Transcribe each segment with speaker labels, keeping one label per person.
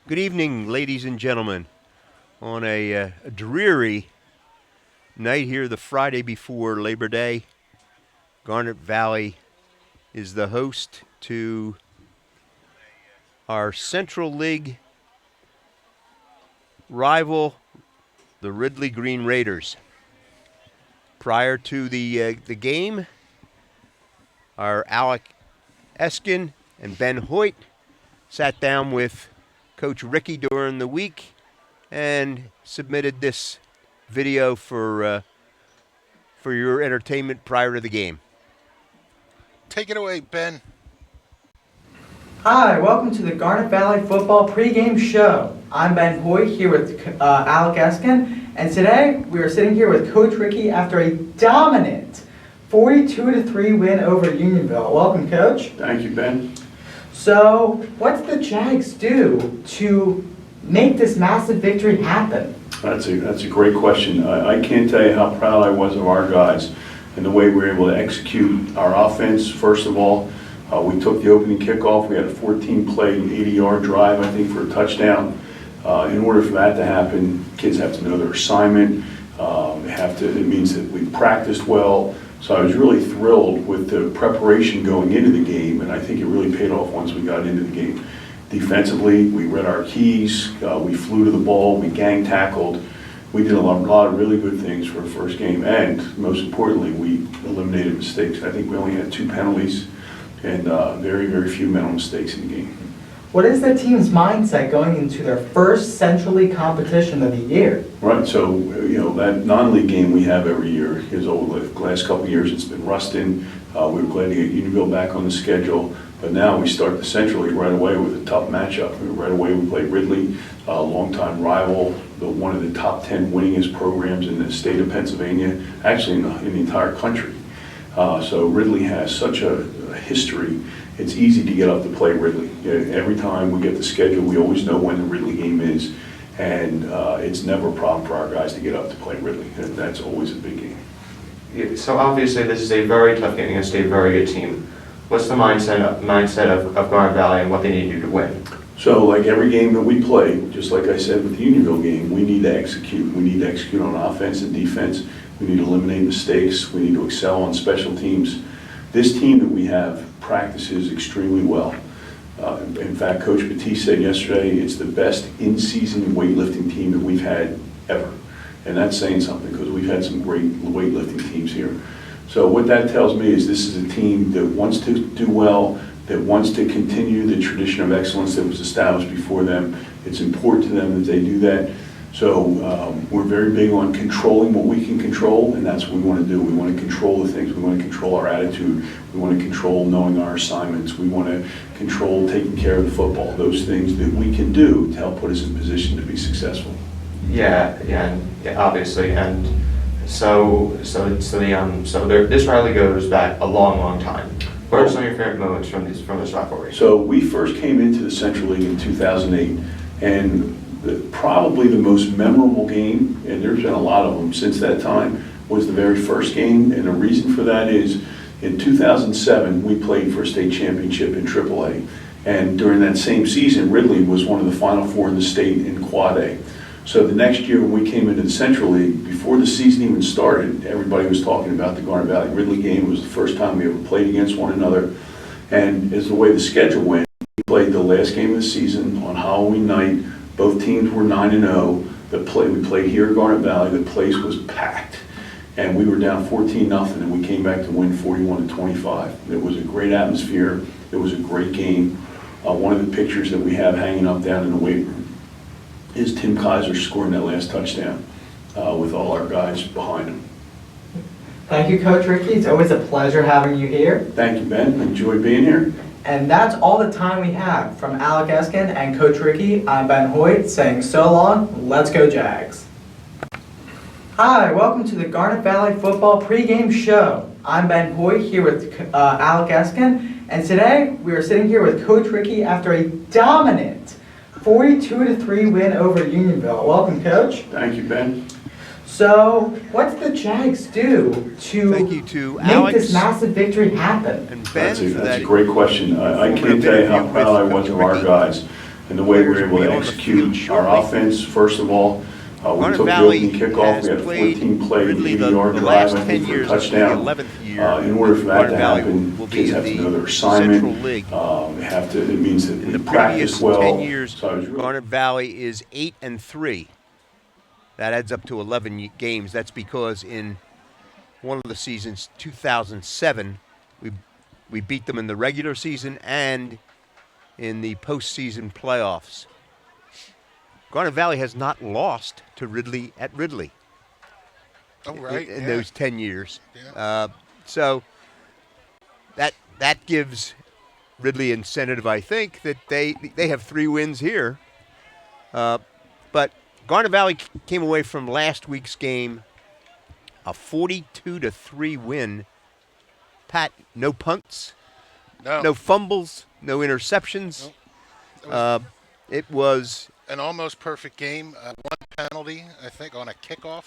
Speaker 1: Good evening, ladies and gentlemen. On a dreary night here, the Friday before Labor Day, Garnet Valley is the host to our Central League rival, the Ridley Green Raiders. Prior to the game, our Alec Eskin and Ben Hoyt sat down with Coach Ricky during the week and submitted this video for your entertainment prior to the game.
Speaker 2: Take it away, Ben.
Speaker 3: Hi, welcome to the Garnet Valley Football pregame show. I'm Ben Hoyt here with Alec Eskin, and today we are sitting here with Coach Ricky after a dominant 42-3 win over Unionville. Welcome, Coach.
Speaker 4: Thank you, Ben.
Speaker 3: So, what did the Jags do to make this massive victory happen?
Speaker 4: That's a great question. I can't tell you how proud I was of our guys and the way we were able to execute our offense. First of all, we took the opening kickoff. We had a 14-play, 80-yard drive, I think, for a touchdown. In order for that to happen, kids have to know their assignment. It means that we practiced well. So I was really thrilled with the preparation going into the game, and I think it really paid off once we got into the game. Defensively, we read our keys, we flew to the ball, we gang tackled. We did a lot of really good things for a first game, and most importantly, we eliminated mistakes. I think we only had 2 penalties and very, very few mental mistakes in the game.
Speaker 3: What is the team's mindset going into their first Central League competition of the year?
Speaker 4: Right, so that non-league game we have every year is over the last couple of years. It's been rusting. We were glad to get Unionville back on the schedule, but now we start the Central League right away with a tough matchup. Right away we played Ridley, a longtime rival, one of the top 10 winningest programs in the state of Pennsylvania, actually in the entire country. So Ridley has such a history. It's easy to get up to play Ridley. Every time we get the schedule, we always know when the Ridley game is, and it's never a problem for our guys to get up to play Ridley. That's always a big game.
Speaker 5: Yeah, so obviously this is a very tough game against a very good team. What's the mindset of Garnet Valley and what they need to do to win?
Speaker 4: So like every game that we play, just like I said with the Unionville game, we need to execute. We need to execute on offense and defense. We need to eliminate mistakes. We need to excel on special teams. This team that we have practices extremely well. In fact, Coach Batiste said yesterday it's the best in-season weightlifting team that we've had ever. And that's saying something because we've had some great weightlifting teams here. So what that tells me is this is a team that wants to do well, that wants to continue the tradition of excellence that was established before them. It's important to them that they do that. So we're very big on controlling what we can control, and that's what we want to do. We want to control the things. We want to control our attitude. We want to control knowing our assignments. We want to control taking care of the football. Those things that we can do to help put us in position to be successful.
Speaker 5: Yeah, obviously, and this rally goes back a long time. What are some of your favorite moments from this rivalry?
Speaker 4: So we first came into the Central League in 2008, and probably the most memorable game, and there's been a lot of them since that time, was the very first game. And the reason for that is in 2007 we played for a state championship in AAA, and during that same season Ridley was one of the Final Four in the state in Quad A. So the next year when we came into the Central League, before the season even started, everybody was talking about the Garnet Valley Ridley game. It was the first time we ever played against one another, and as the way the schedule went, we played the last game of the season on Halloween night. Both teams were 9-0. We played here at Garnet Valley. The place was packed, and we were down 14-0, and we came back to win 41-25. It was a great atmosphere. It was a great game. One of the pictures that we have hanging up down in the weight room is Tim Kaiser scoring that last touchdown with all our guys behind him.
Speaker 3: Thank you, Coach Ricky. It's always a pleasure having you here.
Speaker 4: Thank you, Ben. Enjoy being here.
Speaker 3: And that's all the time we have. From Alec Eskin and Coach Ricky, I'm Ben Hoyt saying so long, let's go Jags. Hi, welcome to the Garnet Valley Football pregame show. I'm Ben Hoyt here with Alec Eskin, and today we are sitting here with Coach Ricky after a dominant 42-3 win over Unionville. Welcome, Coach.
Speaker 4: Thank you, Ben.
Speaker 3: So, what did the Jags do to
Speaker 1: make
Speaker 3: Alex this massive victory happen?
Speaker 1: And Ben,
Speaker 4: that's a great question. I can't tell you how proud I was of our guys and the way we
Speaker 1: Players
Speaker 4: were able
Speaker 1: will
Speaker 4: to
Speaker 1: be on the
Speaker 4: execute
Speaker 1: field
Speaker 4: our
Speaker 1: shortly.
Speaker 4: offense, first of all. We
Speaker 1: Garnet
Speaker 4: took the
Speaker 1: Valley
Speaker 4: opening kickoff.
Speaker 1: has
Speaker 4: We had a
Speaker 1: played
Speaker 4: 14-play,
Speaker 1: Ridley the
Speaker 4: 80-yard drive,
Speaker 1: last
Speaker 4: I
Speaker 1: 10
Speaker 4: think, for a
Speaker 1: years. This will be
Speaker 4: touchdown.
Speaker 1: the 11th year.
Speaker 4: In order for that
Speaker 1: Garnet
Speaker 4: to
Speaker 1: Valley
Speaker 4: happen,
Speaker 1: will be
Speaker 4: kids
Speaker 1: in
Speaker 4: have to know
Speaker 1: the
Speaker 4: their assignment.
Speaker 1: Central League.
Speaker 4: They have to. It means that
Speaker 1: In
Speaker 4: they
Speaker 1: the
Speaker 4: practice
Speaker 1: previous
Speaker 4: well.
Speaker 1: 10 years,
Speaker 4: So I was really
Speaker 1: Garnet Valley is 8-3. That adds up to 11 games. That's because in one of the seasons, 2007, we beat them in the regular season and in the postseason playoffs. Garnet Valley has not lost to Ridley at Ridley
Speaker 2: Oh, right.
Speaker 1: in
Speaker 2: yeah.
Speaker 1: those 10 years.
Speaker 2: Yeah.
Speaker 1: So that gives Ridley incentive, I think, that they have 3 wins here. But Garnet Valley came away from last week's game a 42-3 win. Pat, no punts, no fumbles, no interceptions.
Speaker 2: Nope.
Speaker 1: It was
Speaker 2: An almost perfect game. One penalty, I think, on a kickoff.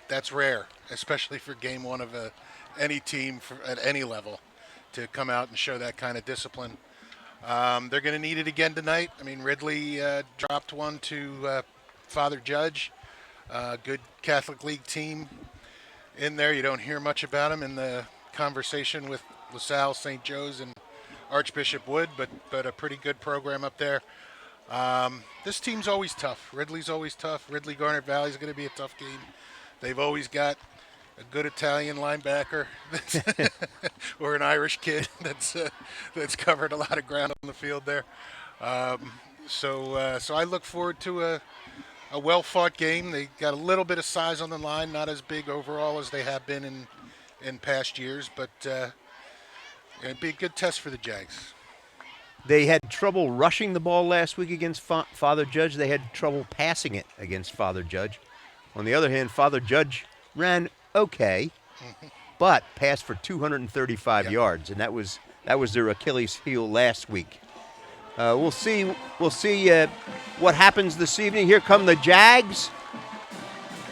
Speaker 2: That's rare, especially for game one of any team at any level to come out and show that kind of discipline. They're going to need it again tonight. I mean, Ridley dropped one to Father Judge, good Catholic League team in there. You don't hear much about him in the conversation with LaSalle, St. Joe's, and Archbishop Wood, but a pretty good program up there. This team's always tough. Ridley's always tough. Ridley Garnet Valley is going to be a tough game. They've always got a good Italian linebacker or an Irish kid that's covered a lot of ground on the field there. So I look forward to a well-fought game. They got a little bit of size on the line, not as big overall as they have been in past years, but it'd be a good test for the Jags.
Speaker 1: They had trouble rushing the ball last week against Father Judge. They had trouble passing it against Father Judge. On the other hand, Father Judge ran okay, but passed for 235 yards, and that was their Achilles heel last week. We'll see what happens this evening. Here come the Jags.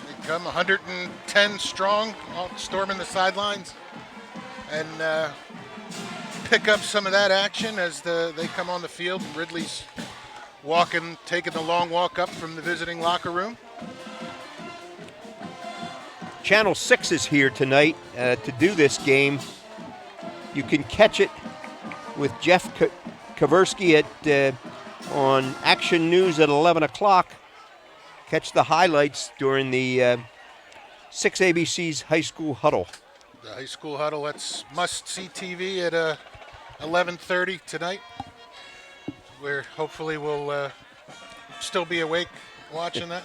Speaker 2: They come 110 strong, storming the sidelines, and pick up some of that action as they come on the field. Ridley's taking the long walk up from the visiting locker room.
Speaker 1: Channel 6 is here tonight to do this game. You can catch it with Jeff Kaversky on Action News at 11 o'clock. Catch the highlights during the 6 ABC's High School Huddle.
Speaker 2: The High School Huddle, that's must-see TV at 11:30 tonight, where hopefully we'll still be awake watching that.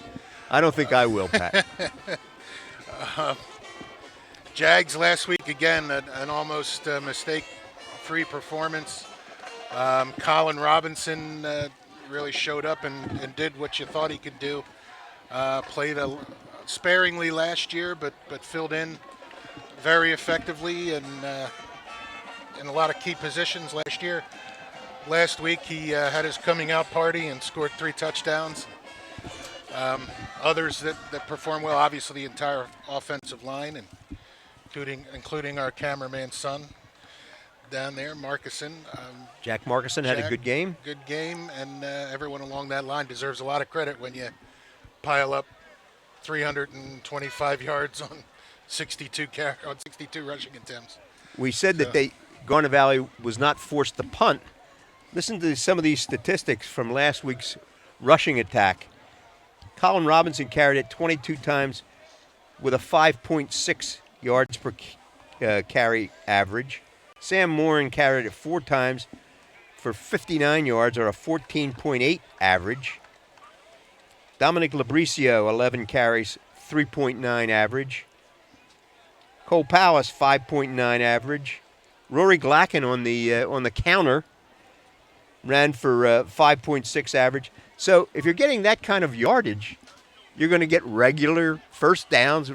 Speaker 1: I don't think I will, Pat.
Speaker 2: Jags last week, again, an almost mistake-free performance. Colin Robinson really showed up and did what you thought he could do. Played sparingly last year, but filled in very effectively and in a lot of key positions last year. Last week, he had his coming out party and scored 3 touchdowns. Others that performed well, obviously the entire offensive line, and including our cameraman's son down there, Markison.
Speaker 1: Jack Markison had a good game.
Speaker 2: Good game, and everyone along that line deserves a lot of credit when you pile up 325 yards on 62 rushing attempts.
Speaker 1: We said that Garnet Valley was not forced to punt. Listen to some of these statistics from last week's rushing attack. Colin Robinson carried it 22 times with a 5.6 yards per carry average. Sam Morin carried it 4 times for 59 yards, or a 14.8 average. Dominic Labricio, 11 carries, 3.9 average. Cole Powis, 5.9 average. Rory Glacken on the counter ran for 5.6 average. So if you're getting that kind of yardage, you're going to get regular first downs,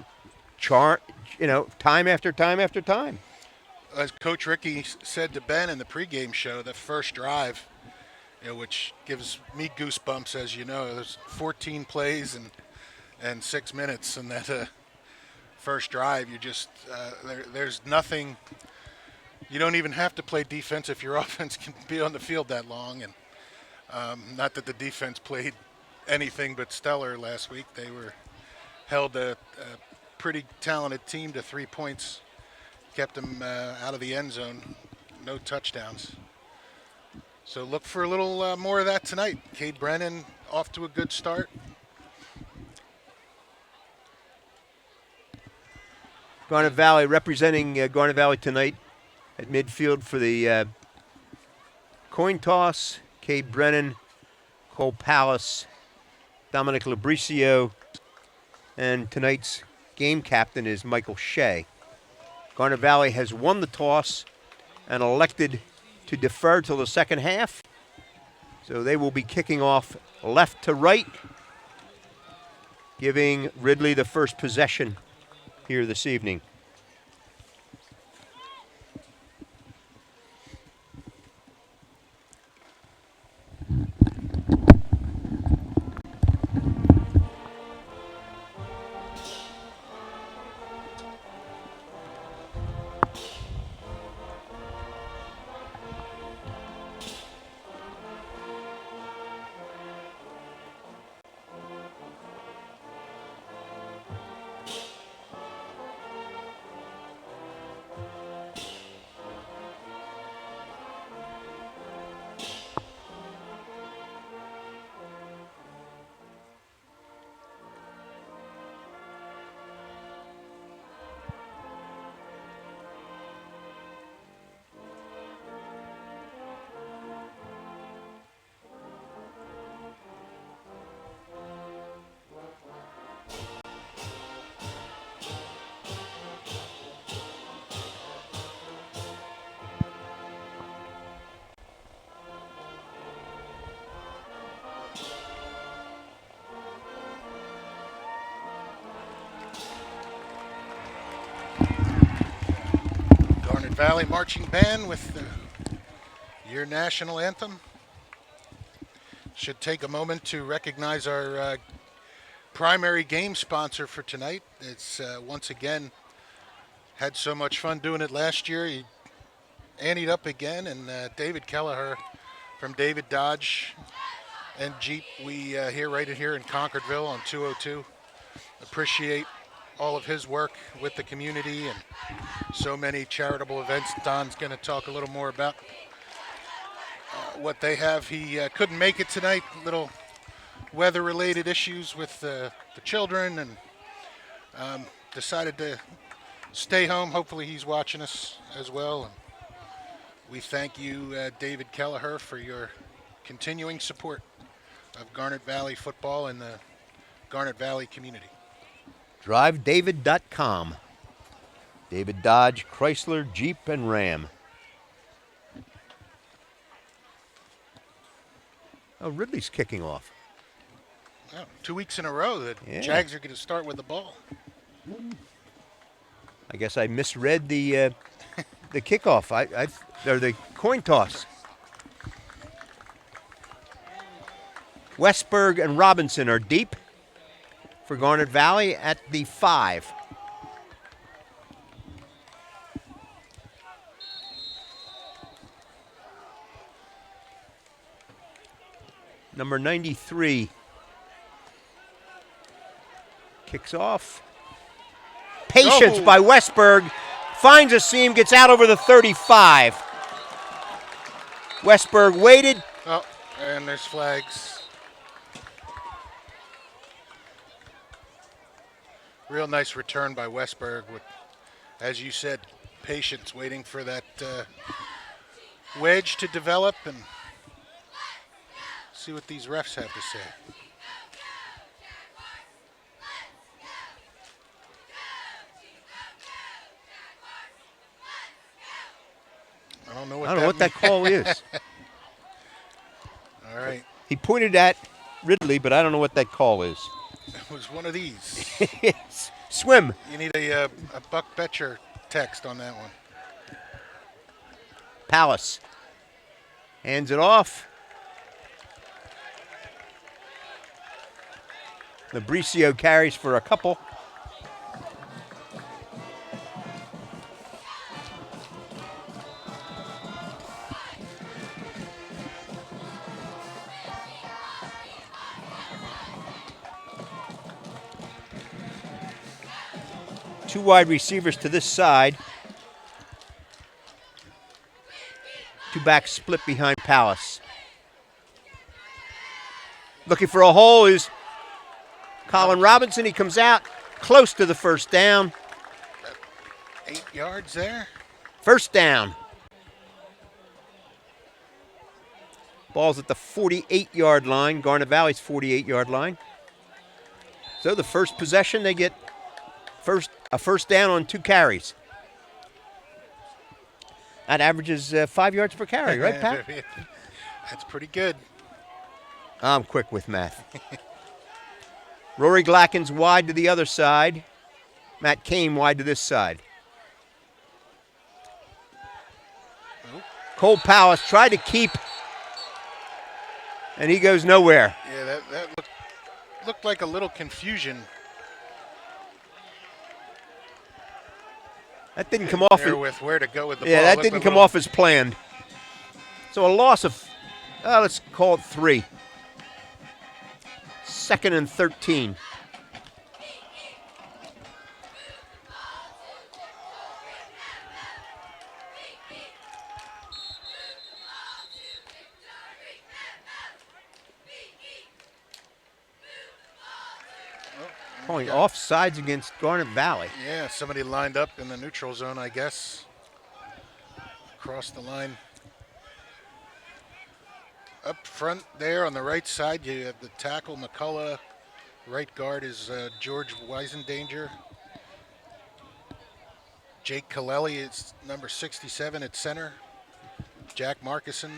Speaker 1: time after time after time.
Speaker 2: As Coach Ricky said to Ben in the pregame show, the first drive, which gives me goosebumps, as you know, there's 14 plays and 6 minutes in that first drive. You just there's nothing. You don't even have to play defense if your offense can be on the field that long, and Not that the defense played anything but stellar last week. They were held a pretty talented team to 3 points, kept them out of the end zone, no touchdowns. So look for a little more of that tonight. Cade Brennan off to a good start.
Speaker 1: Garnet Valley representing Garnet Valley tonight at midfield for the coin toss. Cade Brennan, Cole Pallas, Dominic Labricio, and tonight's game captain is Michael Shea. Garnet Valley has won the toss and elected to defer till the second half. So they will be kicking off left to right, giving Ridley the first possession here this evening.
Speaker 2: Valley Marching Band with your national anthem. Should take a moment to recognize our primary game sponsor for tonight. It's once again had so much fun doing it last year. He anteed up again, and David Gallagher from David Dodge and Jeep. We right here in Concordville on 202. Appreciate all of his work with the community and so many charitable events. Don's going to talk a little more about what they have. He couldn't make it tonight, little weather-related issues with the children, and decided to stay home. Hopefully he's watching us as well. And we thank you, David Gallagher, for your continuing support of Garnet Valley football and the Garnet Valley community.
Speaker 1: DriveDavid.com. David Dodge, Chrysler, Jeep, and Ram. Oh, Ridley's kicking off.
Speaker 2: Oh, 2 weeks in a row the Jags are going to start with the ball.
Speaker 1: I guess I misread the kickoff. Or the coin toss. Westberg and Robinson are deep for Garnet Valley at the 5. Number 93 kicks off. Patience by Westberg. Finds a seam, gets out over the 35. Westberg waited.
Speaker 2: Oh, and there's flags. Real nice return by Westberg with, as you said, patience, waiting for that wedge to develop and see what these refs have to say. I don't know what
Speaker 1: that call is.
Speaker 2: All right.
Speaker 1: He pointed at Ridley, but I don't know what that call is.
Speaker 2: It was one of these.
Speaker 1: Swim.
Speaker 2: You need a Buck Betcher text on that one.
Speaker 1: Pallas hands it off. Labricio carries for a couple. Two wide receivers to this side. Two backs split behind Palace. Looking for a hole is Colin Robinson. He comes out close to the first down.
Speaker 2: 8 yards there.
Speaker 1: First down. Ball's at the 48-yard line, Garnet Valley's 48-yard line. So the first possession, they get a first down on 2 carries. That averages 5 yards per carry, right, Pat?
Speaker 2: That's pretty good.
Speaker 1: I'm quick with math. Rory Glackens wide to the other side. Matt Kane wide to this side. Cole Palace tried to keep, and he goes nowhere.
Speaker 2: Yeah, that looked like a little confusion.
Speaker 1: That didn't come off.
Speaker 2: There with where to go with the ball.
Speaker 1: Yeah, that didn't come off as planned. So a loss of, let's call it 3. 2nd and 13. Calling offsides against Garnet Valley.
Speaker 2: Yeah, somebody lined up in the neutral zone, I guess. Across the line. Up front there on the right side, you have the tackle, McCullough. Right guard is George Weisendanger. Jake Kaleli is number 67 at center. Jack Markison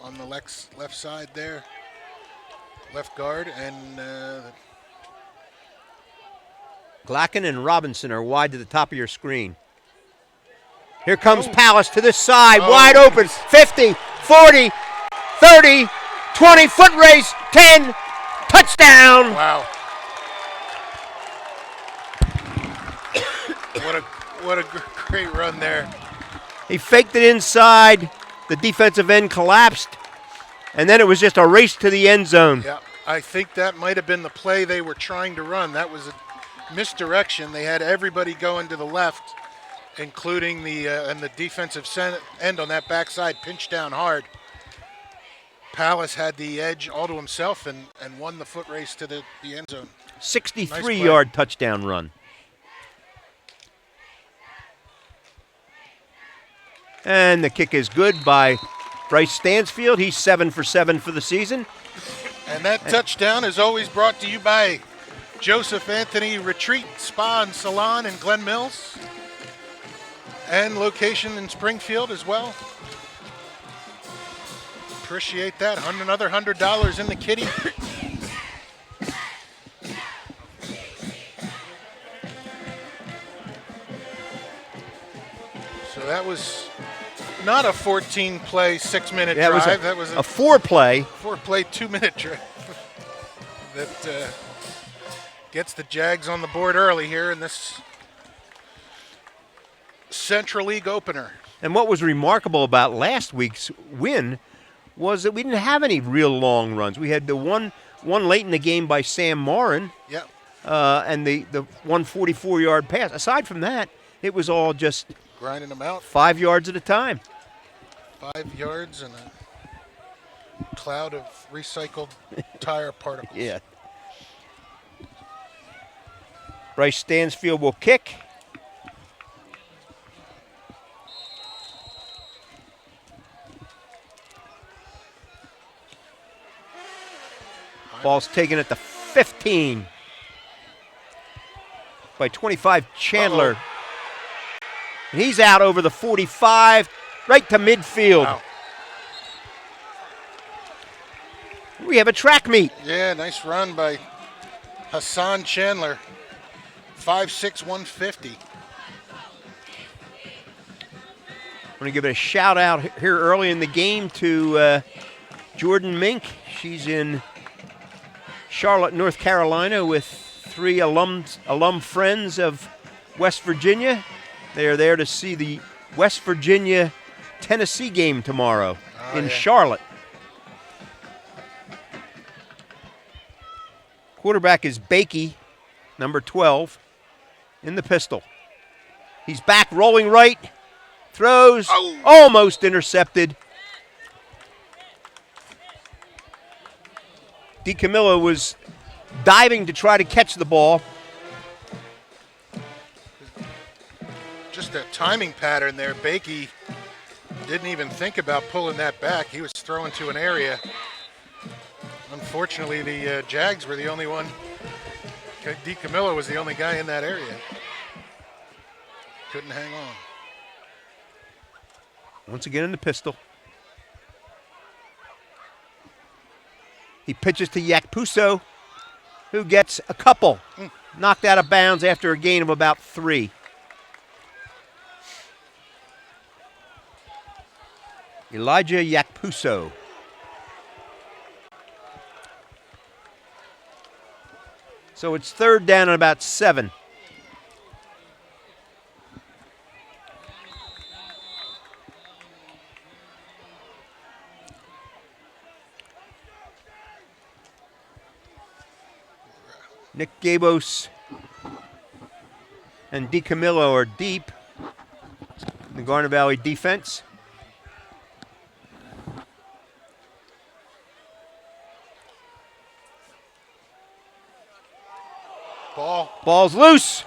Speaker 2: on the left side there. Left guard, and
Speaker 1: Glacken and Robinson are wide to the top of your screen. Here comes Palace to this side, wide open, 50, 40, 30, 20, foot race, 10, touchdown.
Speaker 2: Wow. What a great run there.
Speaker 1: He faked it inside, the defensive end collapsed, and then it was just a race to the end zone.
Speaker 2: Yeah, I think that might have been the play they were trying to run. That was a misdirection. They had everybody going to the left, including the defensive end on that backside, pinched down hard. Palace had the edge all to himself and won the foot race to the end zone.
Speaker 1: 63-yard touchdown run. And the kick is good by Bryce Stansfield. He's 7 for 7 for the season.
Speaker 2: And that touchdown is always brought to you by Joseph Anthony Retreat Spa and Salon in Glen Mills. And location in Springfield as well. Appreciate that. Another $100 in the kitty. So that was not a 14-play, 6-minute drive. That was
Speaker 1: a 4-play.
Speaker 2: 4-play, 2-minute drive. That gets the Jags on the board early here in this Central League opener.
Speaker 1: And what was remarkable about last week's win was that we didn't have any real long runs. We had the one late in the game by Sam Morin,
Speaker 2: yep,
Speaker 1: and the 144-yard pass. Aside from that, it was all just
Speaker 2: grinding them out.
Speaker 1: 5 yards at a time.
Speaker 2: 5 yards and a cloud of recycled tire particles.
Speaker 1: Yeah. Bryce Stansfield will kick. Ball's taken at the 15 by 25 Chandler. And he's out over the 45, right to midfield.
Speaker 2: Wow.
Speaker 1: We have a track meet.
Speaker 2: Yeah, nice run by Hassan Chandler. 5'6", 150.
Speaker 1: I'm going to give it a shout out here early in the game to Jordan Mink. She's in Charlotte, North Carolina with 3 alum friends of West Virginia. They are there to see the West Virginia-Tennessee game tomorrow in Charlotte. Quarterback is Bakey, number 12, in the pistol. He's back, rolling right. Throws.
Speaker 2: Oh.
Speaker 1: Almost intercepted. DiCamillo was diving to try to catch the ball.
Speaker 2: Just a timing pattern there. Bakey didn't even think about pulling that back. He was throwing to an area. Unfortunately, the Jags were the only one. DiCamillo was the only guy in that area. Couldn't hang on.
Speaker 1: Once again in the pistol. He pitches to Yakpuso, who gets a couple. Knocked out of bounds after a gain of about 3. Elijah Yakpuso. So it's 3rd down and about 7. Nick Gabos and DiCamillo are deep in the Garnet Valley defense. Ball's loose.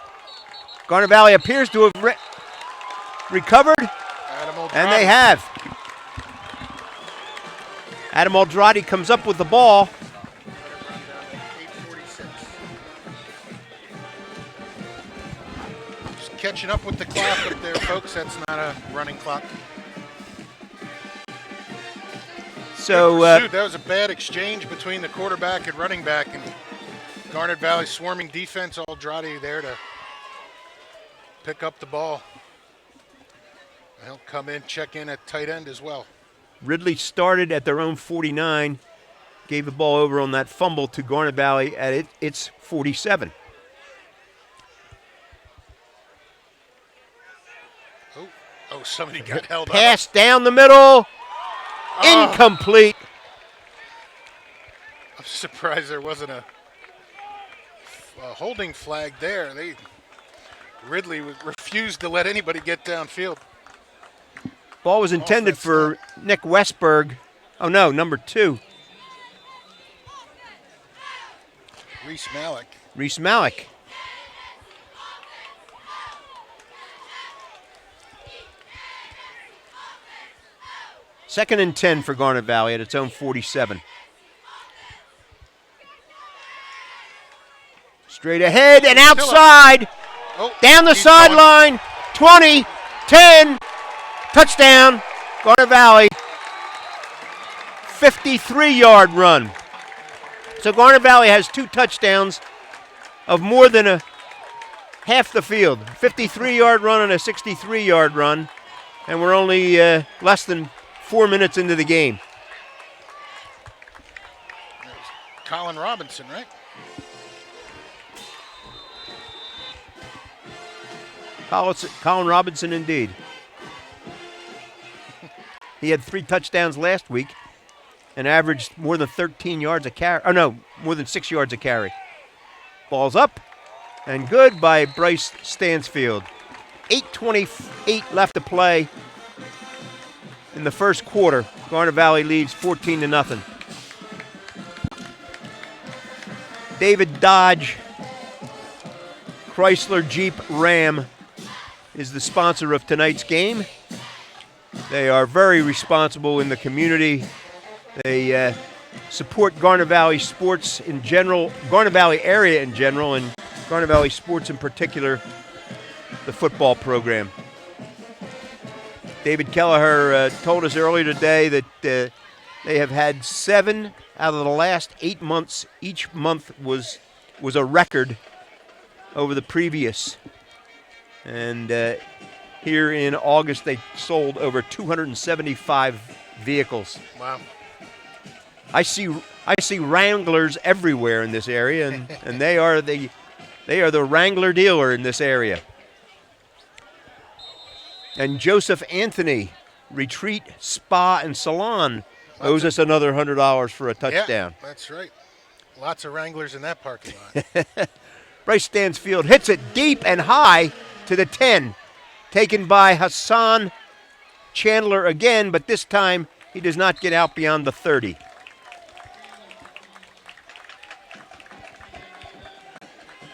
Speaker 1: Garnet Valley appears to have recovered, and they have. Adam Aldradi comes up with the ball.
Speaker 2: Just catching up with the clock up there, folks. That's not a running clock.
Speaker 1: So
Speaker 2: that was a bad exchange between the quarterback and running back, and Garnet Valley swarming defense. Aldradi there to pick up the ball. He'll come in, check in at tight end as well.
Speaker 1: Ridley started at their own 49, gave the ball over on that fumble to Garnet Valley at its 47.
Speaker 2: Oh, somebody got held up.
Speaker 1: Pass down the middle. Incomplete.
Speaker 2: I'm surprised there wasn't a holding flag there. Ridley refused to let anybody get downfield.
Speaker 1: Ball was intended for Nick Westberg. Oh, no, number 2. Reese Malik. Second and 10 for Garnet Valley at its own 47. Straight ahead and outside. Down the sideline. 20, 10. Touchdown. Garnet Valley. 53-yard run. So Garnet Valley has 2 touchdowns of more than half the field. 53-yard run and a 63-yard run. And we're only less than 4 minutes into the game.
Speaker 2: Colin Robinson, right?
Speaker 1: Colin Robinson, indeed. He had 3 touchdowns last week and averaged more than 13 yards a carry. Oh, no, more than 6 yards a carry. Ball's up and good by Bryce Stansfield. 8:28 left to play in the first quarter. Garnet Valley leads 14-0. David Dodge Chrysler Jeep Ram is the sponsor of tonight's game. They are very responsible in the community. They support Garnet Valley sports in general, Garnet Valley area in general, and Garnet Valley sports in particular, the football program. David Gallagher told us earlier today that they have had 7 out of the last 8 months. Each month was a record over the previous. And here in August, they sold over 275 vehicles.
Speaker 2: Wow.
Speaker 1: I see Wranglers everywhere in this area, and they are the Wrangler dealer in this area. And Joseph Anthony, Retreat Spa and Salon, owes us another $100 for a touchdown.
Speaker 2: Yeah, that's right. Lots of Wranglers in that parking lot.
Speaker 1: Bryce Stansfield hits it deep and high to the 10. taken by Hassan Chandler again, but this time he does not get out beyond the 30.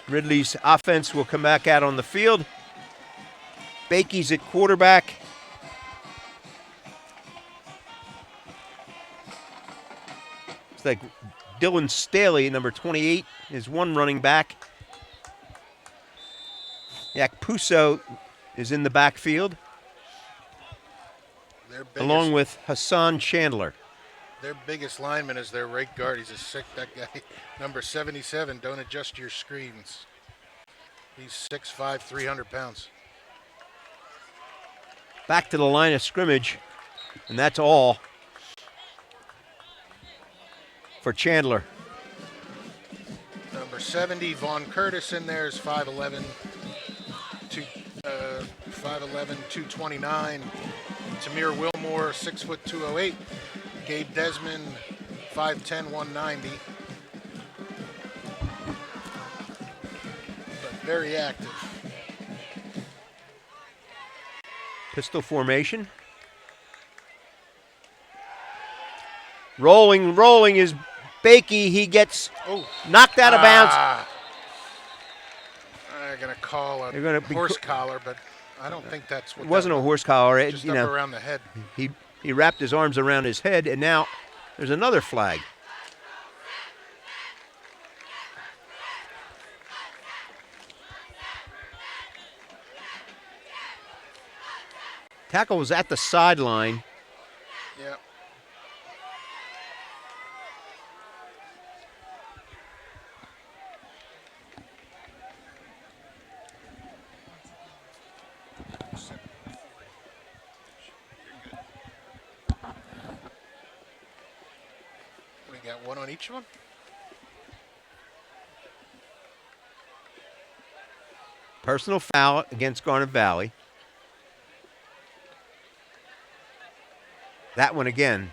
Speaker 1: Ridley's offense will come back out on the field. Bakey's at quarterback. It's like Dylan Staley, number 28, is one running back. Yak Puso is in the backfield, along with Hassan Chandler.
Speaker 2: Their biggest lineman is their right guard. He's a sick, that guy. Number 77, don't adjust your screens. He's 6'5", 300 pounds.
Speaker 1: Back to the line of scrimmage, and that's all for Chandler.
Speaker 2: Number 70, Vaughn Curtis in there is 5'11", 229. Tamir Wilmore, 6', 208. Gabe Desmond, 5'10", 190. But very active.
Speaker 1: Pistol formation. Rolling is Bakey. He gets knocked out of bounds.
Speaker 2: They're going to call
Speaker 1: They're gonna
Speaker 2: a horse collar, but I don't think that's what
Speaker 1: It wasn't a horse collar.
Speaker 2: Just up around the head.
Speaker 1: He wrapped his arms around his head, and now there's another flag. Tackle was at the sideline.
Speaker 2: Yeah. We got one on each one.
Speaker 1: Personal foul against Garnet Valley. That one again.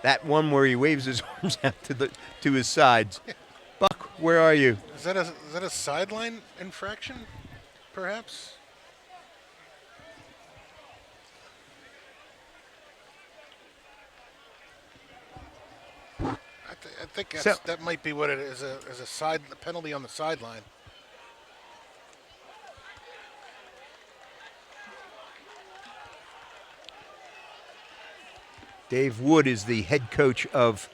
Speaker 1: That one where he waves his arms out to his sides. Buck, where are you?
Speaker 2: Is that a sideline infraction, perhaps? I think that might be what it is. A penalty on the sideline.
Speaker 1: Dave Wood is the head coach of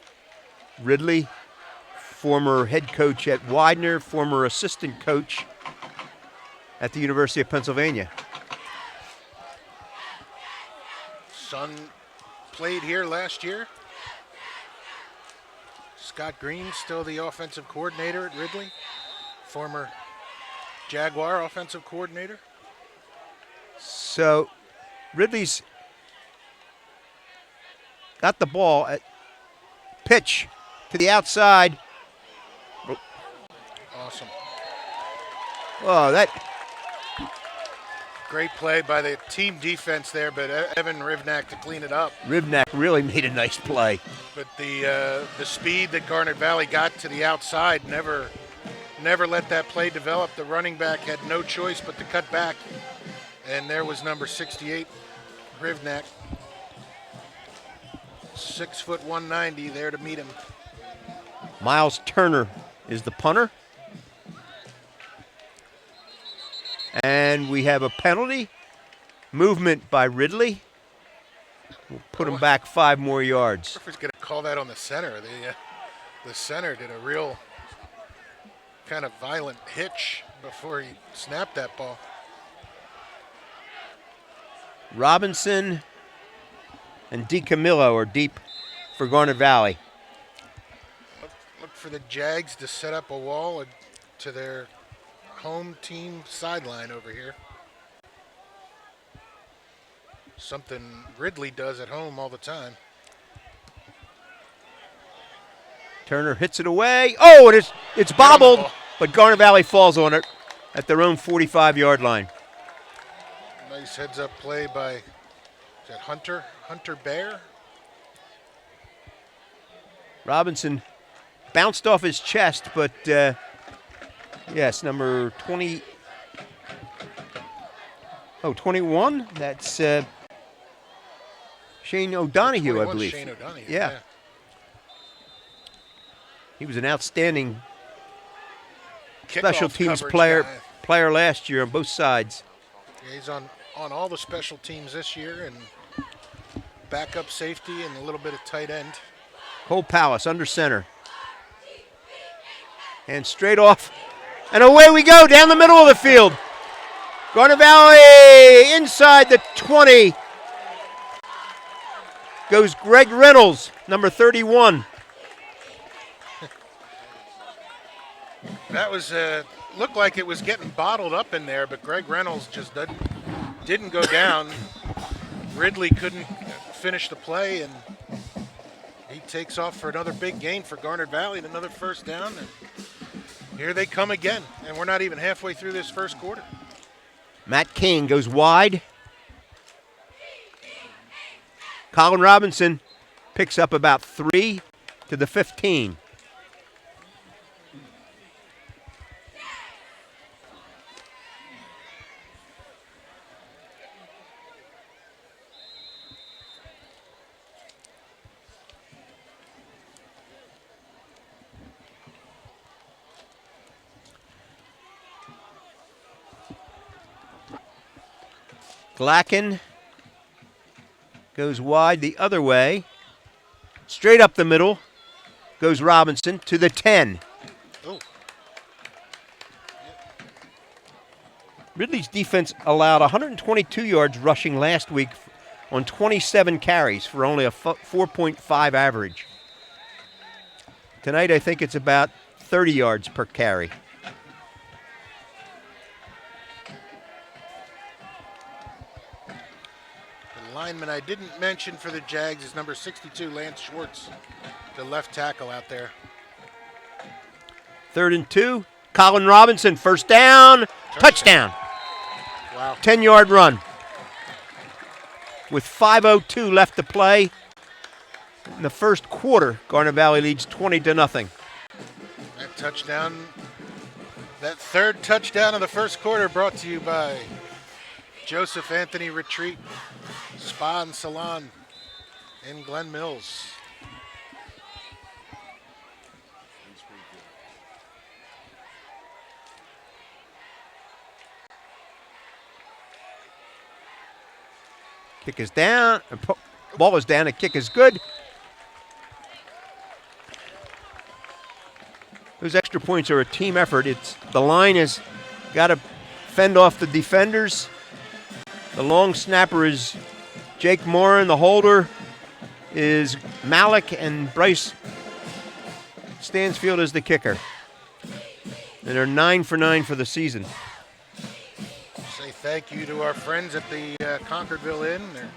Speaker 1: Ridley, former head coach at Widener, former assistant coach at the University of Pennsylvania.
Speaker 2: Son played here last year. Scott Green, still the offensive coordinator at Ridley, former Jaguar offensive coordinator.
Speaker 1: So Ridley's got the ball at pitch to the outside.
Speaker 2: Awesome.
Speaker 1: Oh, that
Speaker 2: great play by the team defense there, but Evan Rivnak to clean it up.
Speaker 1: Rivnak really made a nice play.
Speaker 2: But the speed that Garnet Valley got to the outside never let that play develop. The running back had no choice but to cut back, and there was number 68, Rivnak. 6', 190 there to meet him.
Speaker 1: Miles Turner is the punter. And we have a penalty. Movement by Ridley. We'll put him back 5 more yards.
Speaker 2: Murphy's going to call that on the center. The center did a real kind of violent hitch before he snapped that ball.
Speaker 1: Robinson and DiCamillo are deep for Garnet Valley.
Speaker 2: Look for the Jags to set up a wall to their home team sideline over here. Something Ridley does at home all the time.
Speaker 1: Turner hits it away. Oh, it's bobbled, but Garnet Valley falls on it at their own 45-yard line.
Speaker 2: Nice heads-up play by, is that Hunter Bear?
Speaker 1: Robinson bounced off his chest, but yes, number 20. Oh, 21? That's Shane O'Donohue, I
Speaker 2: 21 's
Speaker 1: believe.
Speaker 2: Shane O'Donohue.
Speaker 1: Yeah. He was an outstanding special
Speaker 2: Kickoff
Speaker 1: teams
Speaker 2: coverage guy.
Speaker 1: player last year on both sides.
Speaker 2: Yeah, he's on all the special teams this year, and backup safety and a little bit of tight end.
Speaker 1: Cole Palace under center. And straight off. And away we go down the middle of the field. Garnet Valley inside the 20. Goes Greg Reynolds, number 31.
Speaker 2: That was looked like it was getting bottled up in there, but Greg Reynolds just didn't go down. Ridley couldn't finish the play, and he takes off for another big gain for Garnet Valley and another first down. And here they come again, and we're not even halfway through this first quarter.
Speaker 1: Matt King goes wide. Colin Robinson picks up about 3 to the 15. Glacken goes wide the other way. Straight up the middle goes Robinson to the 10.
Speaker 2: Oh.
Speaker 1: Ridley's defense allowed 122 yards rushing last week on 27 carries for only a 4.5 average. Tonight I think it's about 30 yards per carry.
Speaker 2: Lineman I didn't mention for the Jags is number 62, Lance Schwartz, the left tackle out there.
Speaker 1: 3rd and 2. Colin Robinson, first down, touchdown.
Speaker 2: Wow.
Speaker 1: 10-yard run. With 5:02 left to play in the first quarter, Garnet Valley leads 20-0.
Speaker 2: That touchdown, that third touchdown of the first quarter brought to you by Joseph Anthony Retreat, Spa and Salon in Glen Mills.
Speaker 1: Kick is down. Ball is down. A kick is good. Those extra points are a team effort. The line has got to fend off the defenders. The long snapper is Jake Morin. The holder is Malik, and Bryce Stansfield is the kicker. And they're 9 for 9 for the season.
Speaker 2: Say thank you to our friends at the Concordville Inn. They're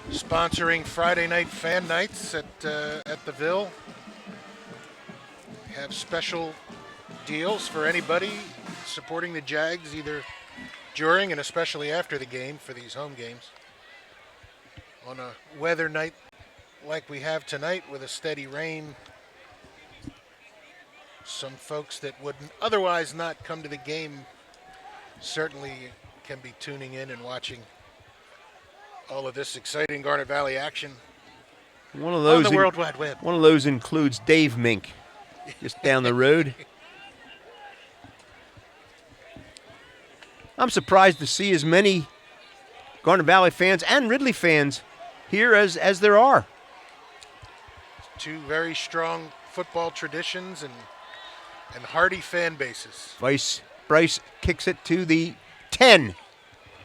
Speaker 2: sponsoring Friday night fan nights at the Ville. Have special deals for anybody supporting the Jags, either during and especially after the game for these home games. On a weather night like we have tonight with a steady rain, some folks that would otherwise not come to the game certainly can be tuning in and watching all of this exciting Garnet Valley action
Speaker 1: One of those
Speaker 2: on the World Wide Web.
Speaker 1: One of those includes Dave Mink, just down the road. I'm surprised to see as many Garnet Valley fans and Ridley fans here as there are.
Speaker 2: Two very strong football traditions and hearty fan bases.
Speaker 1: Bryce kicks it to the 10.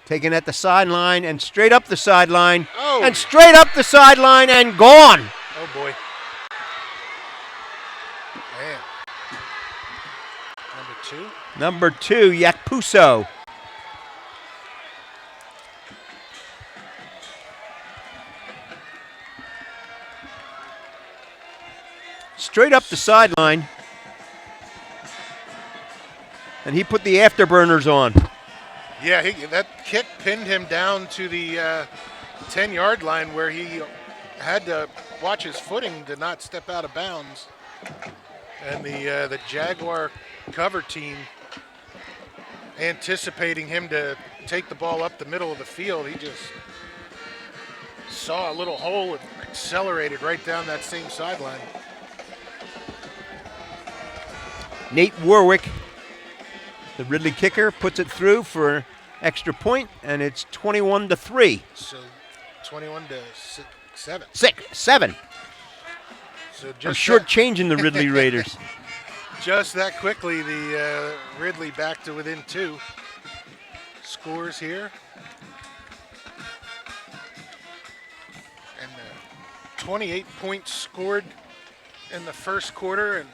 Speaker 1: Taken at the sideline and straight up the sideline.
Speaker 2: Oh.
Speaker 1: And straight up the sideline and gone.
Speaker 2: Oh, boy. Man.
Speaker 1: Number 2, Yakpuso. Straight up the sideline. And he put the afterburners on.
Speaker 2: Yeah, that kick pinned him down to the 10-yard line where he had to watch his footing to not step out of bounds. And the Jaguar cover team anticipating him to take the ball up the middle of the field. He just saw a little hole and accelerated right down that same sideline.
Speaker 1: Nate Warwick, the Ridley kicker, puts it through for an extra point, and it's 21-3.
Speaker 2: So 21-7.
Speaker 1: 7.
Speaker 2: So
Speaker 1: I'm
Speaker 2: just
Speaker 1: shortchanging the Ridley Raiders.
Speaker 2: just that quickly, the Ridley back to within 2 scores here. And 28 points scored in the first quarter, and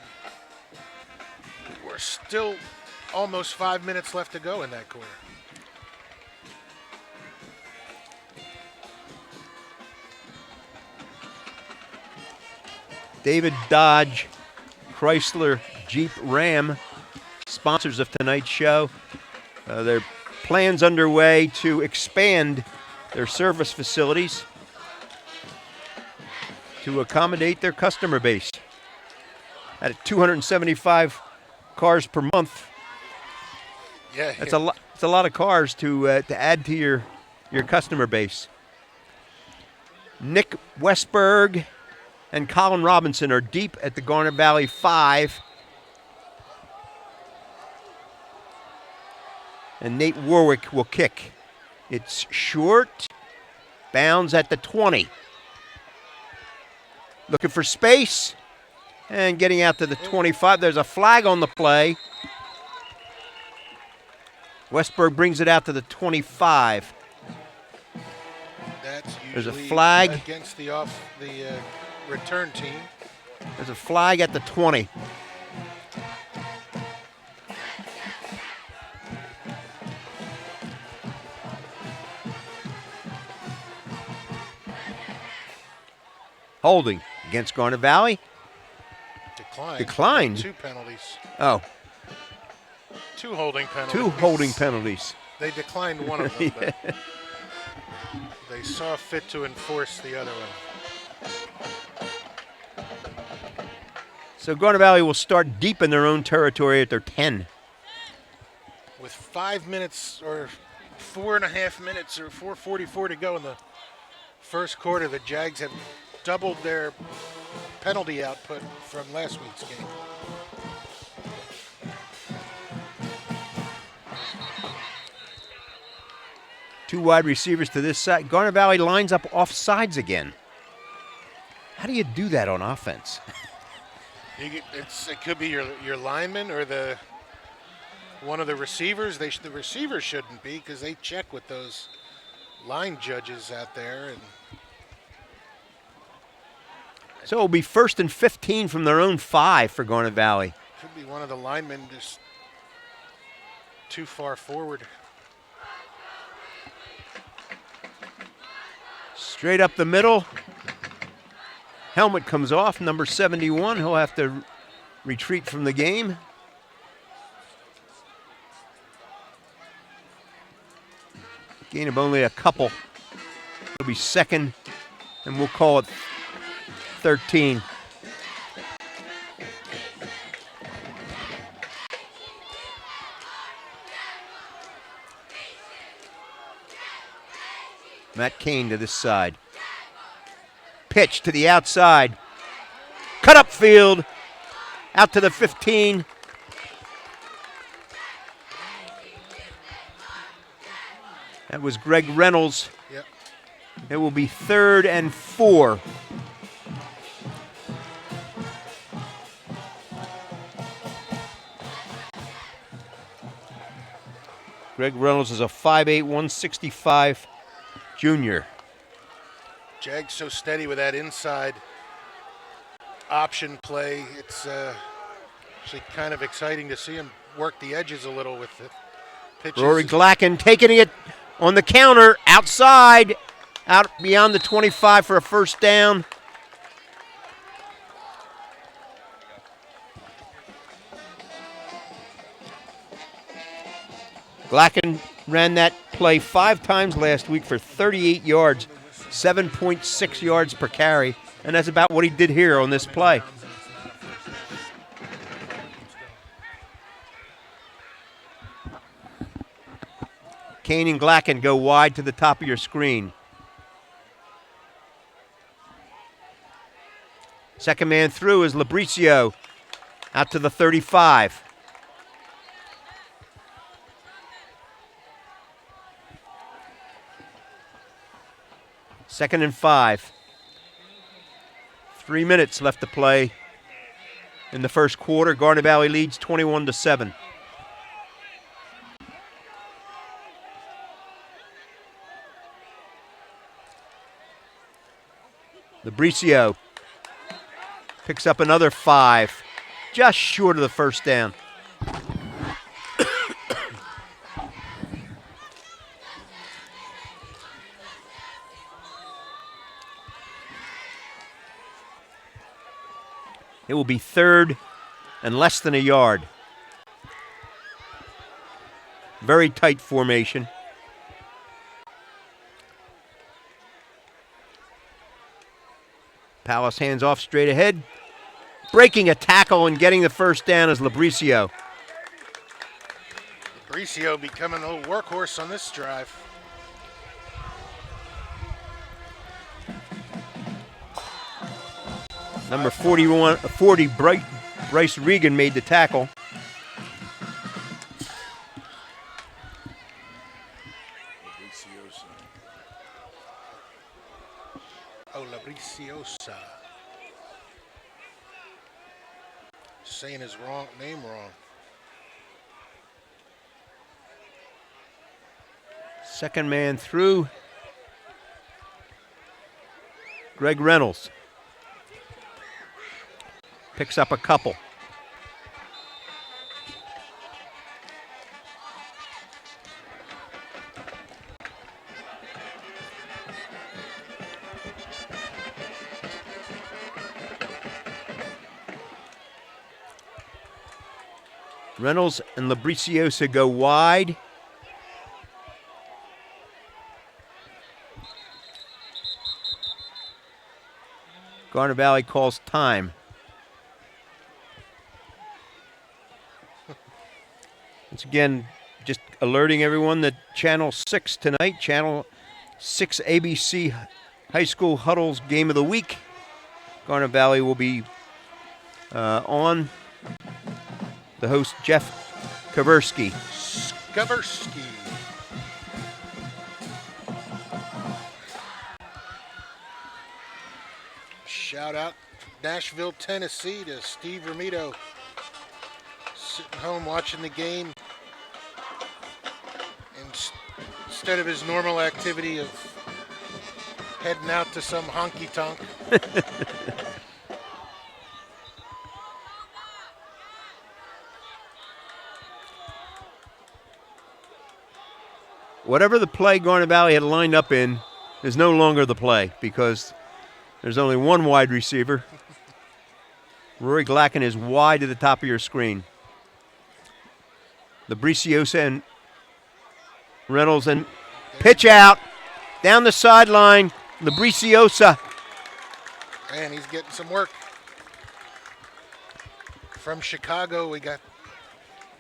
Speaker 2: we're still almost 5 minutes left to go in that quarter.
Speaker 1: David Dodge, Chrysler Jeep Ram, sponsors of tonight's show. There are plans underway to expand their service facilities to accommodate their customer base. At 275 cars per month,
Speaker 2: Yeah,
Speaker 1: that's a lot. It's a lot of cars to add to your customer base. Nick Westberg and Colin Robinson are deep at the Garnet Valley 5. And Nate Warwick will kick. It's short, bounds at the 20. Looking for space, and getting out to the 25. There's a flag on the play. Westberg brings it out to the 25.
Speaker 2: That's
Speaker 1: There's a
Speaker 2: usually
Speaker 1: flag.
Speaker 2: against the return team.
Speaker 1: There's a flag at the 20. Holding against Garnet Valley. Declined.
Speaker 2: 2 penalties.
Speaker 1: Oh,
Speaker 2: 2 holding penalties.
Speaker 1: 2 holding penalties.
Speaker 2: They declined one of them, but they saw fit to enforce the other one.
Speaker 1: So Garnet Valley will start deep in their own territory at their 10.
Speaker 2: With 5 minutes or 4.5 minutes or 4:44 to go in the first quarter, the Jags have doubled their penalty output from last week's game.
Speaker 1: Two wide receivers to this side. Garnet Valley lines up off sides again. How do you do that on offense?
Speaker 2: It could be your lineman or one of the receivers. The receivers shouldn't be, because they check with those line judges out there. And
Speaker 1: So it'll be 1st and 15 from their own 5 for Garnet Valley.
Speaker 2: could be one of the linemen just too far forward.
Speaker 1: Straight up the middle. Helmet comes off, number 71. He'll have to retreat from the game. Gain of only a couple. It'll be 2nd, and we'll call it 13. Matt Kane to this side. Pitch to the outside. Cut up field. Out to the 15. That was Greg Reynolds.
Speaker 2: Yep.
Speaker 1: It will be 3rd and 4. Greg Reynolds is a 5'8", 165 junior.
Speaker 2: Jags so steady with that inside option play. It's actually kind of exciting to see him work the edges a little with the pitches.
Speaker 1: Rory Glacken taking it on the counter, outside, out beyond the 25 for a first down. Glacken ran that play 5 times last week for 38 yards, 7.6 yards per carry, and that's about what he did here on this play. Kane and Glacken go wide to the top of your screen. Second man through is Labricio out to the 35. Second and 5. 3 minutes left to play in the first quarter. Garnet Valley leads 21-7. Labricio picks up another 5, just short of the first down. It will be third and less than a yard. Very tight formation. Palace hands off straight ahead. Breaking a tackle and getting the first down is Labricio.
Speaker 2: Labricio becoming a little workhorse on this drive.
Speaker 1: Number 40, Bryce Regan made the tackle.
Speaker 2: Oh, Labriciosa. Saying his name wrong.
Speaker 1: Second man through. Greg Reynolds picks up a couple. Reynolds and Labriciosa go wide. Garnet Valley calls time. Once again, just alerting everyone that Channel 6 tonight, Channel 6 ABC High School Huddles Game of the Week. Garnet Valley will be on. The host, Jeff Kaversky.
Speaker 2: Kaversky. Shout out Nashville, Tennessee to Steve Ramito. Sitting home watching the game. Instead of his normal activity of heading out to some honky-tonk.
Speaker 1: Whatever the play Garnet Valley had lined up in is no longer the play because there's only one wide receiver. Rory Glacken is wide to the top of your screen. Labriciosa and Reynolds and pitch out down the sideline. Labriciosa.
Speaker 2: Man, he's getting some work. From Chicago, we got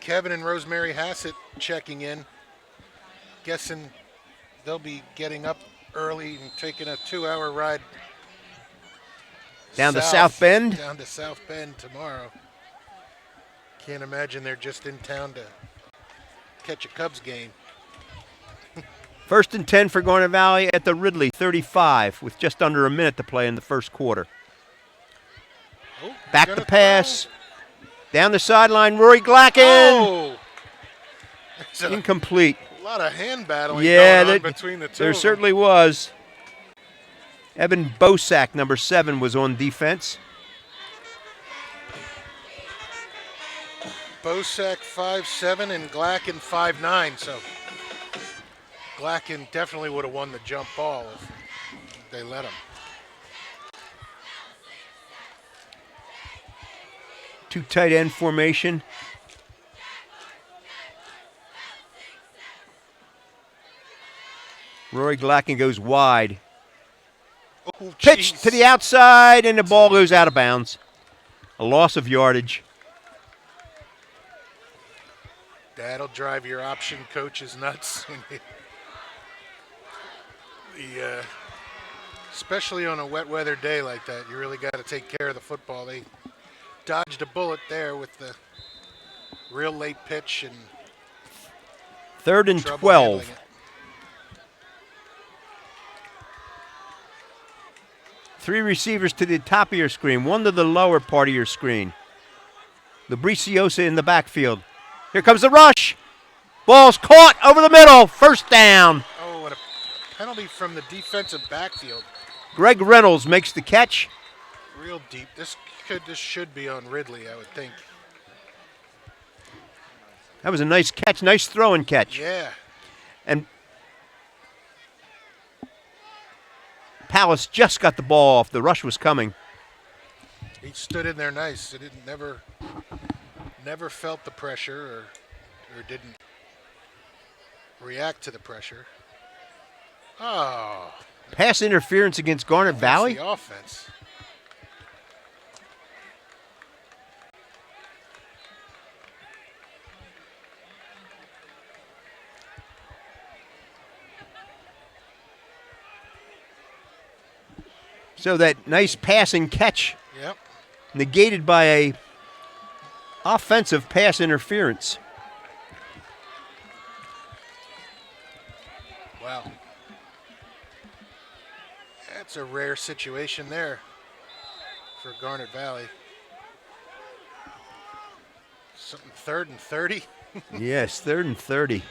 Speaker 2: Kevin and Rosemary Hassett checking in. Guessing they'll be getting up early and taking a 2-hour ride
Speaker 1: down to South Bend.
Speaker 2: Down to South Bend tomorrow. Can't imagine they're just in town to catch a Cubs game.
Speaker 1: First and 10 for Garnet Valley at the Ridley 35 with just under a minute to play in the first quarter.
Speaker 2: Oh,
Speaker 1: back to pass. Down the sideline, Rory Glacken.
Speaker 2: Oh.
Speaker 1: Incomplete.
Speaker 2: A lot of hand battling going on between the two.
Speaker 1: There certainly was. Evan Bosak, number 7, was on defense.
Speaker 2: Bosak 5'7" and Glacken 5'9", so Glacken definitely would have won the jump ball if they let him.
Speaker 1: Two tight end formation. Rory Glacken goes wide.
Speaker 2: Oh,
Speaker 1: Pitch to the outside, and the ball goes out of bounds. A loss of yardage.
Speaker 2: That'll drive your option coaches nuts. Especially on a wet weather day like that, you really got to take care of the football. They dodged a bullet there with the real late pitch and
Speaker 1: 3rd and
Speaker 2: trouble
Speaker 1: 12.
Speaker 2: handling it.
Speaker 1: 3 receivers to the top of your screen, 1 to the lower part of your screen. Labriciosa in the backfield. Here comes the rush. Ball's caught over the middle. First down.
Speaker 2: Oh, and a penalty from the defensive backfield.
Speaker 1: Greg Reynolds makes the catch.
Speaker 2: Real deep. This should be on Ridley, I would think.
Speaker 1: That was a nice catch, nice throw and catch.
Speaker 2: Yeah.
Speaker 1: And Palace just got the ball off. The rush was coming.
Speaker 2: He stood in there nice. It never felt the pressure or didn't react to the pressure. Oh.
Speaker 1: Pass interference against Garnet Valley.
Speaker 2: The offense.
Speaker 1: So that nice pass and catch
Speaker 2: Yep.
Speaker 1: negated by a offensive pass interference.
Speaker 2: Wow. That's a rare situation there for Garnet Valley. Something 3rd and 30.
Speaker 1: Yes, 3rd and 30.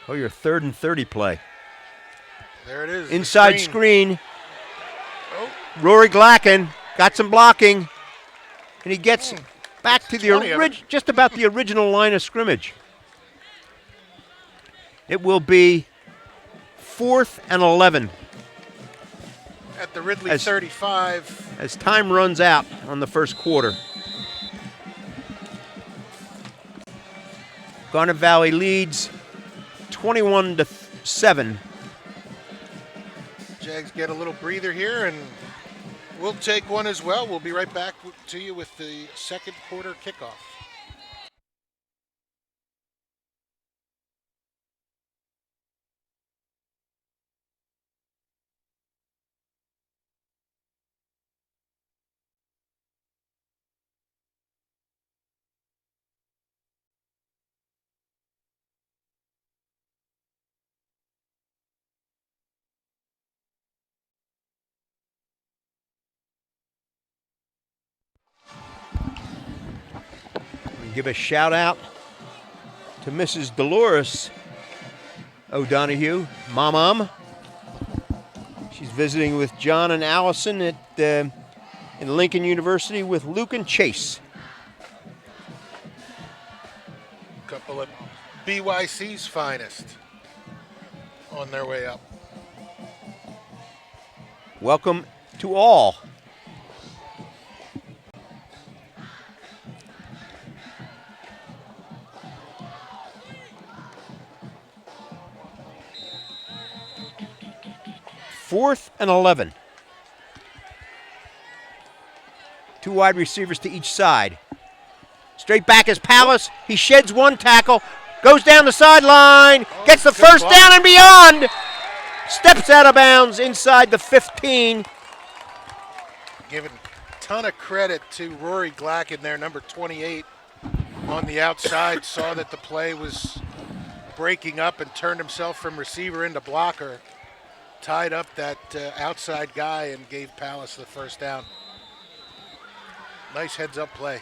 Speaker 1: Oh, your 3rd and 30 play.
Speaker 2: There it is.
Speaker 1: Inside screen.
Speaker 2: Oh.
Speaker 1: Rory Glacken got some blocking, and he gets back to the just about the original line of scrimmage. It will be 4th and 11
Speaker 2: At the Ridley 35.
Speaker 1: as time runs out on the first quarter. Garnet Valley leads 21-7.
Speaker 2: Jags get a little breather here, and we'll take one as well. We'll be right back to you with the second quarter kickoff.
Speaker 1: Give a shout out to Mrs. Dolores O'Donohue, Mom. She's visiting with John and Allison at in Lincoln University with Luke and Chase.
Speaker 2: A couple of BYC's finest on their way up.
Speaker 1: Welcome to all. Fourth and 11. 2 wide receivers to each side. Straight back is Palace. He sheds 1 tackle, goes down the sideline, gets the first
Speaker 2: block.
Speaker 1: down and beyond. Steps out of bounds inside the 15.
Speaker 2: Giving a ton of credit to Rory Glacken there, number 28, on the outside. Saw that the play was breaking up and turned himself from receiver into blocker. Tied up that outside guy and gave Palace the first down. Nice heads-up play.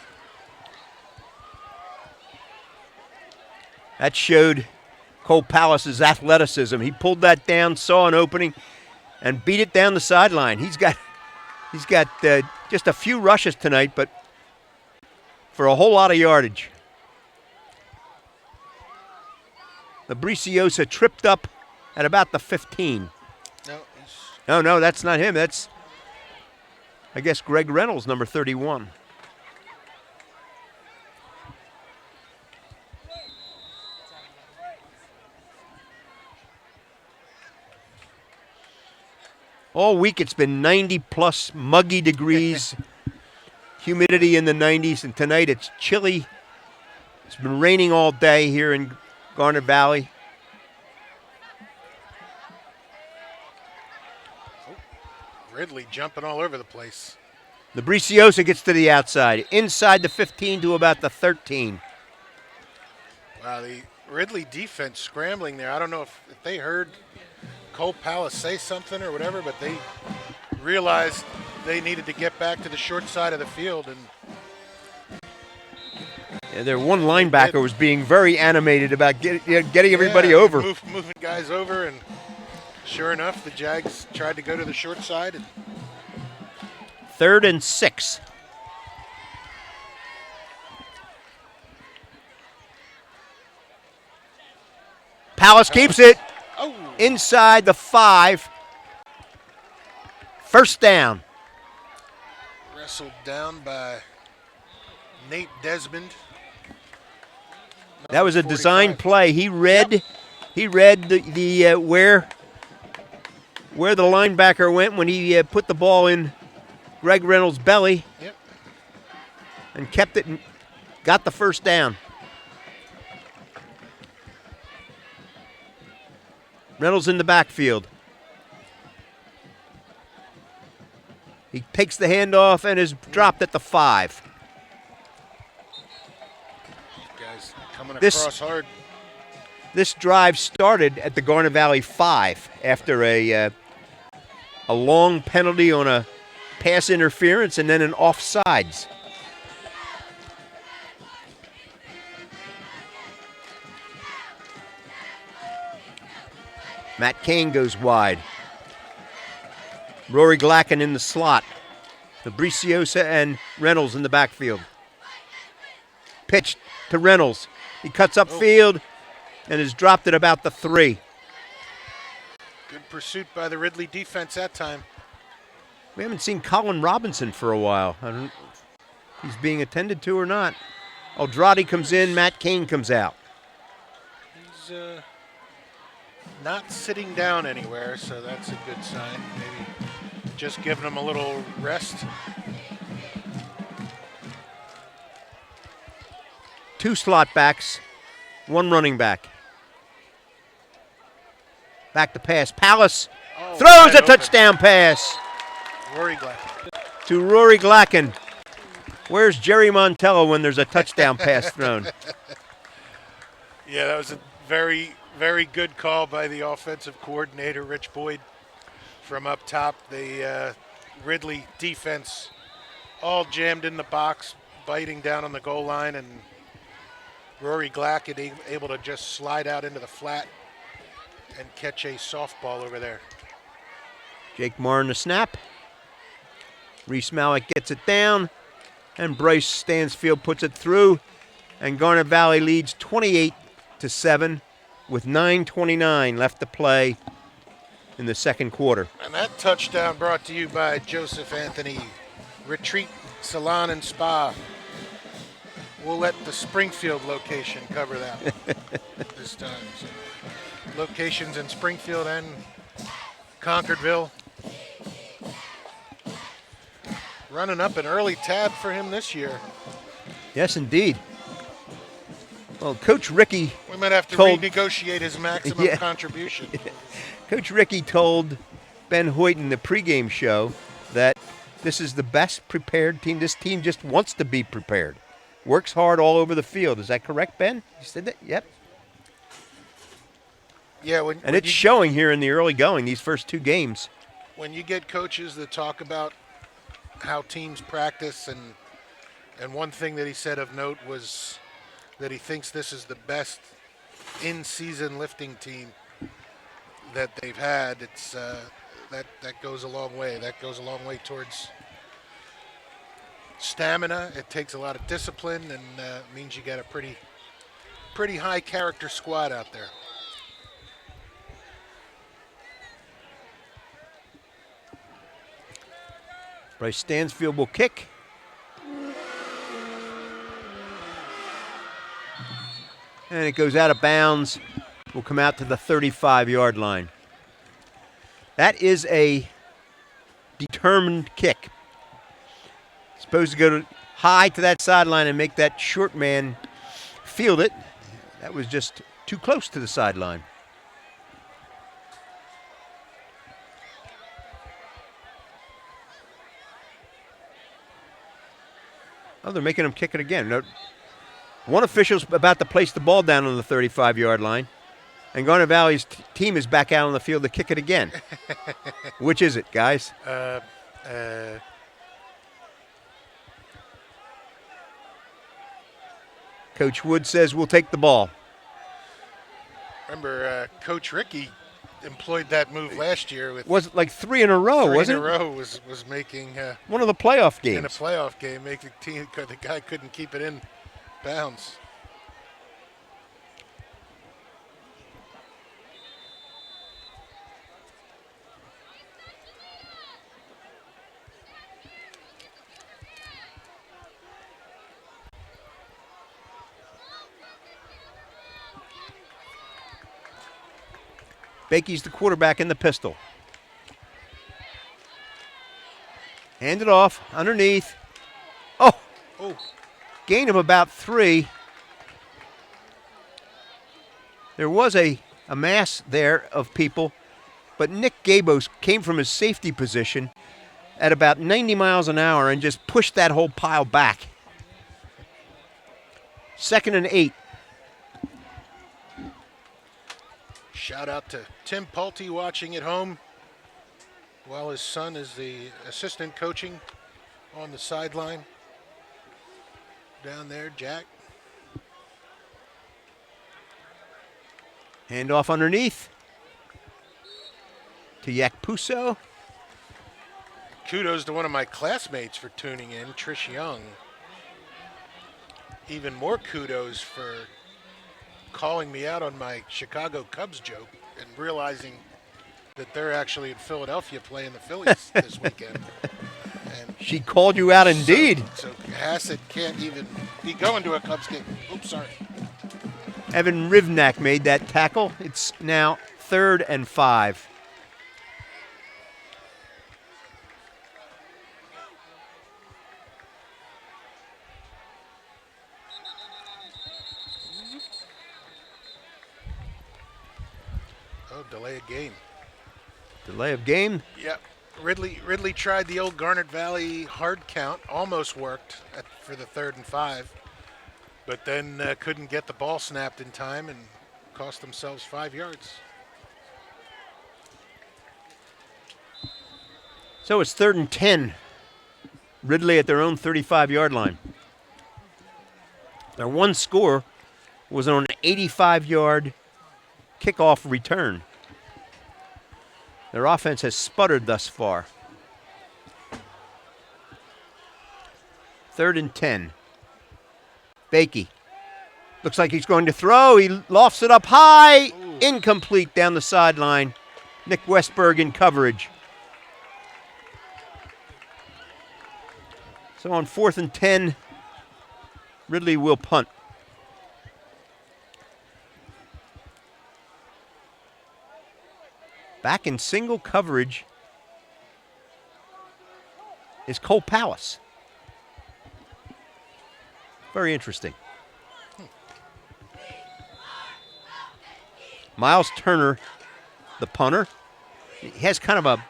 Speaker 1: That showed Cole Palace's athleticism. He pulled that down, saw an opening, and beat it down the sideline. He's got just a few rushes tonight, but for a whole lot of yardage. Labriciosa tripped up at about the 15. No, that's not him. That's, I guess, Greg Reynolds, number 31. All week it's been 90-plus muggy degrees humidity in the 90s, and tonight it's chilly. It's been raining all day here in Garnet Valley.
Speaker 2: Ridley jumping all over the place.
Speaker 1: Labriciosa gets to the outside, inside the 15 to about the 13.
Speaker 2: Wow, the Ridley defense scrambling there. I don't know if they heard Cole Palace say something or whatever, but they realized they needed to get back to the short side of the field. And
Speaker 1: yeah, their one linebacker was being very animated about getting everybody over.
Speaker 2: Moving guys over, and sure enough, the Jags tried to go to the short side. And
Speaker 1: 3rd and 6. Palace keeps it inside the 5. First down.
Speaker 2: Wrestled down by Nate Desmond.
Speaker 1: That was a
Speaker 2: 45.
Speaker 1: design play. He read the where the linebacker went when he put the ball in Greg Reynolds' belly.
Speaker 2: Yep.
Speaker 1: And kept it and got the first down. Reynolds in the backfield. He takes the handoff and is dropped at the 5.
Speaker 2: Guys coming across hard.
Speaker 1: This drive started at the Garnet Valley 5 after a long penalty on a pass interference and then an offsides. Matt Cain goes wide. Rory Glacken in the slot. Labriciosa and Reynolds in the backfield. Pitch to Reynolds. He cuts upfield and is dropped at about the 3.
Speaker 2: Good pursuit by the Ridley defense that time.
Speaker 1: We haven't seen Colin Robinson for a while. I don't know if he's being attended to or not. Aldrade comes in, Matt Cain comes out.
Speaker 2: He's not sitting down anywhere, so that's a good sign. Maybe just giving him a little rest.
Speaker 1: 2 slot backs, 1 running back. Back to pass. Palace throws a touchdown pass
Speaker 2: Rory Glacken.
Speaker 1: to Rory Glacken. Where's Jerry Montello when there's a touchdown pass thrown?
Speaker 2: Yeah, that was a very, very good call by the offensive coordinator, Rich Boyd, from up top. The Ridley defense all jammed in the box, biting down on the goal line, and Rory Glacken able to just slide out into the flat and catch a softball over there.
Speaker 1: Jake Marr in the snap. Reese Malik gets it down, and Bryce Stansfield puts it through, and Garnet Valley leads 28-7 with 9:29 left to play in the second quarter.
Speaker 2: And that touchdown brought to you by Joseph Anthony, Retreat Salon and Spa. We'll let the Springfield location cover that this time. So, locations in Springfield and Concordville. Running up an early tab for him this year.
Speaker 1: Yes, indeed. Well, Coach Ricky
Speaker 2: We might have to
Speaker 1: told-
Speaker 2: renegotiate his maximum
Speaker 1: Yeah.
Speaker 2: contribution.
Speaker 1: Coach Ricky told Ben Hoyt in the pregame show that this is the best prepared team. This team just wants to be prepared. Works hard all over the field. Is that correct, Ben? You said that? Yep.
Speaker 2: Yeah,
Speaker 1: And it's showing here in the early going, these first 2 games.
Speaker 2: when you get coaches that talk about how teams practice, and one thing that he said of note was that he thinks this is the best in-season lifting team that they've had. It's that goes a long way. That goes a long way towards stamina. It takes a lot of discipline, and means you got a pretty high character squad out there.
Speaker 1: Bryce Stansfield will kick. And it goes out of bounds. Will come out to the 35-yard line. That is a determined kick. Supposed to go high to that sideline and make that short man field it. That was just too close to the sideline. Oh, they're making him kick it again. No, one official's about to place the ball down on the 35-yard line, and Garnet Valley's team is back out on the field to kick it again. Which is it, guys? Coach Wood says we'll take the ball.
Speaker 2: Remember, Coach Ricky employed that move last year with
Speaker 1: Was it like 3 in a row, wasn't it?
Speaker 2: 3 in a row was making
Speaker 1: one of the playoff games.
Speaker 2: in a playoff game, making the guy couldn't keep it in bounds.
Speaker 1: Bakey's the quarterback in the pistol. Hand it off underneath. Oh, gain of about 3. There was a mass there of people, but Nick Gabos came from his safety position at about 90 miles an hour and just pushed that whole pile back. 2nd and 8.
Speaker 2: Shout out to Tim Pulte watching at home while his son is the assistant coaching on the sideline. Down there, Jack.
Speaker 1: Hand off underneath to Yak Puso.
Speaker 2: Kudos to one of my classmates for tuning in, Trish Young. Even more kudos for calling me out on my Chicago Cubs joke and realizing that they're actually in Philadelphia playing the Phillies this weekend. And
Speaker 1: She called you out indeed.
Speaker 2: So Hassett can't even be going to a Cubs game. Oops, sorry.
Speaker 1: Evan Rivnak made that tackle. It's now 3rd and 5.
Speaker 2: Oh, delay of game.
Speaker 1: Delay of game.
Speaker 2: Yep. Ridley tried the old Garnet Valley hard count, almost worked for the 3rd and 5, but then couldn't get the ball snapped in time and cost themselves 5 yards.
Speaker 1: So it's 3rd and 10. Ridley at their own 35-yard line. Their one score was on an 85-yard kickoff return. Their offense has sputtered thus far. 3rd and 10. Bakey. Looks like he's going to throw. He lofts it up high.
Speaker 2: Ooh.
Speaker 1: Incomplete down the sideline. Nick Westberg in coverage. So on 4th and 10, Ridley will punt. Back in single coverage is Cole Palace. Very interesting. Miles Turner, the punter, he has kind of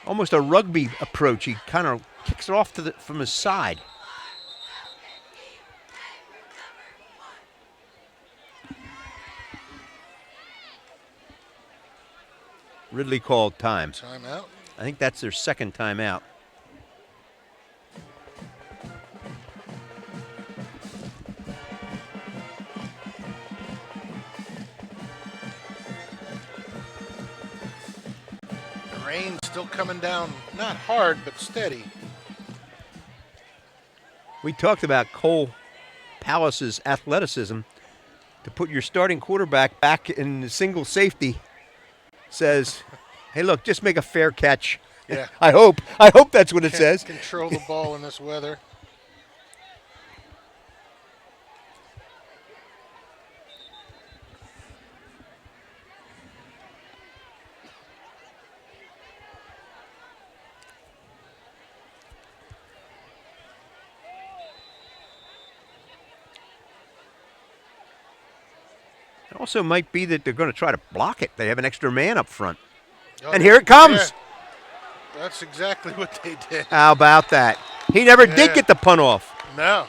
Speaker 1: almost a rugby approach. He kind of kicks it off from his side. Ridley called time.
Speaker 2: Timeout.
Speaker 1: I think that's their 2nd timeout.
Speaker 2: The rain still coming down, not hard, but steady.
Speaker 1: We talked about Cole Palace's athleticism. To put your starting quarterback back in the single safety says, hey, look, just make a fair catch.
Speaker 2: Yeah.
Speaker 1: I hope that's what it says.
Speaker 2: Control the ball in this weather.
Speaker 1: Also might be that they're going to try to block it. They have an extra man up front.
Speaker 2: Oh,
Speaker 1: And here it comes.
Speaker 2: Yeah, that's exactly what they did.
Speaker 1: How about that? He never did get the punt off.
Speaker 2: No,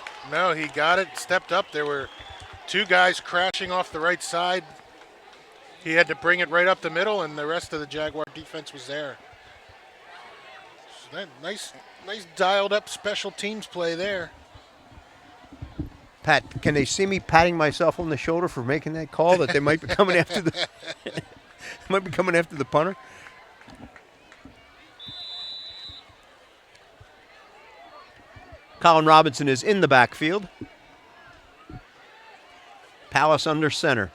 Speaker 2: he got it, stepped up. There were two guys crashing off the right side. He had to bring it right up the middle, and the rest of the Jaguar defense was there. So that nice dialed up special teams play there.
Speaker 1: Pat, can they see me patting myself on the shoulder for making that call that they might be coming after the might be coming after the punter? Colin Robinson is in the backfield. Palace under center.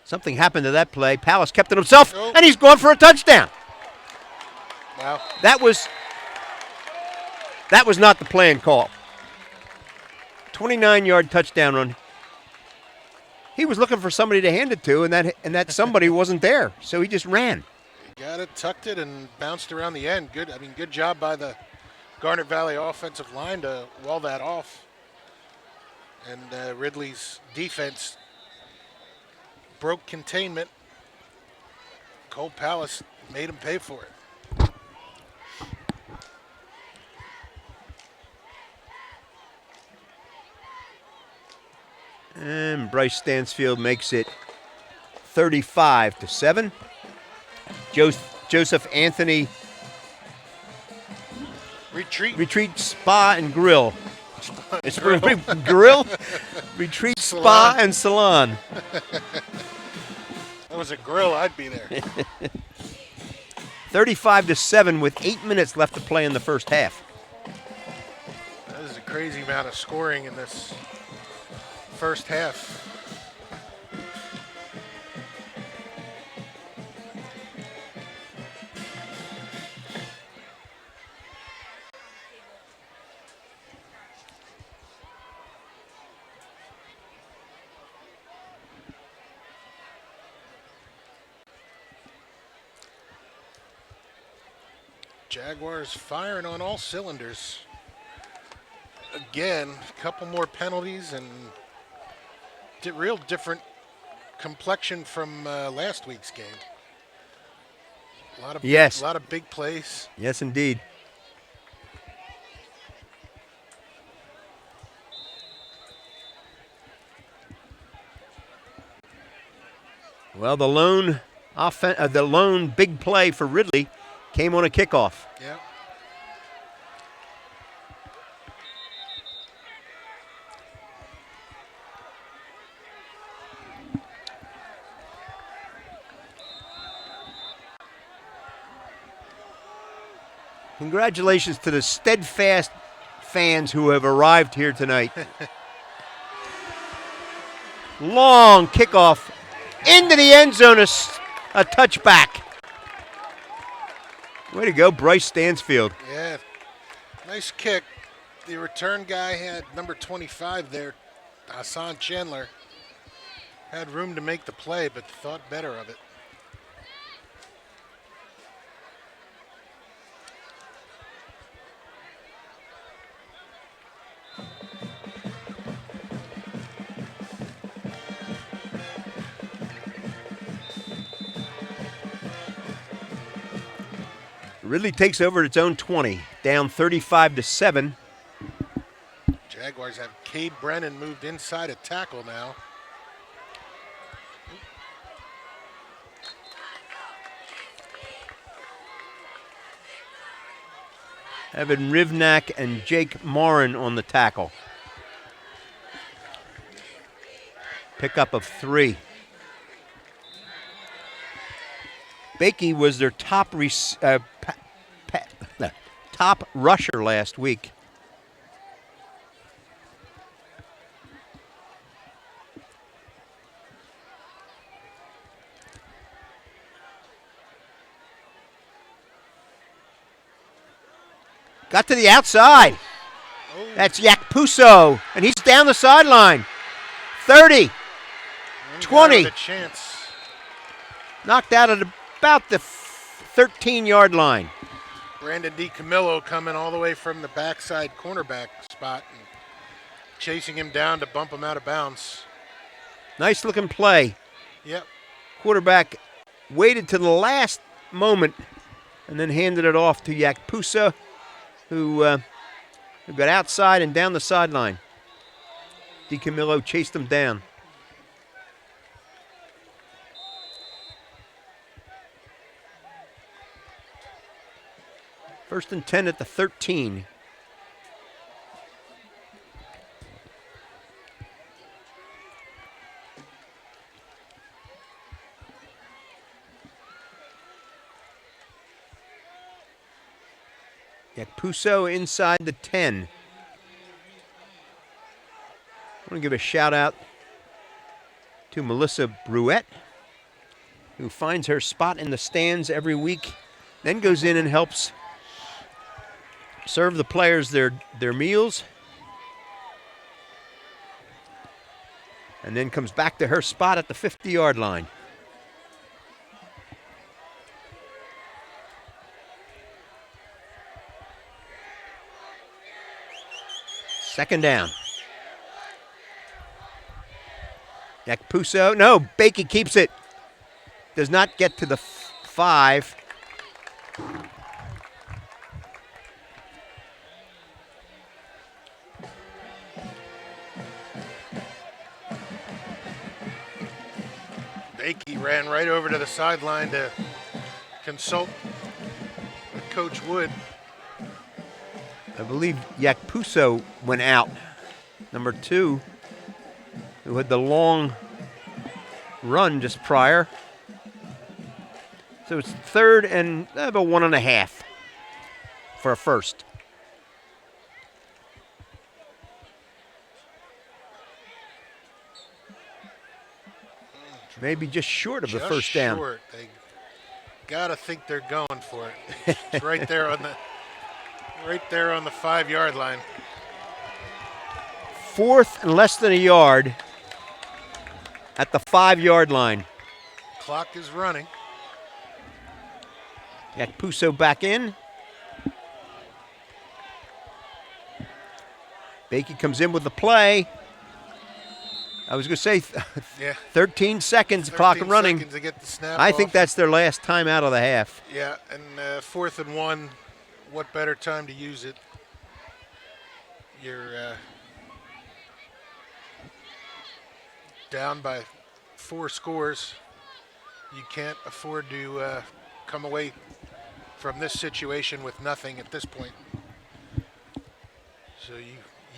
Speaker 1: Something happened to that play. Palace kept it himself, and he's going for a touchdown.
Speaker 2: Wow.
Speaker 1: That was not the plan call. 29-yard touchdown run. He was looking for somebody to hand it to, and that somebody wasn't there, so he just ran.
Speaker 2: He got it, tucked it, and bounced around the end. Good job by the Garnet Valley offensive line to wall that off. And Ridley's defense broke containment. Cole Palace made him pay for it.
Speaker 1: And Bryce Stansfield makes it 35-7. Joseph Anthony retreat spa and grill. It's grill, retreat spa and salon.
Speaker 2: That was a grill, I'd be there.
Speaker 1: 35-7 with 8 minutes left to play in the first half.
Speaker 2: That is a crazy amount of scoring in this first half. Jaguars firing on all cylinders. Again, a couple more penalties and real different complexion from last week's game. A lot of big plays.
Speaker 1: Yes, indeed. Well, the lone big play for Ridley came on a kickoff.
Speaker 2: Yeah.
Speaker 1: Congratulations to the steadfast fans who have arrived here tonight. Long kickoff into the end zone, a touchback. Way to go, Bryce Stansfield.
Speaker 2: Yeah, nice kick. The return guy had number 25 there, Hassan Chandler. Had room to make the play, but thought better of it.
Speaker 1: Ridley takes over at its own 20, down 35-7.
Speaker 2: Jaguars have Cade Brennan moved inside a tackle now.
Speaker 1: Evan Rivnak and Jake Morin on the tackle. Pickup of 3. Bakey was their top rusher last week. Got to the outside.
Speaker 2: Oh.
Speaker 1: That's Yakpuso, and he's down the sideline. 30, 20.
Speaker 2: A chance.
Speaker 1: Knocked out at about the 13-yard line.
Speaker 2: Brandon DiCamillo coming all the way from the backside cornerback spot and chasing him down to bump him out of bounds.
Speaker 1: Nice looking play.
Speaker 2: Yep.
Speaker 1: Quarterback waited to the last moment and then handed it off to Yakpusa, who got outside and down the sideline. DiCamillo chased him down. First and 10 at the 13. Yakpuso inside the 10. I want to give a shout out to Melissa Bruette, who finds her spot in the stands every week, then goes in and helps serve the players their meals, and then comes back to her spot at the 50-yard line. Second down. Yakpuso, no, Bakey keeps it. Does not get to the 5.
Speaker 2: Bakey ran right over to the sideline to consult with Coach Wood.
Speaker 1: I believe Yakpuso went out. Number 2, who had the long run just prior. So it's third and about 1.5 for a first. Maybe just short of the first down.
Speaker 2: Short. They gotta think they're going for it. It's right there on the 5-yard line.
Speaker 1: Fourth and less than a yard at the 5-yard line.
Speaker 2: Clock is running.
Speaker 1: Yakpuso back in. Bakey comes in with the play. I was going to say 13 seconds,
Speaker 2: 13
Speaker 1: clock running.
Speaker 2: seconds to get the snap
Speaker 1: I
Speaker 2: off.
Speaker 1: think that's their last time out of the half.
Speaker 2: Yeah, and 4th and 1, what better time to use it? You're down by 4 scores. You can't afford to come away from this situation with nothing at this point. So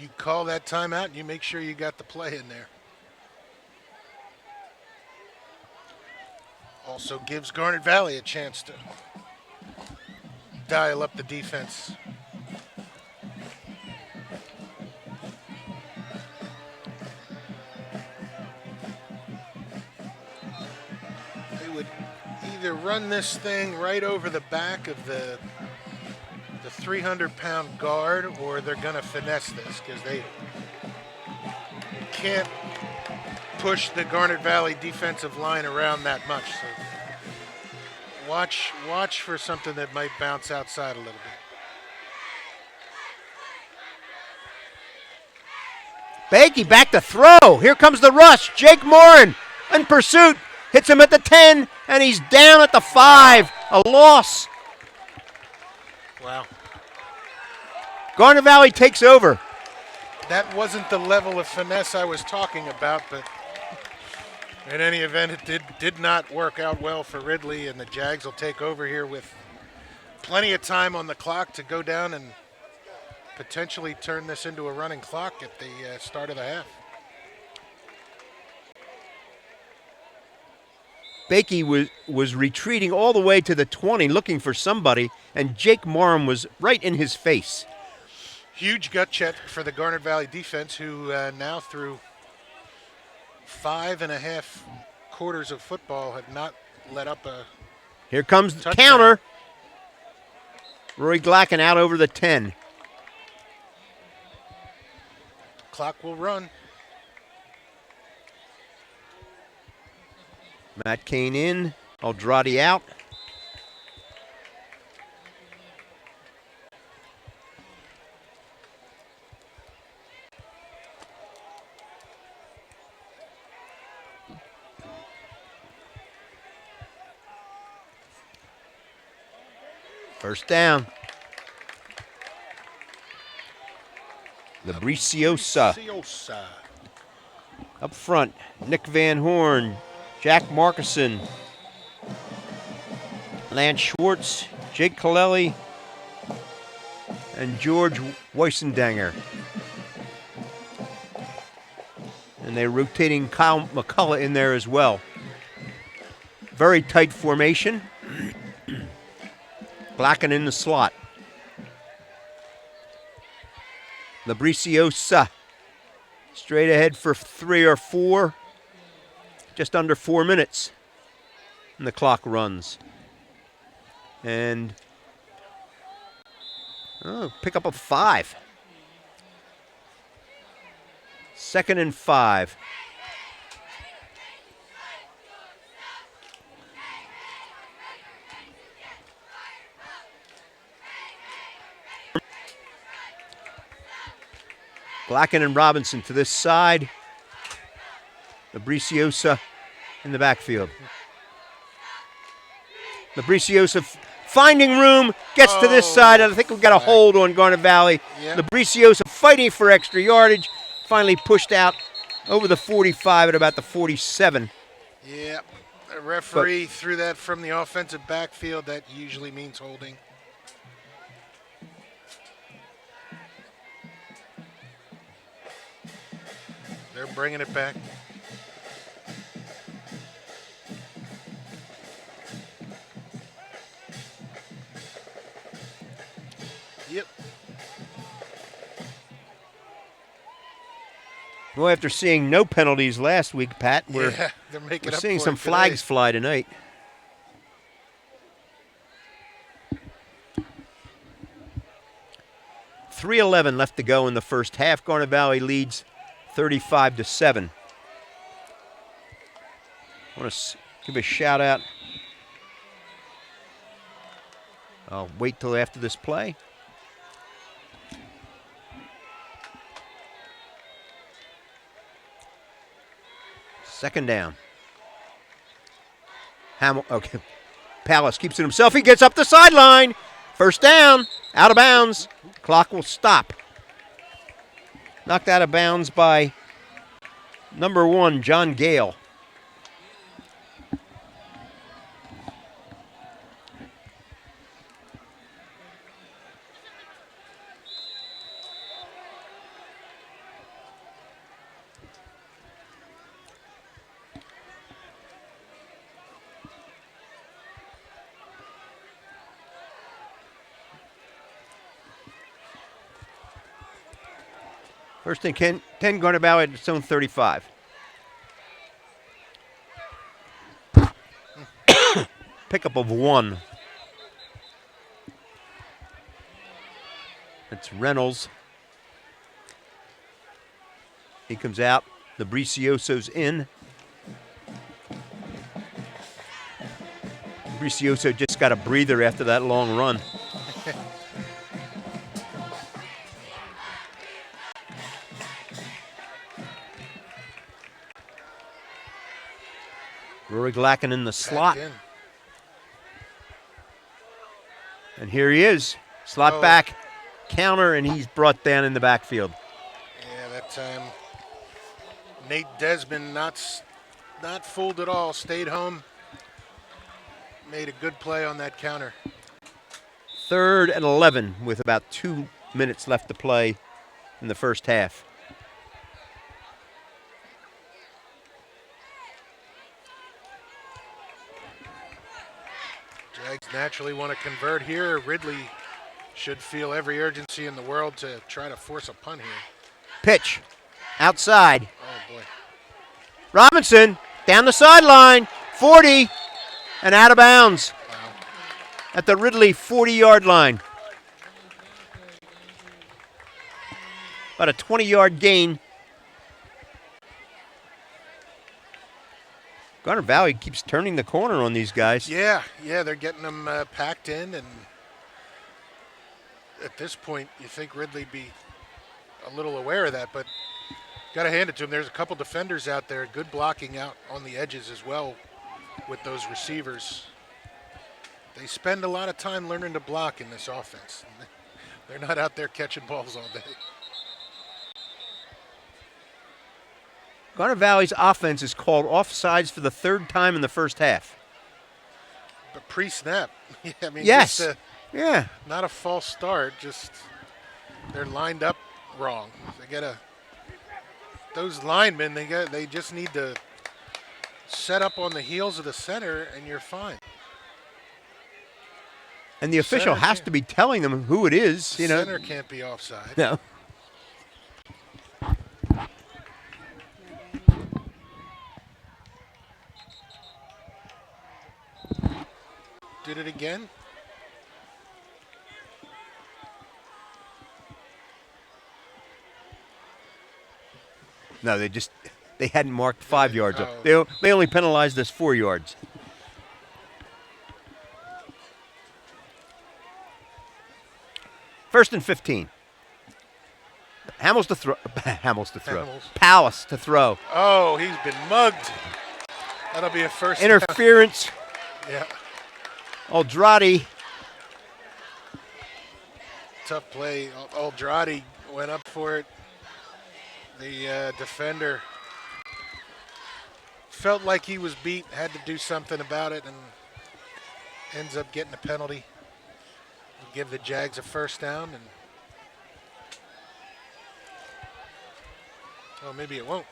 Speaker 2: you call that timeout and you make sure you got the play in there. Also gives Garnet Valley a chance to dial up the defense. They would either run this thing right over the back of the 300-pound guard, or they're going to finesse this because they can't push the Garnet Valley defensive line around that much. So watch for something that might bounce outside a little bit.
Speaker 1: Bakey back to throw. Here comes the rush. Jake Morin in pursuit. Hits him at the 10, and he's down at the 5. A loss.
Speaker 2: Wow.
Speaker 1: Garnet Valley takes over.
Speaker 2: That wasn't the level of finesse I was talking about, but in any event, it did not work out well for Ridley, and the Jags will take over here with plenty of time on the clock to go down and potentially turn this into a running clock at the start of the half.
Speaker 1: Bakey was retreating all the way to the 20 looking for somebody, and Jake Morin was right in his face.
Speaker 2: Huge gut check for the Garnet Valley defense, who now through 5.5 quarters of football have not let up a
Speaker 1: Here comes the
Speaker 2: touchdown.
Speaker 1: counter. Roy Glacken out over the 10.
Speaker 2: Clock will run.
Speaker 1: Matt Kane in. Aldradi out. First down. Labriciosa
Speaker 2: Ciosa.
Speaker 1: up front. Nick Van Horn, Jack Markison, Lance Schwartz, Jake Kaleli, and George Weisendanger. And they're rotating Kyle McCullough in there as well. Very tight formation. Blacken in the slot. Labriciosa straight ahead for 3 or 4. Just under 4 minutes. And the clock runs. And pick up a 5. 2nd and 5. Blacken and Robinson to this side. Labriciosa in the backfield. Labriciosa finding room, gets to this side. I think we've got a hold on Garnet Valley.
Speaker 2: Yep.
Speaker 1: Labriciosa fighting for extra yardage. Finally pushed out over the 45 at about the 47.
Speaker 2: Yeah, a referee threw that from the offensive backfield. That usually means holding. They're bringing it back. Yep.
Speaker 1: Well, after seeing no penalties last week, Pat, we're
Speaker 2: they're making
Speaker 1: we're
Speaker 2: up
Speaker 1: seeing
Speaker 2: for
Speaker 1: some
Speaker 2: it
Speaker 1: flags
Speaker 2: today.
Speaker 1: fly tonight. .3:11 left to go in the first half. Garnet Valley leads 35-7. I want to give a shout out. I'll wait till after this play. Second down. Okay. Palace keeps it himself. He gets up the sideline. First down. Out of bounds. Clock will stop. Knocked out of bounds by number 1, John Gale. First and 10, Garnet Valley at its own 35. Pickup of 1. That's Reynolds. He comes out. Labriciosa's in. Labriciosa just got a breather after that long run. Rory Glacken in the slot.
Speaker 2: Back in.
Speaker 1: And here he is. Slot back, counter, and he's brought down in the backfield.
Speaker 2: Yeah, that time Nate Desmond not fooled at all. Stayed home. Made a good play on that counter.
Speaker 1: 3rd and 11 with about 2 minutes left to play in the first half.
Speaker 2: Jags naturally want to convert here. Ridley should feel every urgency in the world to try to force a punt here.
Speaker 1: Pitch. Outside.
Speaker 2: Oh, boy.
Speaker 1: Robinson down the sideline. 40 and out of bounds
Speaker 2: Wow.
Speaker 1: at the Ridley 40-yard line. About a 20-yard gain. Garnet Valley keeps turning the corner on these guys.
Speaker 2: Yeah, they're getting them packed in, and at this point, you think Ridley be a little aware of that, but got to hand it to him. There's a couple defenders out there, good blocking out on the edges as well with those receivers. They spend a lot of time learning to block in this offense. They're not out there catching balls all day.
Speaker 1: Garnet Valley's offense is called offsides for the third time in the first half.
Speaker 2: But pre-snap, yeah, I mean,
Speaker 1: Yes.
Speaker 2: just
Speaker 1: Yeah.
Speaker 2: not a false start. Just they're lined up wrong. Those linemen. They just need to set up on the heels of the center, and you're fine.
Speaker 1: And the official has to be telling them who it is.
Speaker 2: Center can't be offside.
Speaker 1: No.
Speaker 2: Did it again?
Speaker 1: No, they hadn't marked 5 yards.
Speaker 2: Oh.
Speaker 1: They only penalized us 4 yards. First and 15. Hamels to throw.
Speaker 2: Hamels.
Speaker 1: Palace to throw.
Speaker 2: Oh, he's been mugged. That'll be a first down.
Speaker 1: Interference.
Speaker 2: Yeah,
Speaker 1: Aldradi.
Speaker 2: tough play. Aldradi went up for it. The defender felt like he was beat, had to do something about it, and ends up getting a penalty. We'll give the Jags a first down, and well, maybe it won't.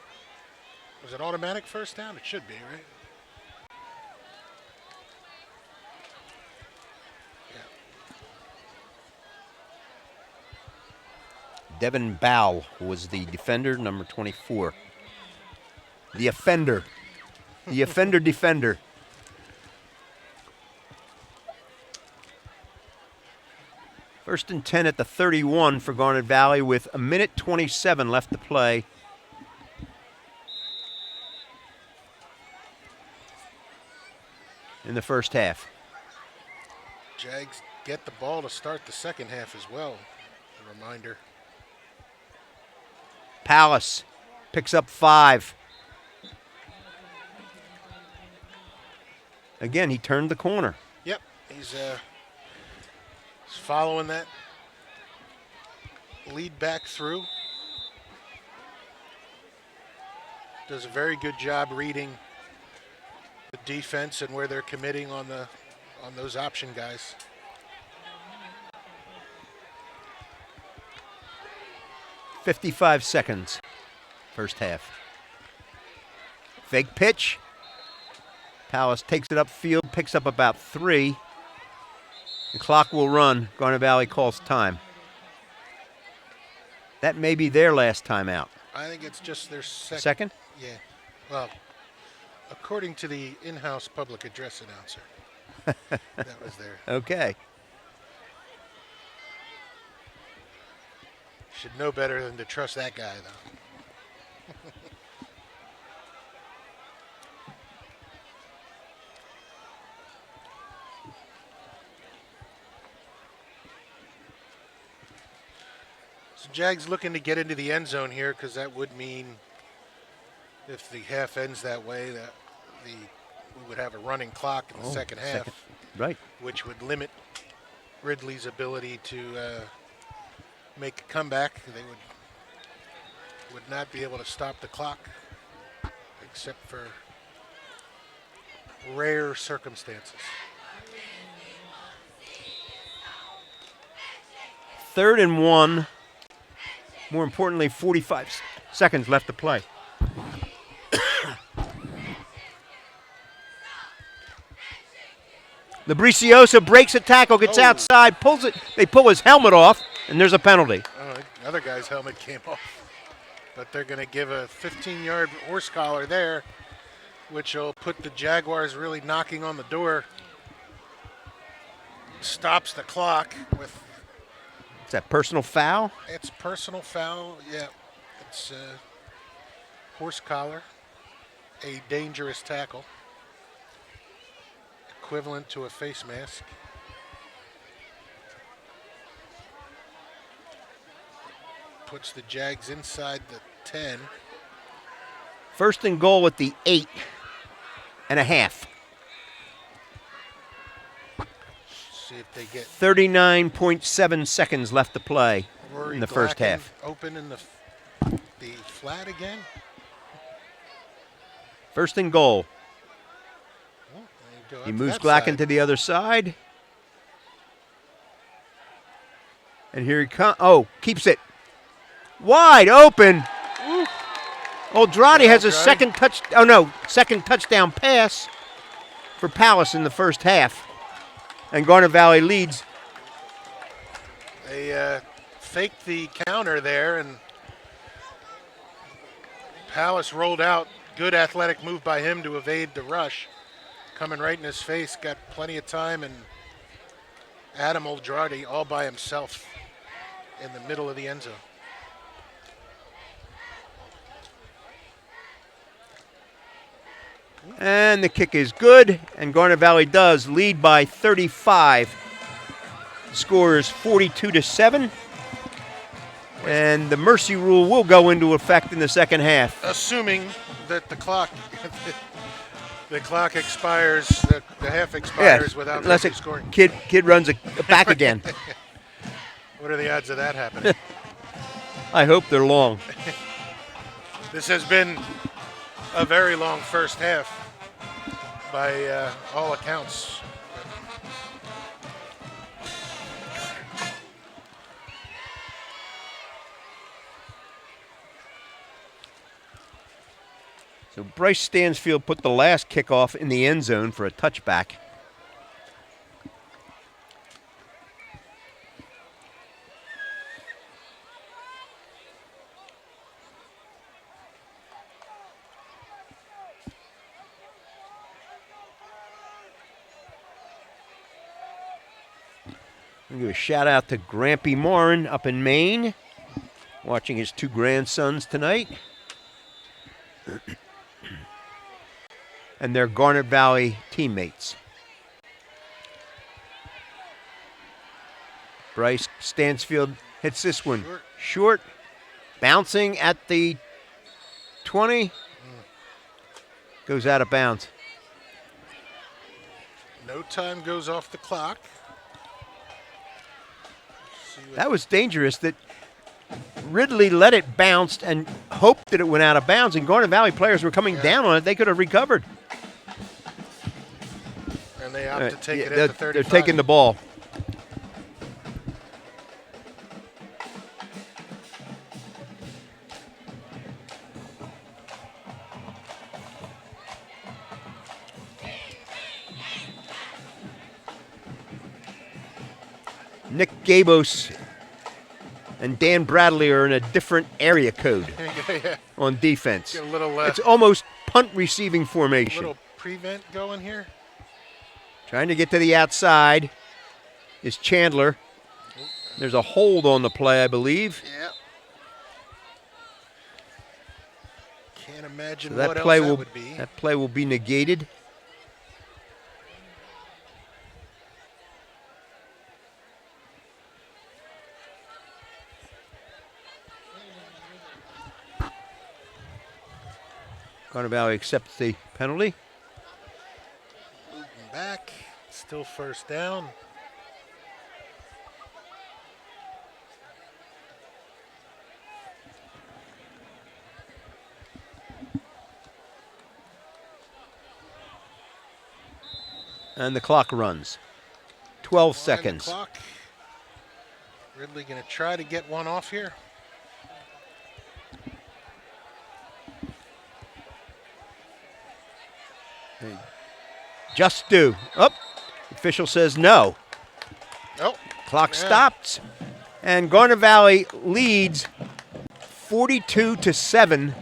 Speaker 2: Was it automatic first down? It should be, right?
Speaker 1: Devin Bow was the defender, number 24. The offender. The offender defender. First and 10 at the 31 for Garnet Valley with a minute 27 left to play. In the first half.
Speaker 2: Jags get the ball to start the second half as well. A reminder.
Speaker 1: Palace picks up 5. Again, he turned the corner.
Speaker 2: Yep, he's following that lead back through. Does a very good job reading the defense and where they're committing on those option guys.
Speaker 1: .55 seconds, first half. Fake pitch. Palace takes it upfield, picks up about 3. The clock will run. Garnet Valley calls time. That may be their last timeout.
Speaker 2: I think it's just their
Speaker 1: Second?
Speaker 2: Yeah. Well, according to the in-house public address announcer, that was there.
Speaker 1: Okay.
Speaker 2: Should know better than to trust that guy, though. So Jags looking to get into the end zone here, because that would mean, if the half ends that way, that we would have a running clock in the second half,
Speaker 1: Right.
Speaker 2: which would limit Ridley's ability to make a comeback. They would not be able to stop the clock, except for rare circumstances.
Speaker 1: 3rd and 1. More importantly, 45 seconds left to play. Labriciosa breaks a tackle, gets outside, pulls it. They pull his helmet off, and there's a penalty.
Speaker 2: Oh, the other guy's helmet came off. But they're going to give a 15-yard horse collar there, which will put the Jaguars really knocking on the door. Stops the clock with...
Speaker 1: Is that personal foul?
Speaker 2: It's personal foul, yeah. It's horse collar, a dangerous tackle, equivalent to a face mask. Puts the Jags inside the 10.
Speaker 1: First and goal at the 8.5.
Speaker 2: See if they get
Speaker 1: 39.7 seconds left to play
Speaker 2: Rory
Speaker 1: in the first
Speaker 2: Glacken
Speaker 1: half.
Speaker 2: open in the flat again.
Speaker 1: First and goal.
Speaker 2: Oh, there you go,
Speaker 1: He
Speaker 2: up
Speaker 1: moves
Speaker 2: that
Speaker 1: Glacken
Speaker 2: side.
Speaker 1: to the other side. And here he comes. Oh, keeps it wide open. Oldrade has a
Speaker 2: Oldrade.
Speaker 1: second touchdown pass for Palace in the first half. And Garnet Valley leads.
Speaker 2: They faked the counter there, and Palace rolled out. Good athletic move by him to evade the rush. Coming right in his face, got plenty of time, and Adam Oldrade all by himself in the middle of the end zone.
Speaker 1: And the kick is good, and Garnet Valley does lead by 35. The score is 42-7. And the mercy rule will go into effect in the second half.
Speaker 2: Assuming that the clock expires, the half expires without
Speaker 1: unless
Speaker 2: Ridley
Speaker 1: a
Speaker 2: scoring.
Speaker 1: kid runs it back again.
Speaker 2: What are the odds of that happening?
Speaker 1: I hope they're long.
Speaker 2: This has been a very long first half by all accounts.
Speaker 1: So Bryce Stansfield put the last kickoff in the end zone for a touchback. I'm going to give a shout out to Grampy Morin up in Maine, watching his two grandsons tonight. And their Garnet Valley teammates. Bryce Stansfield hits this one. Short. Bouncing at the 20. Goes out of bounds.
Speaker 2: No time goes off the clock.
Speaker 1: That was dangerous. That Ridley let it bounce and hoped that it went out of bounds, and Garnet Valley players were coming down on it. They could have recovered.
Speaker 2: And they opt to take it
Speaker 1: they're,
Speaker 2: at the 35.
Speaker 1: they're taking the ball. Nick Gabos and Dan Bradley are in a different area code on defense.
Speaker 2: Get a little,
Speaker 1: it's almost punt receiving formation.
Speaker 2: little prevent going here.
Speaker 1: Trying to get to the outside is Chandler. There's a hold on the play, I believe.
Speaker 2: Yeah. Can't imagine
Speaker 1: So that
Speaker 2: what
Speaker 1: play
Speaker 2: else that
Speaker 1: will
Speaker 2: would be.
Speaker 1: that play will be negated. Garnet Valley accepts the penalty.
Speaker 2: Moving back. Still first down.
Speaker 1: And the clock runs. 12
Speaker 2: On the
Speaker 1: seconds.
Speaker 2: clock. Ridley going to try to get one off here.
Speaker 1: Just do. Up. Official says no.
Speaker 2: Oh,
Speaker 1: Clock
Speaker 2: yeah.
Speaker 1: stops. And Garnet Valley leads 42-7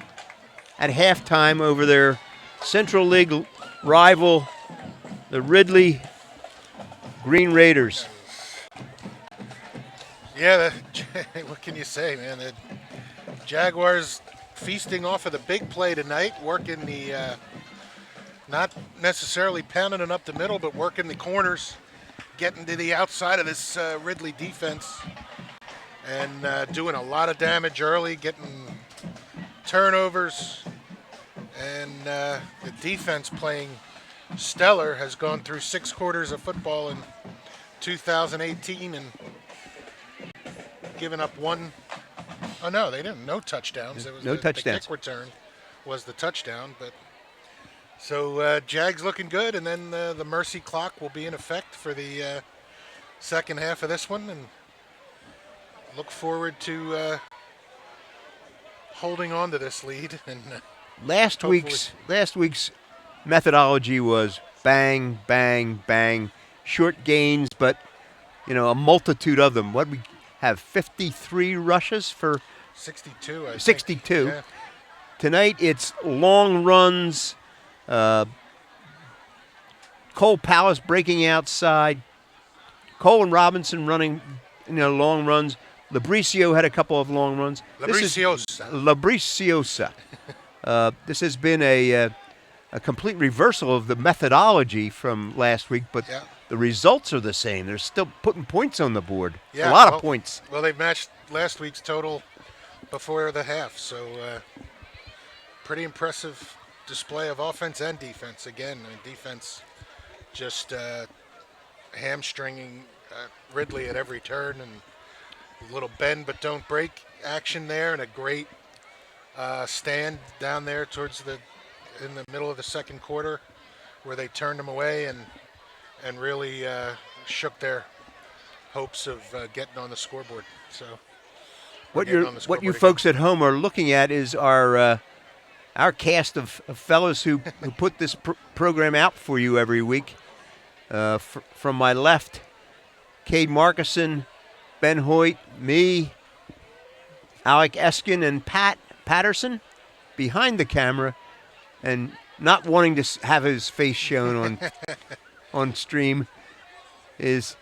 Speaker 1: at halftime over their Central League rival, the Ridley Green Raiders.
Speaker 2: Yeah, what can you say, man? The Jaguars feasting off of the big play tonight, working the, not necessarily pounding it up the middle, but working the corners, getting to the outside of this Ridley defense, and doing a lot of damage early, getting turnovers, and the defense playing stellar, has gone through 6 quarters of football and 2018 and given up one. Oh no, they didn't. No touchdowns. It was
Speaker 1: No touchdowns.
Speaker 2: The kick return was the touchdown. But so Jags looking good, and then the mercy clock will be in effect for the second half of this one, and look forward to holding on to this lead. And
Speaker 1: Last week's methodology was bang, bang, bang, short gains, but a multitude of them. What we have 53 rushes for
Speaker 2: 62. I think.
Speaker 1: 62.
Speaker 2: Yeah.
Speaker 1: Tonight it's long runs. Cole Palace breaking outside. Cole and Robinson running, long runs. Labricio had a couple of long runs. Labriciosa. This has been a complete reversal of the methodology from last week, but the results are the same. They're still putting points on the board.
Speaker 2: Yeah,
Speaker 1: a lot of points.
Speaker 2: Well, they've matched last week's total before the half, so pretty impressive display of offense and defense. Again, defense just hamstringing Ridley at every turn, and a little bend but don't break action there, and a great stand down there in the middle of the second quarter where they turned them away and really shook their hopes of getting on the scoreboard. So
Speaker 1: what you folks at home are looking at is our cast of fellows who put this program out for you every week. From my left, Cade Markison, Ben Hoyt, me, Alec Eskin, and Pat Patterson. Behind the camera, and not wanting to have his face shown on stream, is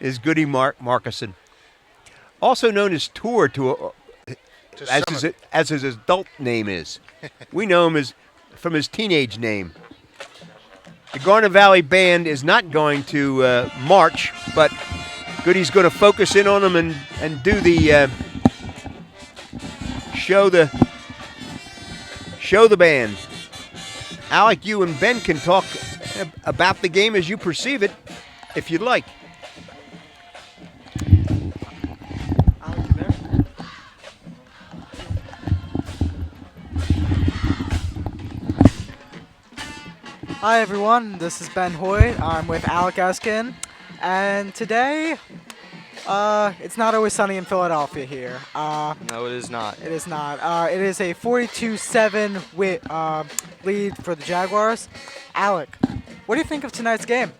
Speaker 1: Goody Markison, also known as Tour as his adult name is. We know him from his teenage name. The Garnet Valley Band is not going to march, but Goody's going to focus in on them and do the show the band. Alec, you and Ben can talk about the game as you perceive it, if you'd like.
Speaker 3: Hi everyone, this is Ben Hoyt. I'm with Alec Eskin, and today, it's not always sunny in Philadelphia here.
Speaker 6: No, it is not.
Speaker 3: It is not. It is a 42-7 lead for the Jaguars. Alec, what do you think of tonight's game?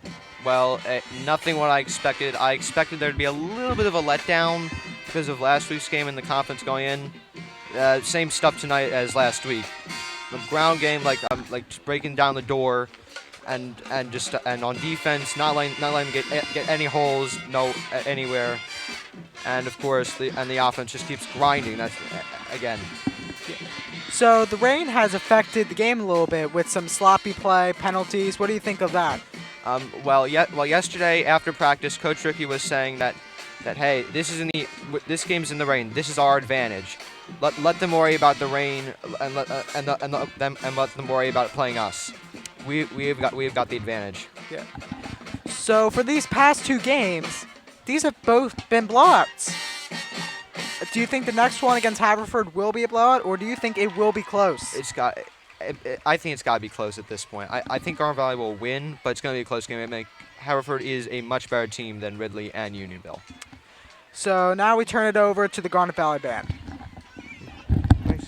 Speaker 6: Well, nothing what I expected. I expected there to be a little bit of a letdown because of last week's game and the confidence going in. Same stuff tonight as last week. The ground game, like breaking down the door, and on defense, not letting them get any holes, anywhere, and of course the offense just keeps grinding. That's again.
Speaker 3: So the rain has affected the game a little bit with some sloppy play, penalties. What do you think of that?
Speaker 6: Well, yesterday after practice, Coach Ricky was saying that hey, this game's in the rain. This is our advantage. Let them worry about the rain and let them worry about playing us. We've got the advantage.
Speaker 3: Yeah. So for these past two games, these have both been blowouts. Do you think the next one against Haverford will be a blowout, or do you think it will be close?
Speaker 6: I think it's got to be close at this point. I think Garnet Valley will win, but it's going to be a close game. Haverford is a much better team than Ridley and Unionville.
Speaker 3: So now we turn it over to the Garnet Valley Band.
Speaker 6: Thanks.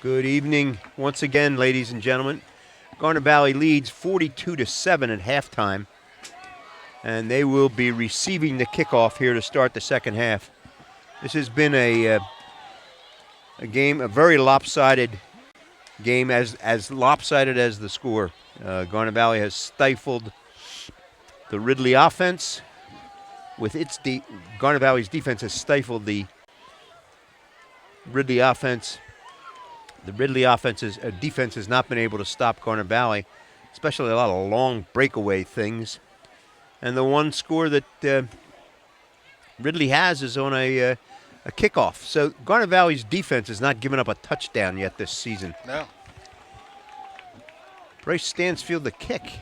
Speaker 1: Good evening once again, ladies and gentlemen. Garnet Valley leads 42-7 at halftime, and they will be receiving the kickoff here to start the second half. This has been a game, a very lopsided game, as lopsided as the score. Garnet Valley has stifled the Ridley offense. With its Garnet Valley's defense has stifled the Ridley offense. The Ridley defense has not been able to stop Garnet Valley, especially a lot of long breakaway things. And the one score that Ridley has is on a kickoff. So Garnet Valley's defense has not given up a touchdown yet this season.
Speaker 2: No.
Speaker 1: Bryce Stansfield the kick.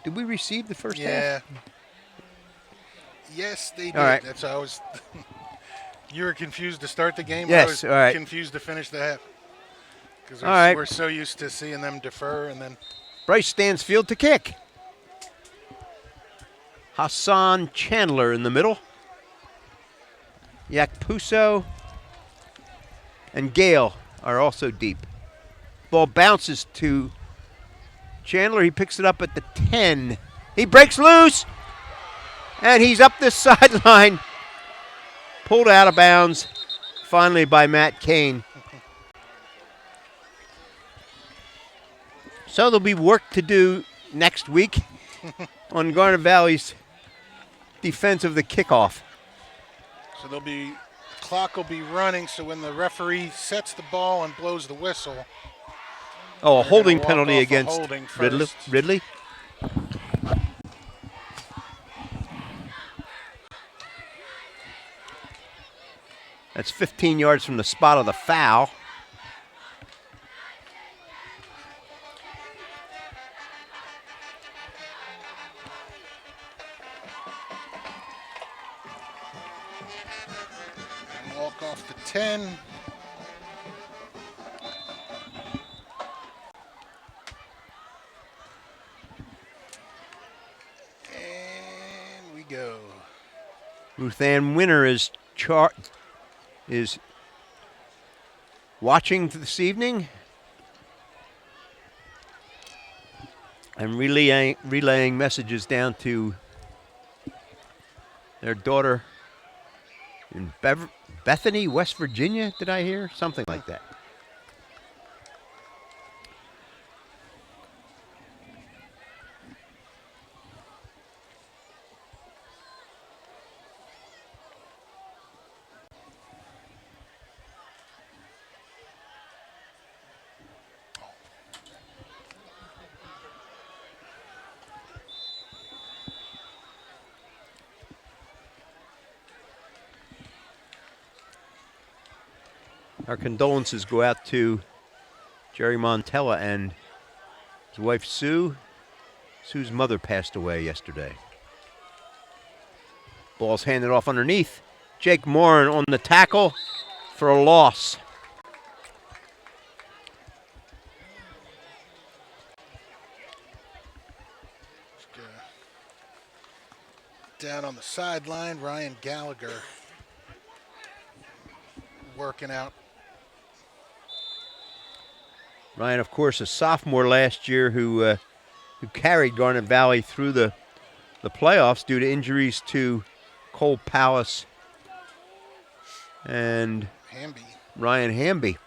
Speaker 1: Did we receive the first half?
Speaker 2: Yeah. Yes, they did.
Speaker 1: All right.
Speaker 2: That's how I was. You were confused to start the game?
Speaker 1: Yes,
Speaker 2: I was
Speaker 1: all right.
Speaker 2: confused to finish the half. Because
Speaker 1: All right.
Speaker 2: we're so used to seeing them defer and then.
Speaker 1: Bryce Stansfield to kick. Hassan Chandler in the middle. Yak Puso and Gale are also deep. Ball bounces to Chandler. He picks it up at the 10. He breaks loose, and he's up this sideline. Pulled out of bounds, finally by Matt Kane. So there'll be work to do next week on Garnet Valley's defense of the kickoff.
Speaker 2: So clock will be running, so when the referee sets the ball and blows the whistle.
Speaker 1: Oh, a
Speaker 2: they're
Speaker 1: holding
Speaker 2: gonna walk
Speaker 1: penalty
Speaker 2: off a
Speaker 1: against
Speaker 2: holding
Speaker 1: Ridley.
Speaker 2: first.
Speaker 1: Ridley. That's 15 yards from the spot of the foul.
Speaker 2: And walk off the 10. And we go.
Speaker 1: Ruth Ann Winter is watching this evening and relaying messages down to their daughter in Bethany, West Virginia, did I hear? Something like that. Our condolences go out to Jerry Montella and his wife Sue. Sue's mother passed away yesterday. Ball's handed off underneath. Jake Morin on the tackle for a loss.
Speaker 2: Down on the sideline, Ryan Gallagher working out.
Speaker 1: Ryan, of course, a sophomore last year who carried Garnet Valley through the playoffs due to injuries to Cole Powis and Ryan Hamby.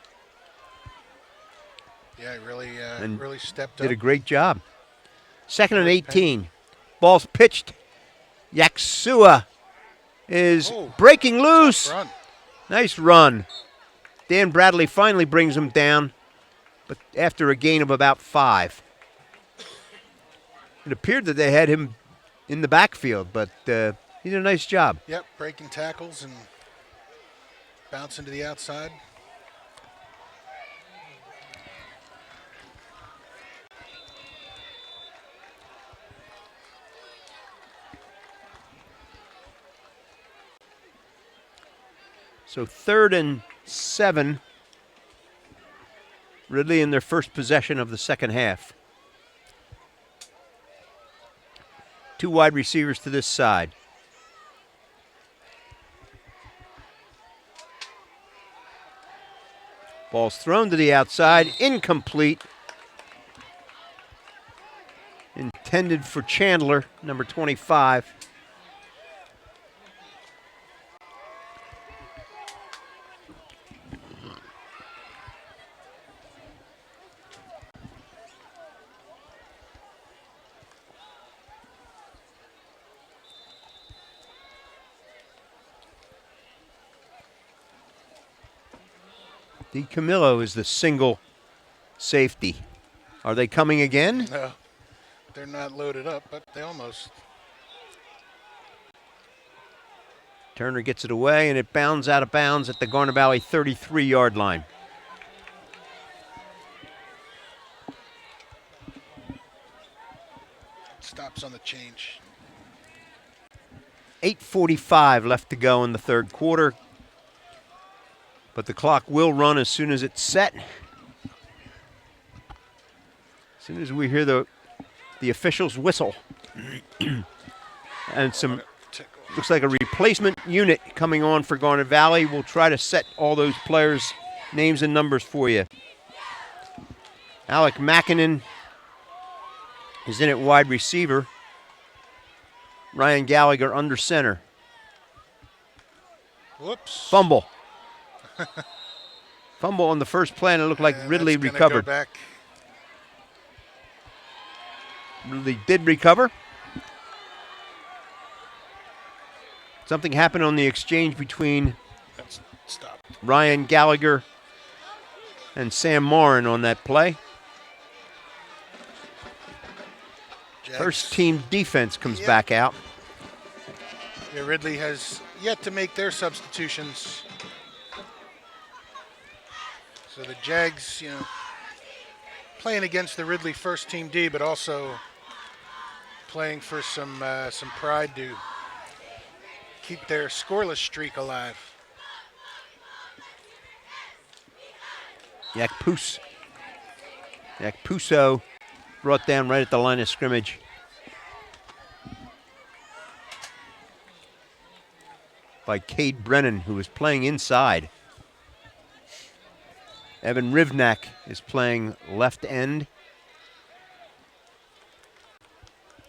Speaker 2: Yeah, he really,
Speaker 1: And
Speaker 2: really stepped
Speaker 1: Did
Speaker 2: up.
Speaker 1: a great job. 2nd and 18. Ball's pitched. Yaksua is breaking loose.
Speaker 2: Run.
Speaker 1: Nice run. Dan Bradley finally brings him down, but after a gain of about 5. It appeared that they had him in the backfield, but he did a nice job.
Speaker 2: Yep, breaking tackles and bouncing to the outside.
Speaker 1: So 3rd and 7. Ridley in their first possession of the second half. 2 wide receivers to this side. Ball's thrown to the outside, incomplete. Intended for Chandler, number 25. DiCamillo is the single safety. Are they coming again?
Speaker 2: No, they're not loaded up, but they almost.
Speaker 1: Turner gets it away, and it bounds out of bounds at the Garnet Valley 33-yard line.
Speaker 2: Stops on the change.
Speaker 1: 8:45 left to go in the third quarter. But the clock will run as soon as it's set. As soon as we hear the officials whistle. And some, looks like a replacement unit coming on for Garnet Valley. We'll try to set all those players' names and numbers for you. Alec Mackinnon is in at wide receiver. Ryan Gallagher under center.
Speaker 2: Whoops.
Speaker 1: Fumble. Fumble on the first play, and it looked like Ridley
Speaker 2: that's gonna
Speaker 1: recovered.
Speaker 2: Go back.
Speaker 1: Ridley did recover. Something happened on the exchange between
Speaker 2: That's stop.
Speaker 1: Ryan Gallagher and Sam Morin on that play.
Speaker 2: Jags.
Speaker 1: First team defense comes
Speaker 2: Yep.
Speaker 1: back out.
Speaker 2: Yeah, Ridley has yet to make their substitutions. So the Jags, playing against the Ridley first team D, but also playing for some pride to keep their scoreless streak alive.
Speaker 1: Yakpuso brought down right at the line of scrimmage. By Cade Brennan, who was playing inside. Evan Rivnak is playing left end.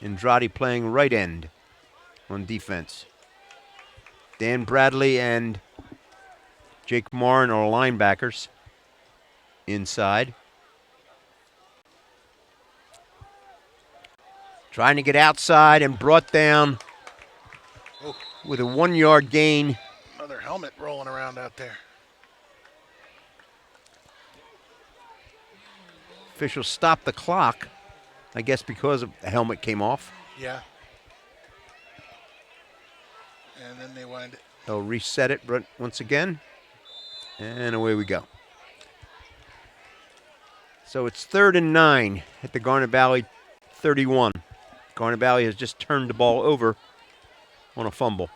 Speaker 1: Andrade playing right end on defense. Dan Bradley and Jake Morin are linebackers inside. Trying to get outside and brought down with a 1-yard gain.
Speaker 2: Another helmet rolling around out there.
Speaker 1: Officials stopped the clock, I guess because the helmet came off.
Speaker 2: Yeah. And then they wind it.
Speaker 1: They'll reset it once again, and away we go. So it's 3rd and 9 at the Garnet Valley 31. Garnet Valley has just turned the ball over on a fumble.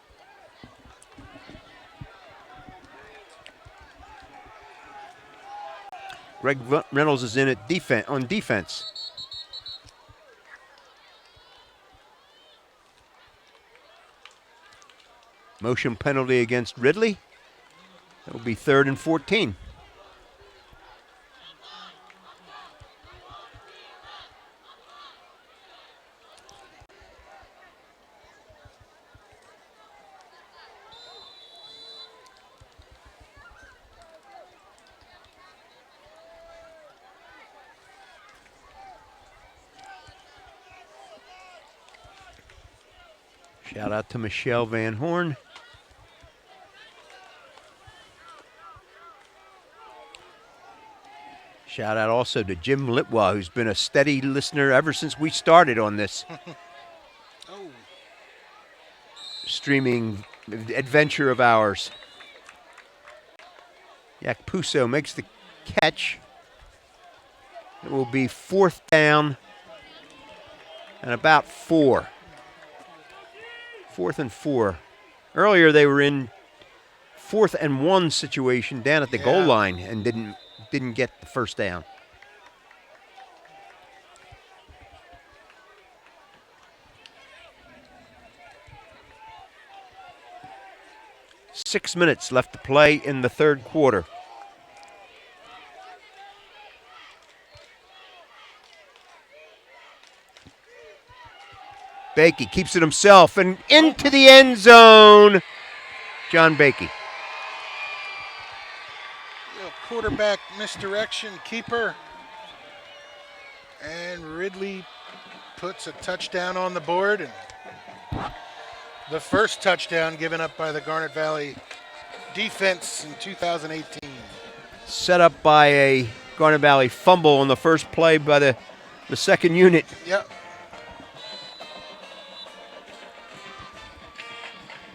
Speaker 1: Greg Reynolds is in at on defense. Motion penalty against Ridley. That will be 3rd and 14. Shout out to Michelle Van Horn. Shout out also to Jim Litwa, who's been a steady listener ever since we started on this streaming adventure of ours. Yakpuso makes the catch. It will be 4th down and about 4. 4th and 4. Earlier they were in 4th and 1 situation down at the goal line and didn't get the first down. Six minutes left to play in the third quarter. Bakey keeps it himself and into the end zone. John Bakey.
Speaker 2: Quarterback misdirection, keeper. And Ridley puts a touchdown on the board. And the first touchdown given up by the Garnet Valley defense in 2018.
Speaker 1: Set up by a Garnet Valley fumble on the first play by the second unit.
Speaker 2: Yep.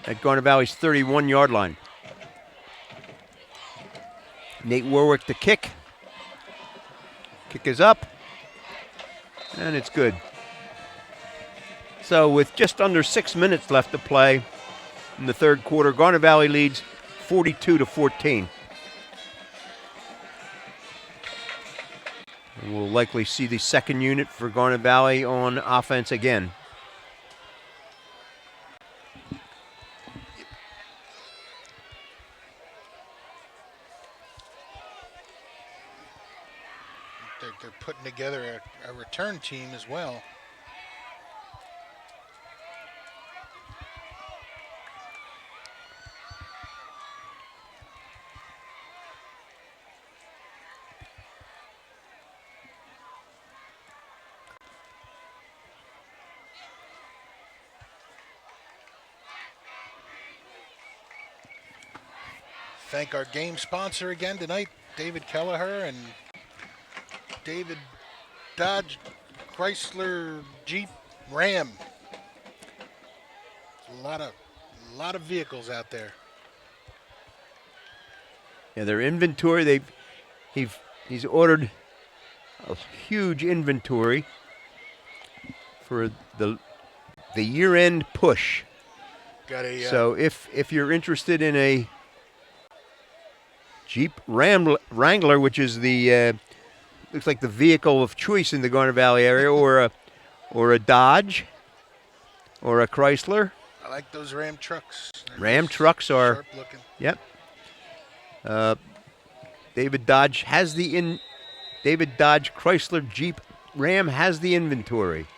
Speaker 1: At Garnet Valley's 31-yard line. Nate Warwick to kick. Kick is up. And it's good. So with just under 6 minutes left to play in the third quarter, Garnet Valley leads 42-14. And we'll likely see the second unit for Garnet Valley on offense again.
Speaker 2: They're putting together a return team as well. Thank our game sponsor again tonight, David Gallagher and David Dodge Chrysler Jeep Ram. A lot of vehicles out there.
Speaker 1: Yeah, their inventory, he's ordered a huge inventory for the year-end push.
Speaker 2: Got a
Speaker 1: So if you're interested in a Jeep Wrangler, which is the looks like the vehicle of choice in the Garnet Valley area, or a Dodge, or a Chrysler.
Speaker 2: I like those Ram trucks. They're
Speaker 1: Ram
Speaker 2: nice,
Speaker 1: trucks are.
Speaker 2: sharp looking.
Speaker 1: Yep. David Dodge Chrysler Jeep Ram has the inventory.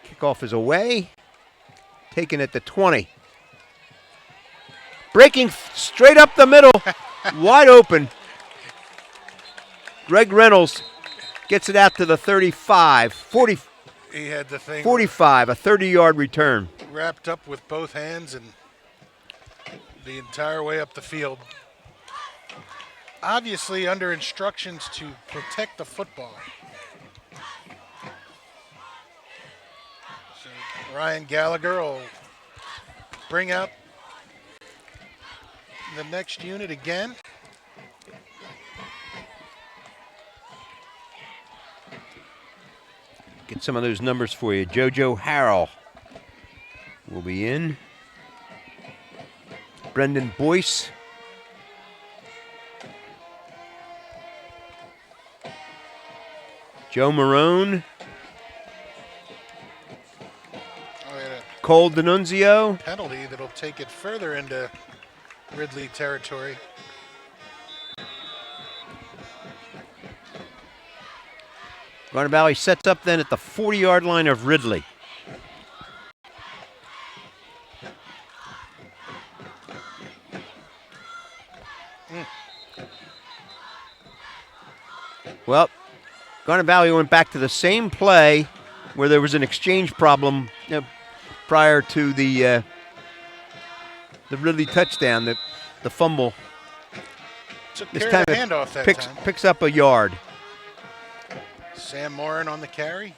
Speaker 1: Kickoff is away. Taken at the 20. Breaking straight up the middle. Wide open. Greg Reynolds gets it out to the 35. 40,
Speaker 2: He had the thing
Speaker 1: 45, a 30-yard return.
Speaker 2: wrapped up with both hands and the entire way up the field. Obviously under instructions to protect the football. So Ryan Gallagher will bring out the next unit again.
Speaker 1: Get some of those numbers for you. JoJo Harrell will be in. Brendan Boyce. Joe Marone.
Speaker 2: Oh, he had a
Speaker 1: Cole D'Annunzio.
Speaker 2: penalty that'll take it further into Ridley territory.
Speaker 1: Garnet Valley sets up then at the 40-yard line of Ridley. Well, Garnet Valley went back to the same play where there was an exchange problem prior to the Ridley touchdown, the fumble.
Speaker 2: Took
Speaker 1: This
Speaker 2: care
Speaker 1: time
Speaker 2: of the
Speaker 1: it
Speaker 2: handoff that
Speaker 1: picks,
Speaker 2: time.
Speaker 1: picks up a yard.
Speaker 2: Sam Morin on the carry.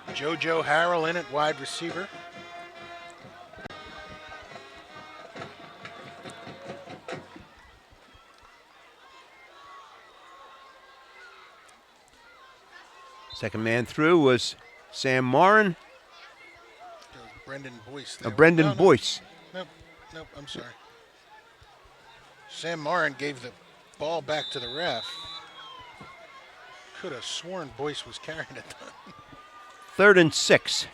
Speaker 2: JoJo Harrell in at wide receiver.
Speaker 1: Second man through was Sam Morin.
Speaker 2: Brendan Boyce there.
Speaker 1: Brendan
Speaker 2: No,
Speaker 1: Boyce.
Speaker 2: Nope, I'm sorry. Sam Morin gave the ball back to the ref. Could have sworn Boyce was carrying it.
Speaker 1: 3rd and 6.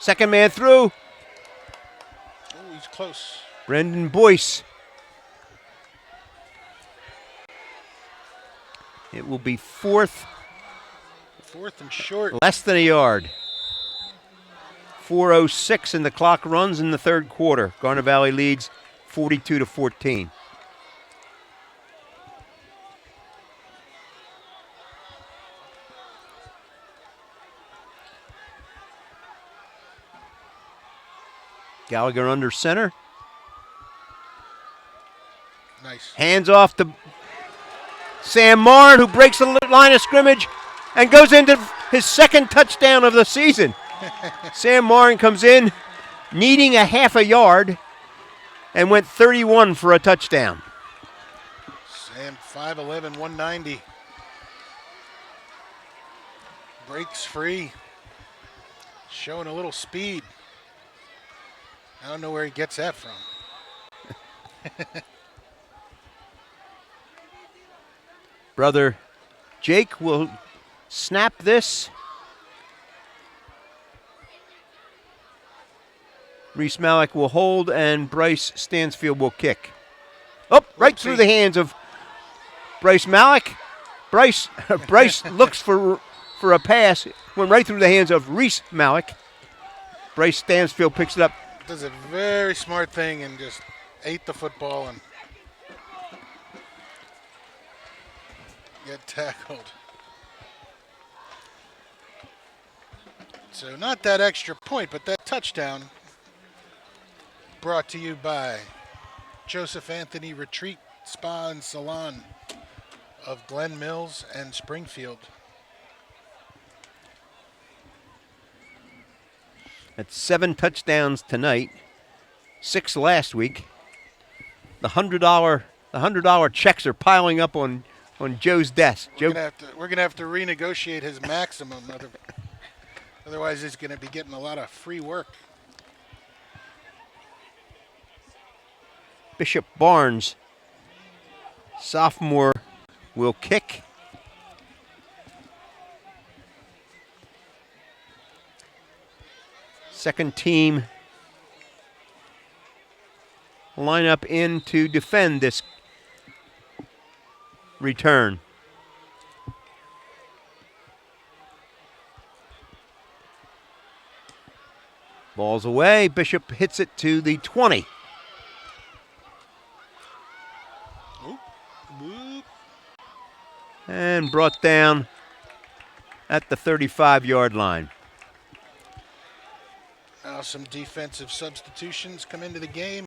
Speaker 1: Second man through.
Speaker 2: Oh, he's close.
Speaker 1: Brendan Boyce. It will be fourth,
Speaker 2: Fourth and short.
Speaker 1: less than a yard. 4:06 and the clock runs in the third quarter. Garnet Valley leads 42-14. Gallagher under center.
Speaker 2: Nice.
Speaker 1: Hands off to Sam Martin, who breaks the line of scrimmage and goes into his second touchdown of the season. Sam Martin comes in needing a half a yard and went 31 for a touchdown.
Speaker 2: Sam 5'11", 190. Breaks free. Showing a little speed. I don't know where he gets that from.
Speaker 1: Brother Jake will snap this. Reese Malik will hold, and Bryce Stansfield will kick. Oh, right through the hands of Bryce Malik. Bryce looks for a pass. Went right through the hands of Reese Malik. Bryce Stansfield picks it up.
Speaker 2: Does a very smart thing and just ate the football and get tackled. So not that extra point, but that touchdown brought to you by Joseph Anthony Retreat Spa and Salon of Glen Mills and Springfield.
Speaker 1: That's 7 touchdowns tonight, 6 last week. The $100 checks are piling up on Joe's desk.
Speaker 2: We're gonna have to renegotiate his maximum, otherwise he's gonna be getting a lot of free work.
Speaker 1: Bishop Barnes, sophomore, will kick. Second team line up in to defend this return. Ball's away. Bishop hits it to the 20. And brought down at the 35-yard line.
Speaker 2: Now some defensive substitutions come into the game.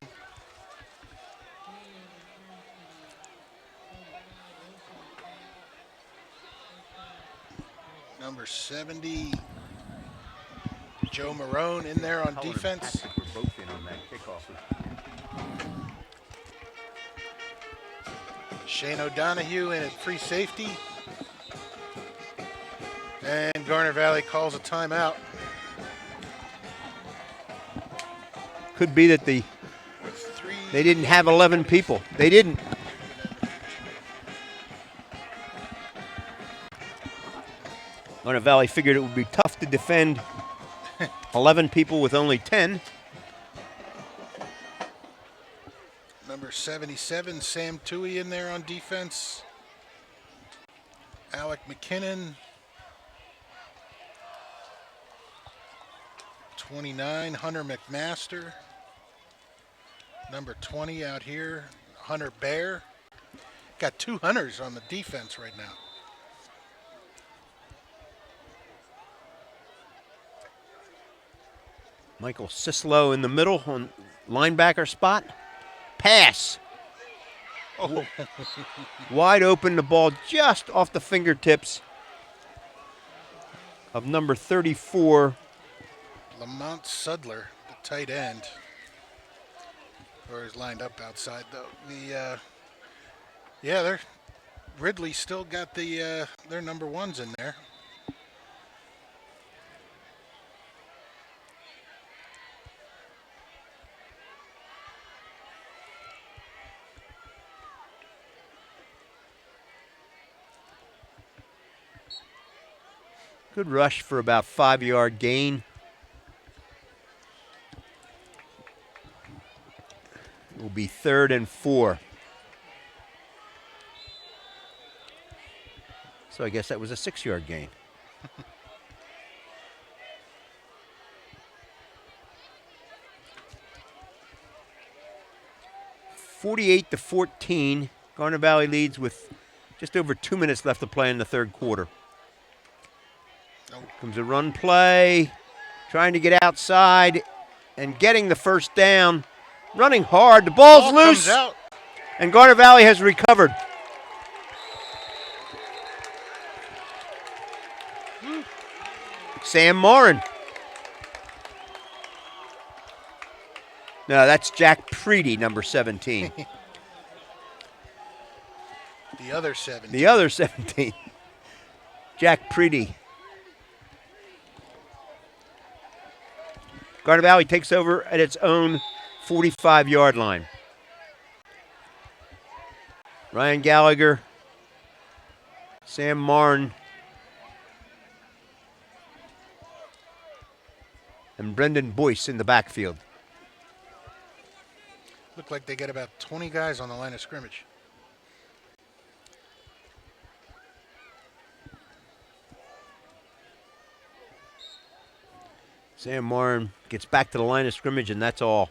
Speaker 2: Number 70, Joe Marone in there on defense.
Speaker 1: Were both in on that kickoff.
Speaker 2: Shane O'Donohue in at free safety. And Garnet Valley calls a timeout.
Speaker 1: Could be that they didn't have 11 people. They didn't. Garnet Valley figured it would be tough to defend 11 people with only 10.
Speaker 2: Number 77, Sam Toohey in there on defense. Alec McKinnon. 29, Hunter McMaster. Number 20 out here, Hunter Bear. Got 2 Hunters on the defense right now.
Speaker 1: Michael Sislow in the middle on linebacker spot. Pass.
Speaker 2: Oh.
Speaker 1: Wide open, the ball just off the fingertips of number 34.
Speaker 2: Lamont Sudler, the tight end. Or is lined up outside though. Ridley still got their number 1s in there.
Speaker 1: Good rush for about 5-yard gain. be 3rd and 4. So I guess that was a 6-yard gain. (48-14). Garnet Valley leads with just over 2 minutes left to play in the 3rd quarter. Comes a run play, trying to get outside and getting the first down. Running hard, the ball's loose,
Speaker 2: comes out.
Speaker 1: and Garnet Valley has recovered. Sam Morin. No, that's Jack Preedy, number 17.
Speaker 2: The other 17.
Speaker 1: The other 17. Jack Preedy. Garnet Valley takes over at its own 45-yard line. Ryan Gallagher, Sam Marn, and Brendan Boyce in the backfield.
Speaker 2: Look like they get about 20 guys on the line of scrimmage.
Speaker 1: Sam Marn gets back to the line of scrimmage, and that's all.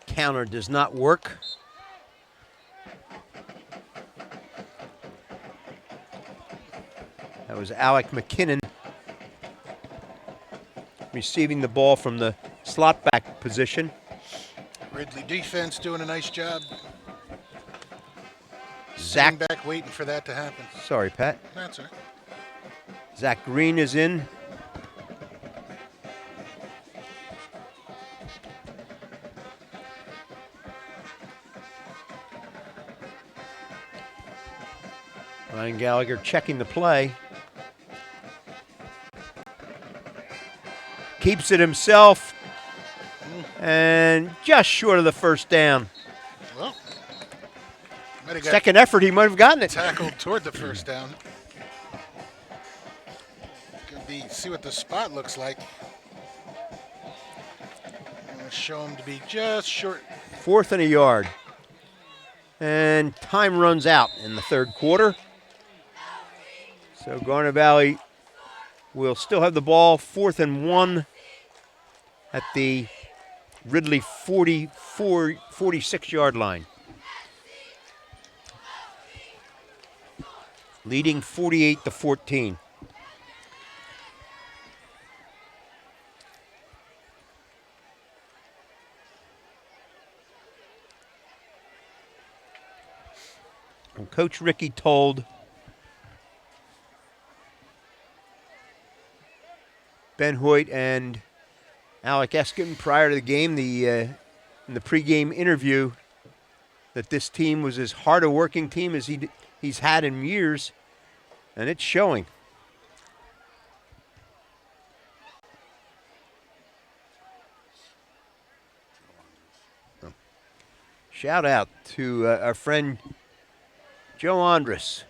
Speaker 1: Counter does not work. That was Alec McKinnon receiving the ball from the slot back position.
Speaker 2: Ridley defense doing a nice job.
Speaker 1: Zach,
Speaker 2: Sitting back waiting for that to happen.
Speaker 1: sorry, Pat.
Speaker 2: That's all right.
Speaker 1: Zach Green is in. Ryan Gallagher checking the play. Keeps it himself. And just short of the first down.
Speaker 2: Well, might have got
Speaker 1: Second effort, he might have gotten it.
Speaker 2: tackled toward the first down. Could be, see what the spot looks like. I'm going to show him to be just short.
Speaker 1: 4th and a yard. And time runs out in the 3rd quarter. So Garnet Valley will still have the ball, 4th and 1 at the Ridley 46-yard line. Leading 48-14. And Coach Ricky told Ben Hoyt and Alec Eskin prior to the game, in the pregame interview, that this team was as hard a working team as he's had in years, and it's showing. Shout out to our friend Joe Andres.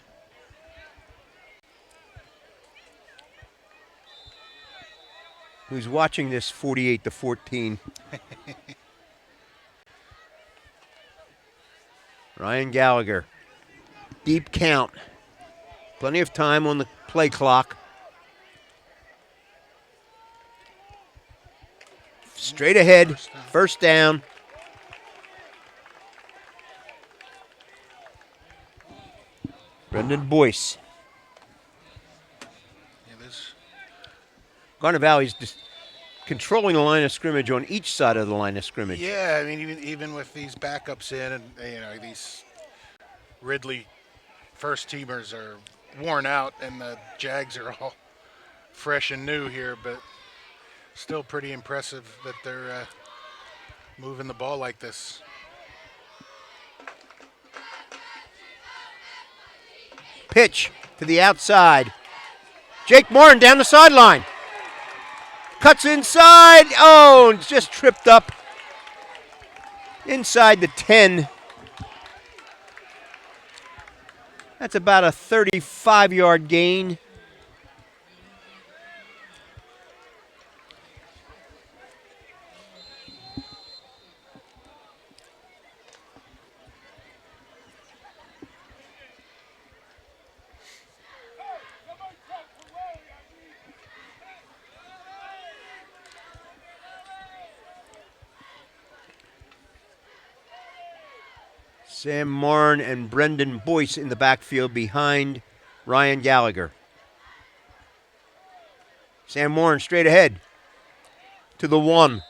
Speaker 1: Who's watching this 48-14. Ryan Gallagher. Deep count. Plenty of time on the play clock. Straight ahead. First down. Brendan Boyce. Garnet Valley's just controlling the line of scrimmage on each side of the line of scrimmage.
Speaker 2: Yeah, I mean, even with these backups in, and these Ridley first teamers are worn out, and the Jags are all fresh and new here, but still pretty impressive that they're moving the ball like this.
Speaker 1: pitch to the outside. Jake Morin down the sideline. Cuts inside. Oh, just tripped up inside the 10. That's about a 35-yard gain. Sam Marn and Brendan Boyce in the backfield behind Ryan Gallagher. Sam Marn straight ahead to the 1.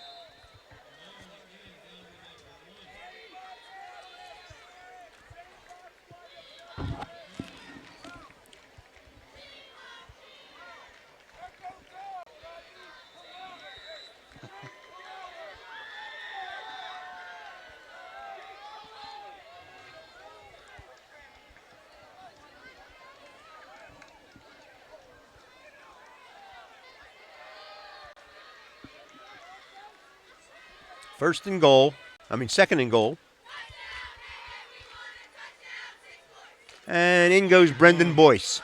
Speaker 1: Second and goal. And in goes Brendan Boyce.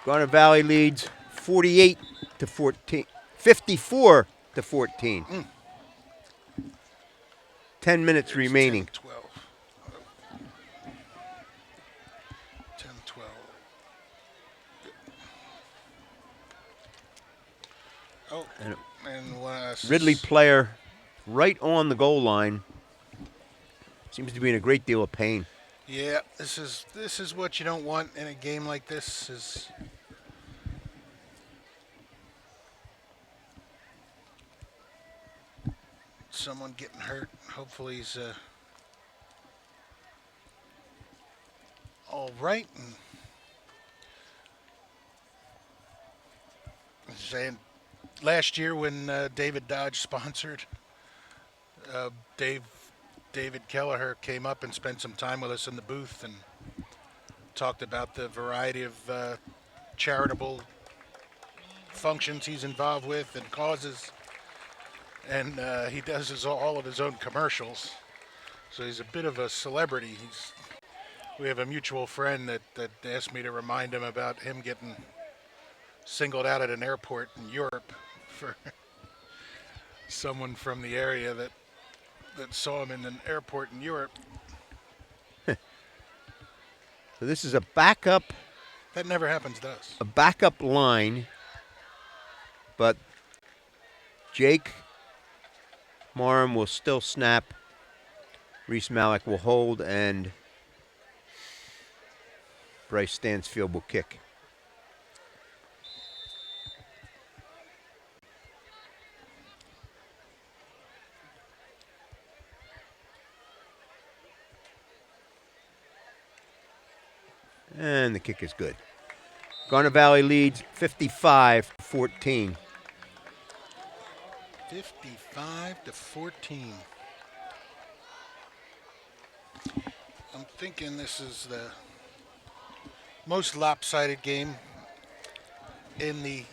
Speaker 1: Garnet Valley leads 54 to 14. 10 minutes remaining.
Speaker 2: 10, 12. 10, 12. Oh, and last.
Speaker 1: Ridley player right on the goal line. Seems to be in a great deal of pain.
Speaker 2: Yeah, this is what you don't want in a game like this. Is someone getting hurt. Hopefully he's all right. And last year when David Dodge sponsored, David Gallagher came up and spent some time with us in the booth and talked about the variety of charitable functions he's involved with and causes. And he does all of his own commercials. So he's a bit of a celebrity. We have a mutual friend that asked me to remind him about him getting singled out at an airport in Europe for someone from the area that saw him in an airport in Europe.
Speaker 1: So this is a backup.
Speaker 2: That never happens to us.
Speaker 1: A backup line, but Jake Marham will still snap. Reese Malik will hold, and Bryce Stansfield will kick. And the kick is good. Garnet Valley leads 55-14.
Speaker 2: 55-14. I'm thinking this is the most lopsided game in the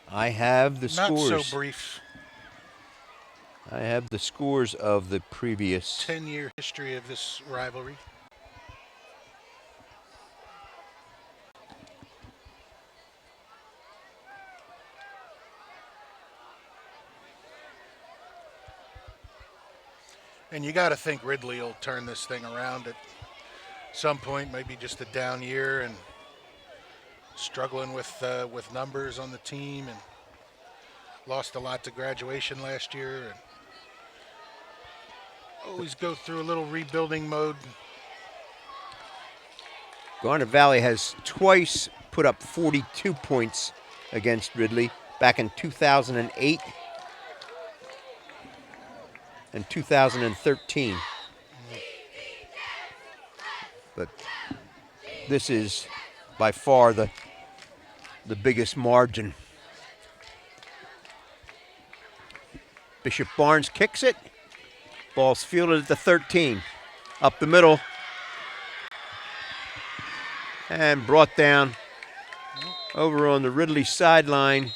Speaker 1: I have the
Speaker 2: not
Speaker 1: scores.
Speaker 2: so brief
Speaker 1: I have the scores of the previous
Speaker 2: 10-year history of this rivalry. And you got to think Ridley will turn this thing around at some point. Maybe just a down year and struggling with numbers on the team, and lost a lot to graduation last year, and always go through a little rebuilding mode.
Speaker 1: Garnet Valley has twice put up 42 points against Ridley, back in 2008 and 2013. But this is by far the biggest margin. Bishop Barnes kicks it. Ball's fielded at the 13. Up the middle. And brought down over on the Ridley sideline.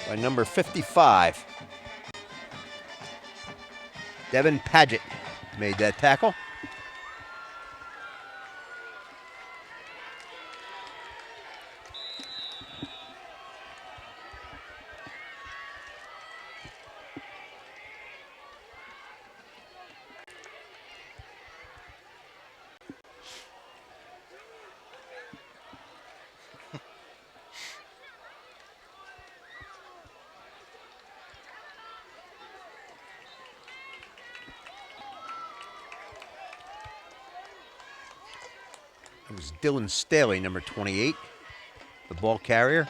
Speaker 1: By number 55. Devin Paget made that tackle. It was Dylan Staley, number 28, the ball carrier.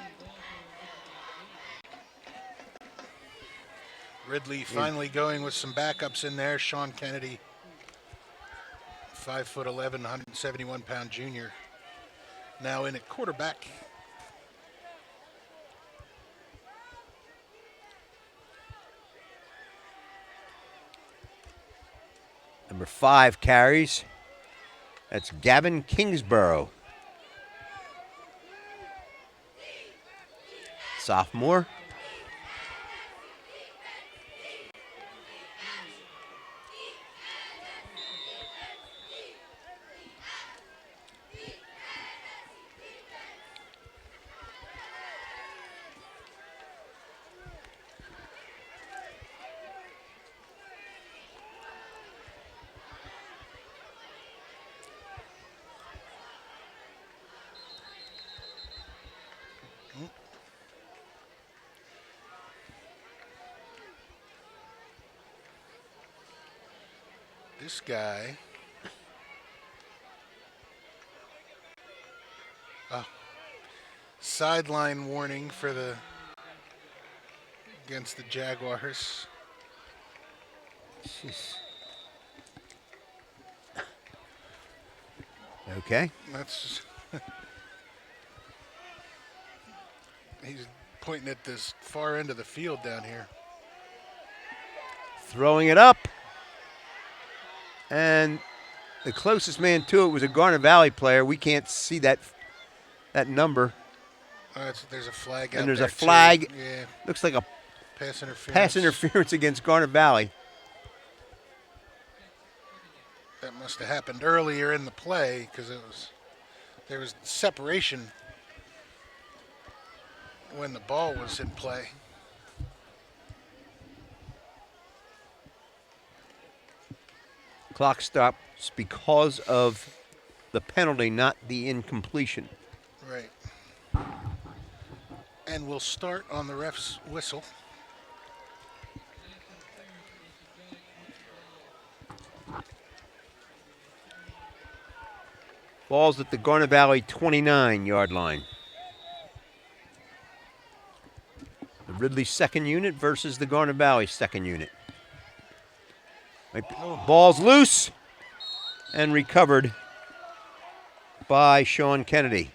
Speaker 2: Ridley finally going with some backups in there. Sean Kennedy, 5'11", 171-pound junior, now in at quarterback.
Speaker 1: Number 5 carries. That's Gavin Kingsborough. Sophomore.
Speaker 2: This guy. Sideline warning for the against the Jaguars.
Speaker 1: Jeez. Okay.
Speaker 2: That's he's pointing at this far end of the field down here.
Speaker 1: Throwing it up. And the closest man to it was a Garnet Valley player. We can't see that number.
Speaker 2: There's a flag out
Speaker 1: And there's
Speaker 2: there
Speaker 1: a flag.
Speaker 2: too. Yeah,
Speaker 1: Looks like a
Speaker 2: pass interference.
Speaker 1: pass interference against Garnet Valley.
Speaker 2: That must have happened earlier in the play because there was separation when the ball was in play.
Speaker 1: Clock stops because of the penalty, not the incompletion.
Speaker 2: Right. And we'll start on the ref's whistle.
Speaker 1: Ball's at the Garnet Valley 29-yard line. The Ridley second unit versus the Garnet Valley second unit. Ball's loose and recovered by Sean Kennedy.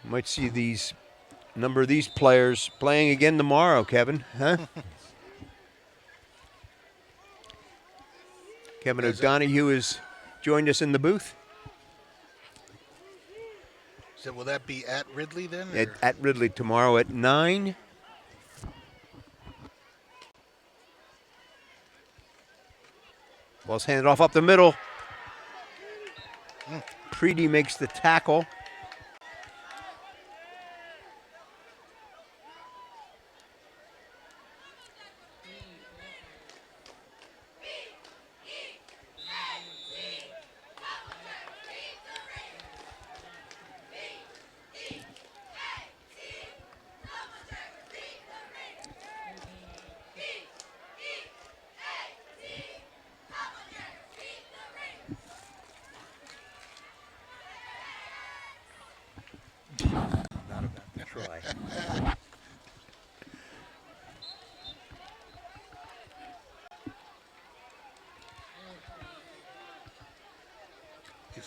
Speaker 1: Might see these number of these players playing again tomorrow, Kevin, huh? Kevin O'Donohue has joined us in the booth.
Speaker 2: So will that be at Ridley then?
Speaker 1: At Ridley tomorrow at 9. Ball's handed off up the middle. Preedy makes the tackle.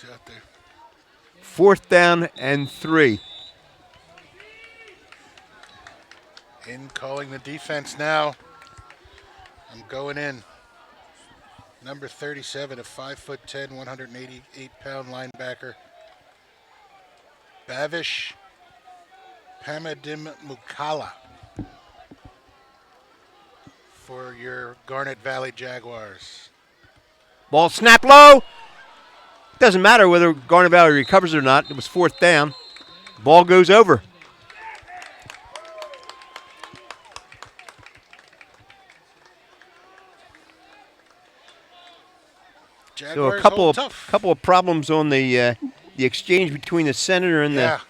Speaker 2: he's out there.
Speaker 1: 4th down and 3.
Speaker 2: In calling the defense now. I'm going in. Number 37, a 5'10", 188-pound linebacker. Bavish Pamadimukala for your Garnet Valley Jaguars.
Speaker 1: Ball snap low. Doesn't matter whether Garnet Valley recovers or not. It was 4th down. Ball goes over. So
Speaker 2: Jaguars
Speaker 1: a couple
Speaker 2: hold
Speaker 1: of
Speaker 2: tough.
Speaker 1: couple of problems on the exchange between the center and
Speaker 2: Yeah.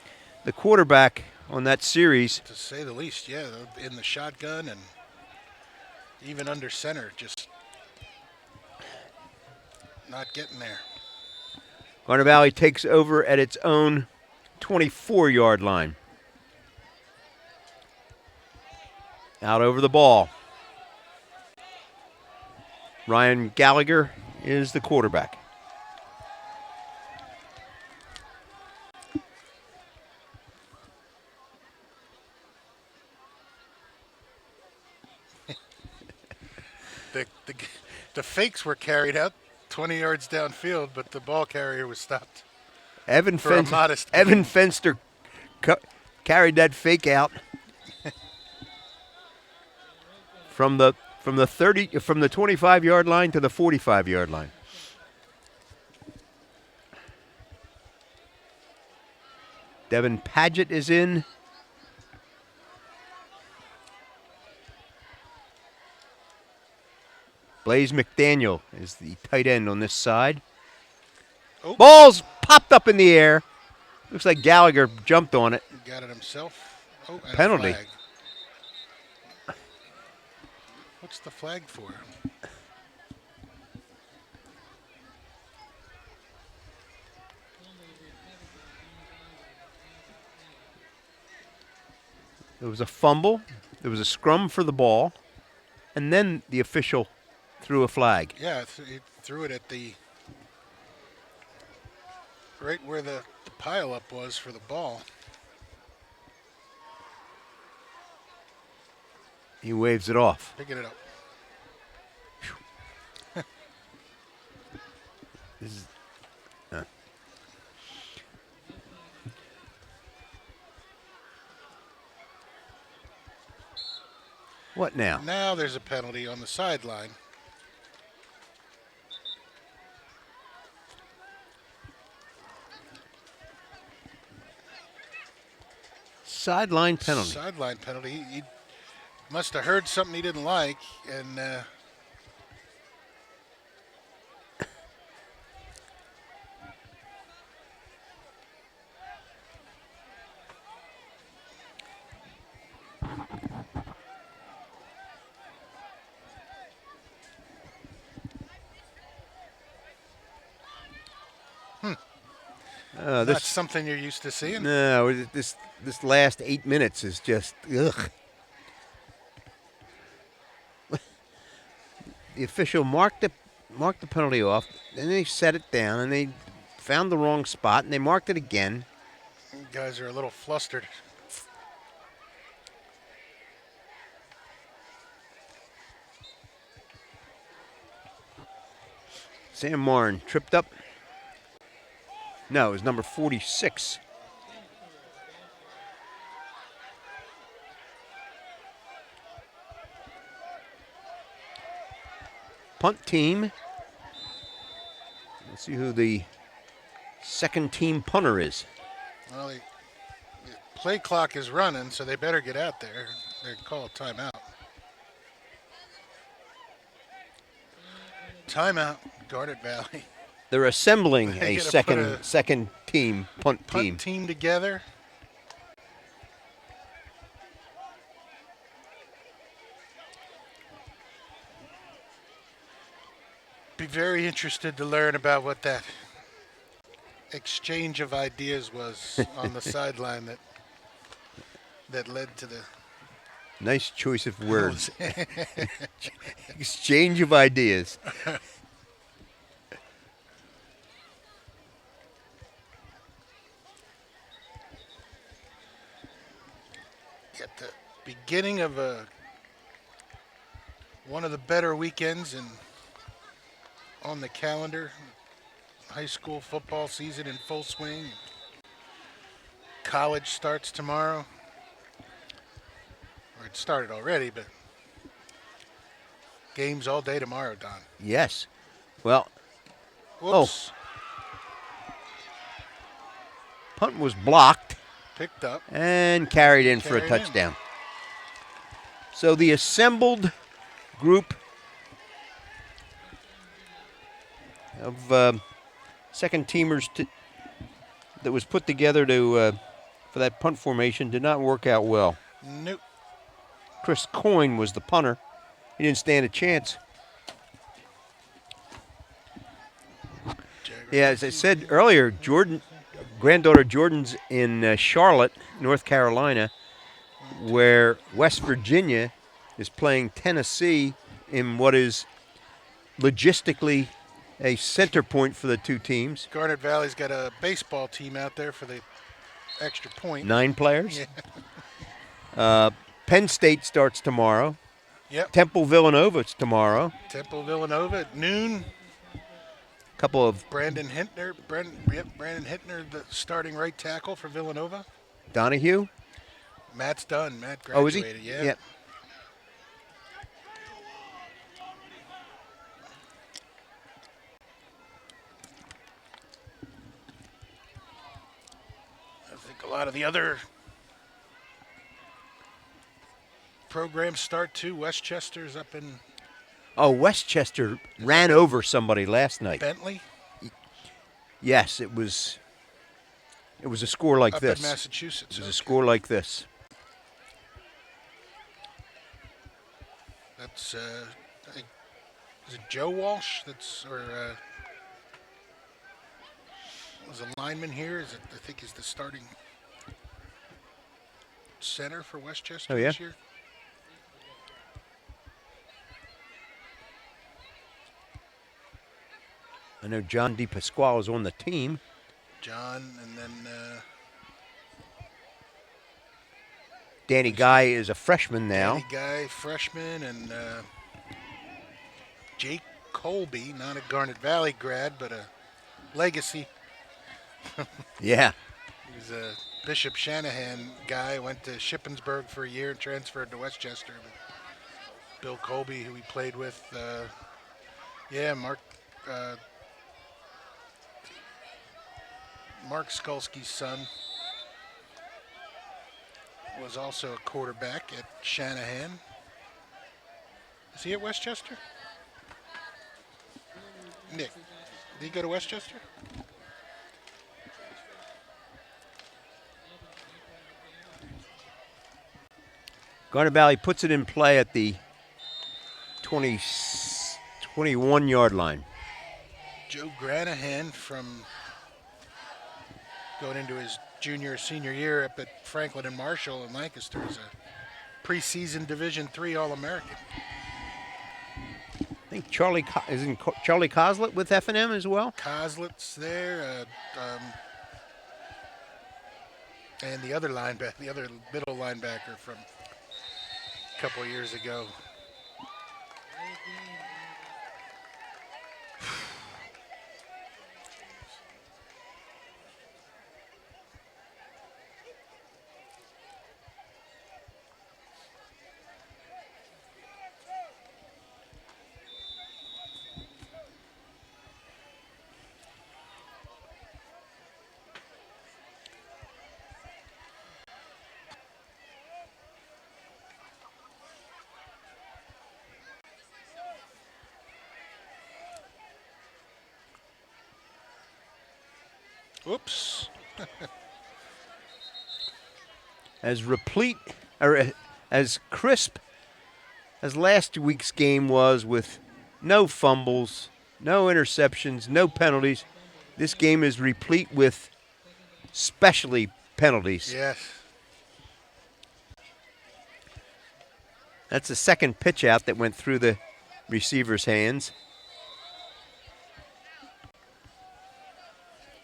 Speaker 1: the quarterback on that series.
Speaker 2: To say the least, yeah, in the shotgun and even under center, just not getting there.
Speaker 1: Garnet Valley takes over at its own 24-yard line. Out over the ball. Ryan Gallagher is the quarterback.
Speaker 2: The fakes were carried out 20 yards downfield, but the ball carrier was stopped.
Speaker 1: Evan
Speaker 2: For a modest gain.
Speaker 1: Evan Fenster carried that fake out from the 25-yard line to the 45-yard line. Devin Paget is in. Blaze McDaniel is the tight end on this side.
Speaker 2: Oh.
Speaker 1: Ball's popped up in the air. Looks like Gallagher jumped on it.
Speaker 2: Got it himself. Oh, and
Speaker 1: Penalty.
Speaker 2: A flag. What's the flag for?
Speaker 1: There was a fumble. There was a scrum for the ball. And then the official threw a flag.
Speaker 2: Yeah, he threw it at right where the pile up was for the ball.
Speaker 1: He waves it off.
Speaker 2: Picking it up.
Speaker 1: This is, What now?
Speaker 2: Now there's a penalty on the sideline.
Speaker 1: Sideline penalty.
Speaker 2: Sideline penalty. He must have heard something he didn't like, and that's
Speaker 1: This
Speaker 2: something you're used to seeing.
Speaker 1: no, this last 8 minutes is just ugh. The official marked the penalty off, then they set it down, and they found the wrong spot, and they marked it again.
Speaker 2: You guys are a little flustered.
Speaker 1: Sam Martin tripped up. No, it was number 46. Punt team. Let's see who the second team punter is.
Speaker 2: Well, the play clock is running, so they better get out there. They call a timeout. Timeout, Garnet Valley.
Speaker 1: They're assembling
Speaker 2: They
Speaker 1: a
Speaker 2: gotta put
Speaker 1: second team punt team.
Speaker 2: Punt team together. Be very interested to learn about what that exchange of ideas was on the sideline that led to the
Speaker 1: Nice choice of words. Exchange of ideas.
Speaker 2: beginning of one of the better weekends on the calendar. High school football season in full swing. College starts tomorrow. Or it started already, but games all day tomorrow, Don.
Speaker 1: Yes. Well,
Speaker 2: Whoops.
Speaker 1: punt was blocked
Speaker 2: Picked up.
Speaker 1: and carried in for a
Speaker 2: Carried in.
Speaker 1: touchdown. So the assembled group of second teamers that was put together for that punt formation did not work out well.
Speaker 2: Nope.
Speaker 1: Chris Coyne was the punter. He didn't stand a chance. Yeah, as I said earlier, granddaughter Jordan's in Charlotte, North Carolina, where West Virginia is playing Tennessee in what is logistically a center point for the two teams.
Speaker 2: Garnet Valley's got a baseball team out there for the extra point.
Speaker 1: 9 players.
Speaker 2: Yeah.
Speaker 1: Penn State starts tomorrow.
Speaker 2: Yep.
Speaker 1: Temple Villanova is tomorrow.
Speaker 2: Temple Villanova at noon.
Speaker 1: Couple of
Speaker 2: Brandon Hintner, the starting right tackle for Villanova.
Speaker 1: Donahue.
Speaker 2: Matt's done. Matt
Speaker 1: Oh, is he?
Speaker 2: graduated. Yeah.
Speaker 1: Yep.
Speaker 2: I think a lot of the other programs start too. Westchester's up in
Speaker 1: Oh, Westchester ran over somebody last night.
Speaker 2: Bentley.
Speaker 1: Yes, it was a score like
Speaker 2: Up
Speaker 1: this.
Speaker 2: in Massachusetts.
Speaker 1: It was a
Speaker 2: Okay.
Speaker 1: score like this.
Speaker 2: That's I think, is it Joe Walsh? That's was a lineman here. Is it? I think he's the starting center for Westchester
Speaker 1: Oh, yeah?
Speaker 2: this year.
Speaker 1: I know John DePasquale is on the team.
Speaker 2: John, and then
Speaker 1: Danny Guy is a freshman now.
Speaker 2: Danny Guy, freshman, and Jake Colby, not a Garnet Valley grad, but a legacy.
Speaker 1: Yeah.
Speaker 2: He's a Bishop Shanahan guy. Went to Shippensburg for a year and transferred to Westchester. But Bill Colby, who he played with, Mark Skulski's son, was also a quarterback at Shanahan. Is he at Westchester? Nick, did he go to Westchester?
Speaker 1: Garnet Valley puts it in play at the 21-yard line.
Speaker 2: Joe Granahan from going into his senior year up at Franklin and Marshall in Lancaster is a preseason Division III All-American.
Speaker 1: I think isn't Charlie Coslett with F&M as well?
Speaker 2: Coslett's there, and the other middle linebacker from a couple of years ago. Oops.
Speaker 1: As crisp as last week's game was, with no fumbles, no interceptions, no penalties, this game is replete with specialty penalties.
Speaker 2: Yes.
Speaker 1: That's the second pitch out that went through the receiver's hands.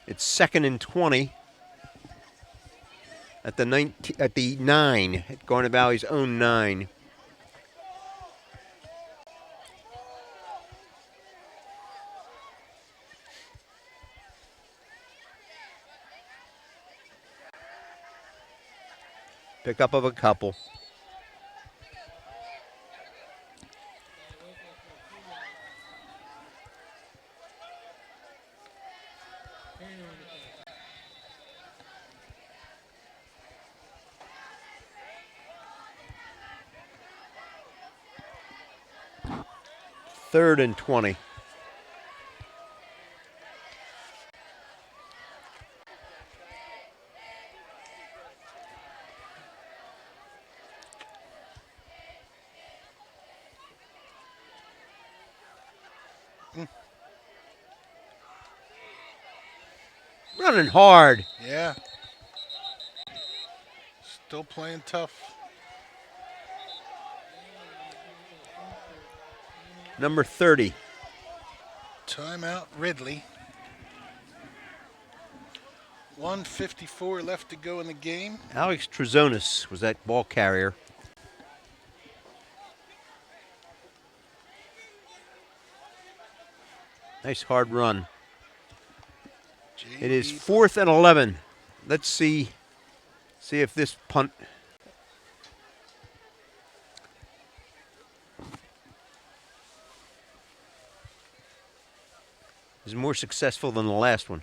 Speaker 1: It's 2nd and 20. at the 9, at Garnet Valley's own 9. Pick up of a couple. Third and 20. Running hard.
Speaker 2: Yeah. Still playing tough.
Speaker 1: Number 30.
Speaker 2: Timeout, Ridley. 1:54 left to go in the game.
Speaker 1: Alex Trezonis was that ball carrier. Nice hard run. It is 4th and 11. Let's see if this punt is more successful than the last one.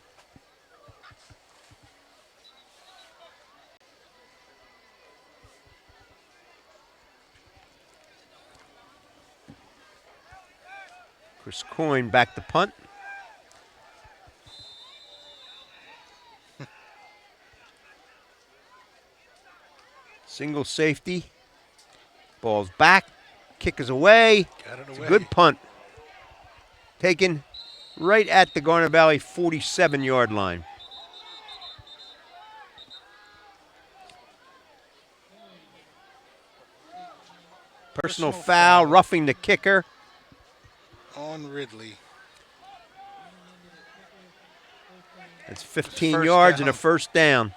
Speaker 1: Chris Coyne back to punt. Single safety. Ball's back. Kick is away.
Speaker 2: Got it
Speaker 1: It's
Speaker 2: away.
Speaker 1: a good punt. Taken right at the Garnet Valley 47-yard line. Personal foul, roughing the kicker.
Speaker 2: On Ridley.
Speaker 1: It's 15
Speaker 2: First
Speaker 1: yards
Speaker 2: down.
Speaker 1: and a first down.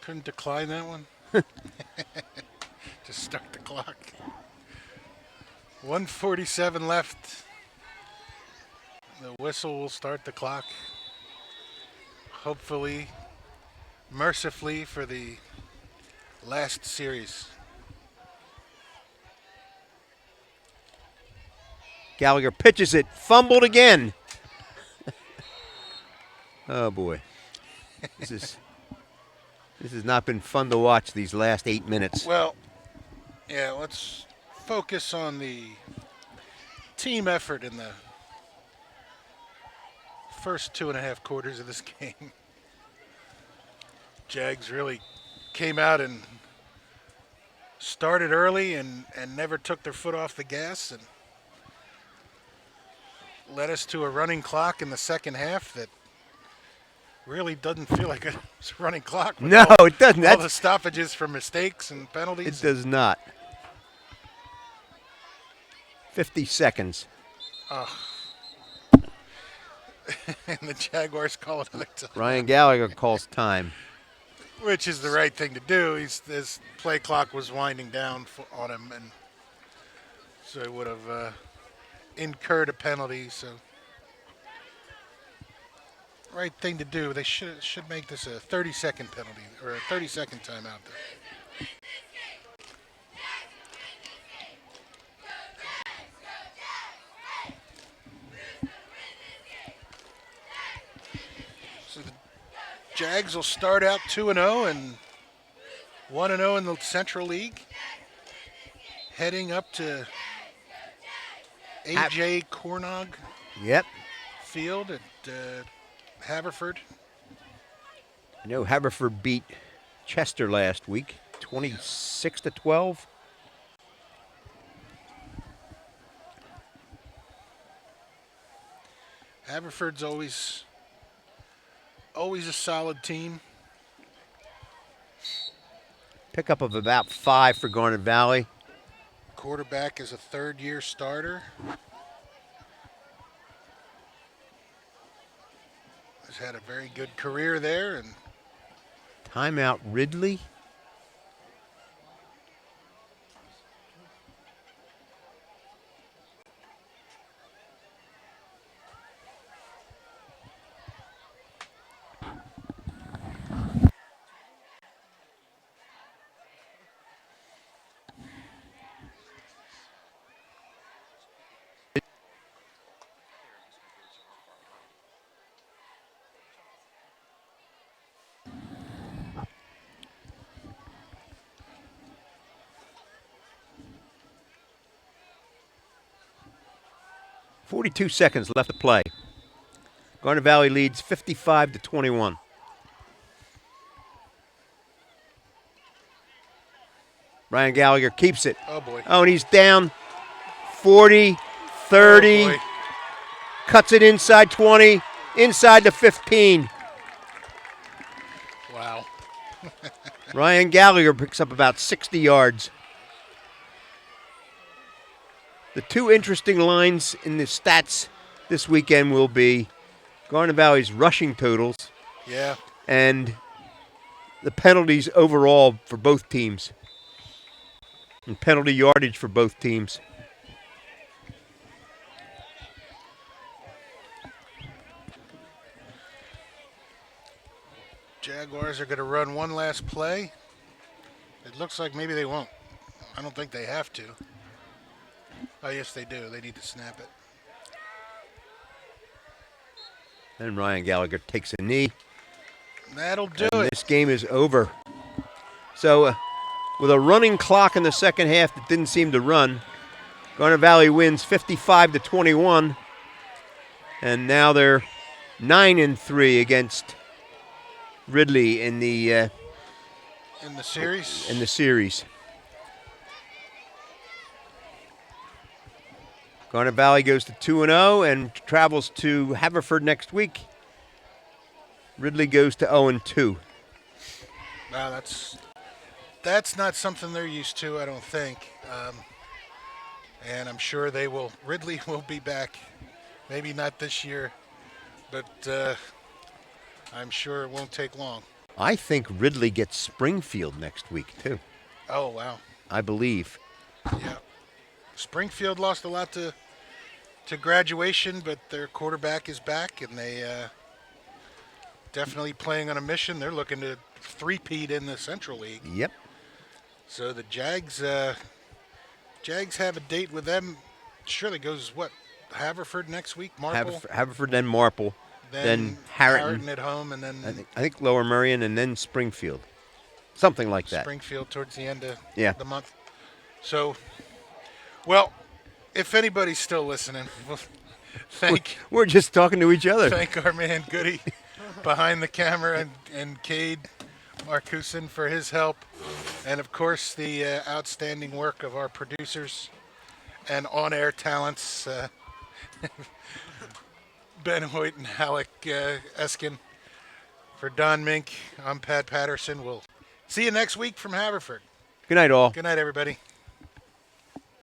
Speaker 2: Couldn't decline that one. Just start the clock. 1:47 left. The whistle will start the clock. Hopefully, mercifully for the last series.
Speaker 1: Gallagher pitches it, fumbled again. Oh boy, this has not been fun to watch these last 8 minutes.
Speaker 2: Well, yeah, let's focus on the team effort in the first 2.5 quarters of this game. Jags really came out and started early and never took their foot off the gas and led us to a running clock in the second half that really doesn't feel like a running clock. with
Speaker 1: No,
Speaker 2: all-
Speaker 1: it doesn't.
Speaker 2: All the stoppages for mistakes and
Speaker 1: It
Speaker 2: penalties.
Speaker 1: does not. 50 seconds.
Speaker 2: And the Jaguars call another time.
Speaker 1: Ryan Gallagher calls time.
Speaker 2: Which is the right thing to do. His play clock was winding down on him, and so he would have incurred a penalty. So, right thing to do. They should make this a 30-second penalty or a 30-second timeout. So the Jags will start out 2-0 and 1-0 in the Central League. Heading up to A.J. Cornog
Speaker 1: Yep.
Speaker 2: Field at Haverford.
Speaker 1: I know Haverford beat Chester last week, 26-12.
Speaker 2: Haverford's always a solid team.
Speaker 1: Pickup of about 5 for Garnet Valley.
Speaker 2: quarterback is a third-year starter. Has had a very good career there, and
Speaker 1: Timeout Ridley. .42 seconds left to play. Garnet Valley leads 55-21. Ryan Gallagher keeps it.
Speaker 2: oh boy.
Speaker 1: Oh, and he's down 40, 30.
Speaker 2: Oh boy.
Speaker 1: Cuts it inside 20, inside the 15.
Speaker 2: Wow.
Speaker 1: Ryan Gallagher picks up about 60 yards. The two interesting lines in the stats this weekend will be Garnet Valley's rushing totals
Speaker 2: Yeah.
Speaker 1: and the penalties overall for both teams. And penalty yardage for both teams.
Speaker 2: Jaguars are going to run one last play. It looks like maybe they won't. I don't think they have to. Oh, yes, they do. They need to snap it.
Speaker 1: And Ryan Gallagher takes a knee.
Speaker 2: That'll do
Speaker 1: And
Speaker 2: it.
Speaker 1: this game is over. So, with a running clock in the second half that didn't seem to run, Garnet Valley wins 55-21. And now they're 9-3 against Ridley in the
Speaker 2: In the series.
Speaker 1: series. Garnet Valley goes to 2-0 and travels to Haverford next week. Ridley goes to 0-2.
Speaker 2: Wow, that's not something they're used to, I don't think. And I'm sure they will. Ridley will be back. Maybe not this year, but I'm sure it won't take long.
Speaker 1: I think Ridley gets Springfield next week, too.
Speaker 2: Oh, wow.
Speaker 1: I believe.
Speaker 2: Yeah. Springfield lost a lot to graduation, but their quarterback is back, and they definitely playing on a mission. They're looking to three-peat in the Central League.
Speaker 1: Yep.
Speaker 2: So the Jags have a date with them. Surely goes, what, Haverford next week? Marple?
Speaker 1: Haverford, then Marple, then Harrington.
Speaker 2: at home, and then
Speaker 1: I think Lower Merion, and then Springfield. Something like that.
Speaker 2: Springfield towards the end of
Speaker 1: Yeah.
Speaker 2: the month. So, well, if anybody's still listening, well,
Speaker 1: We're just talking to each other.
Speaker 2: thank our man Goody behind the camera and Cade Marcuson for his help. And, of course, the outstanding work of our producers and on-air talents, Ben Hoyt and Alec Eskin. For Don Mink, I'm Pat Patterson. We'll see you next week from Haverford.
Speaker 1: Good night, all.
Speaker 2: Good night, everybody.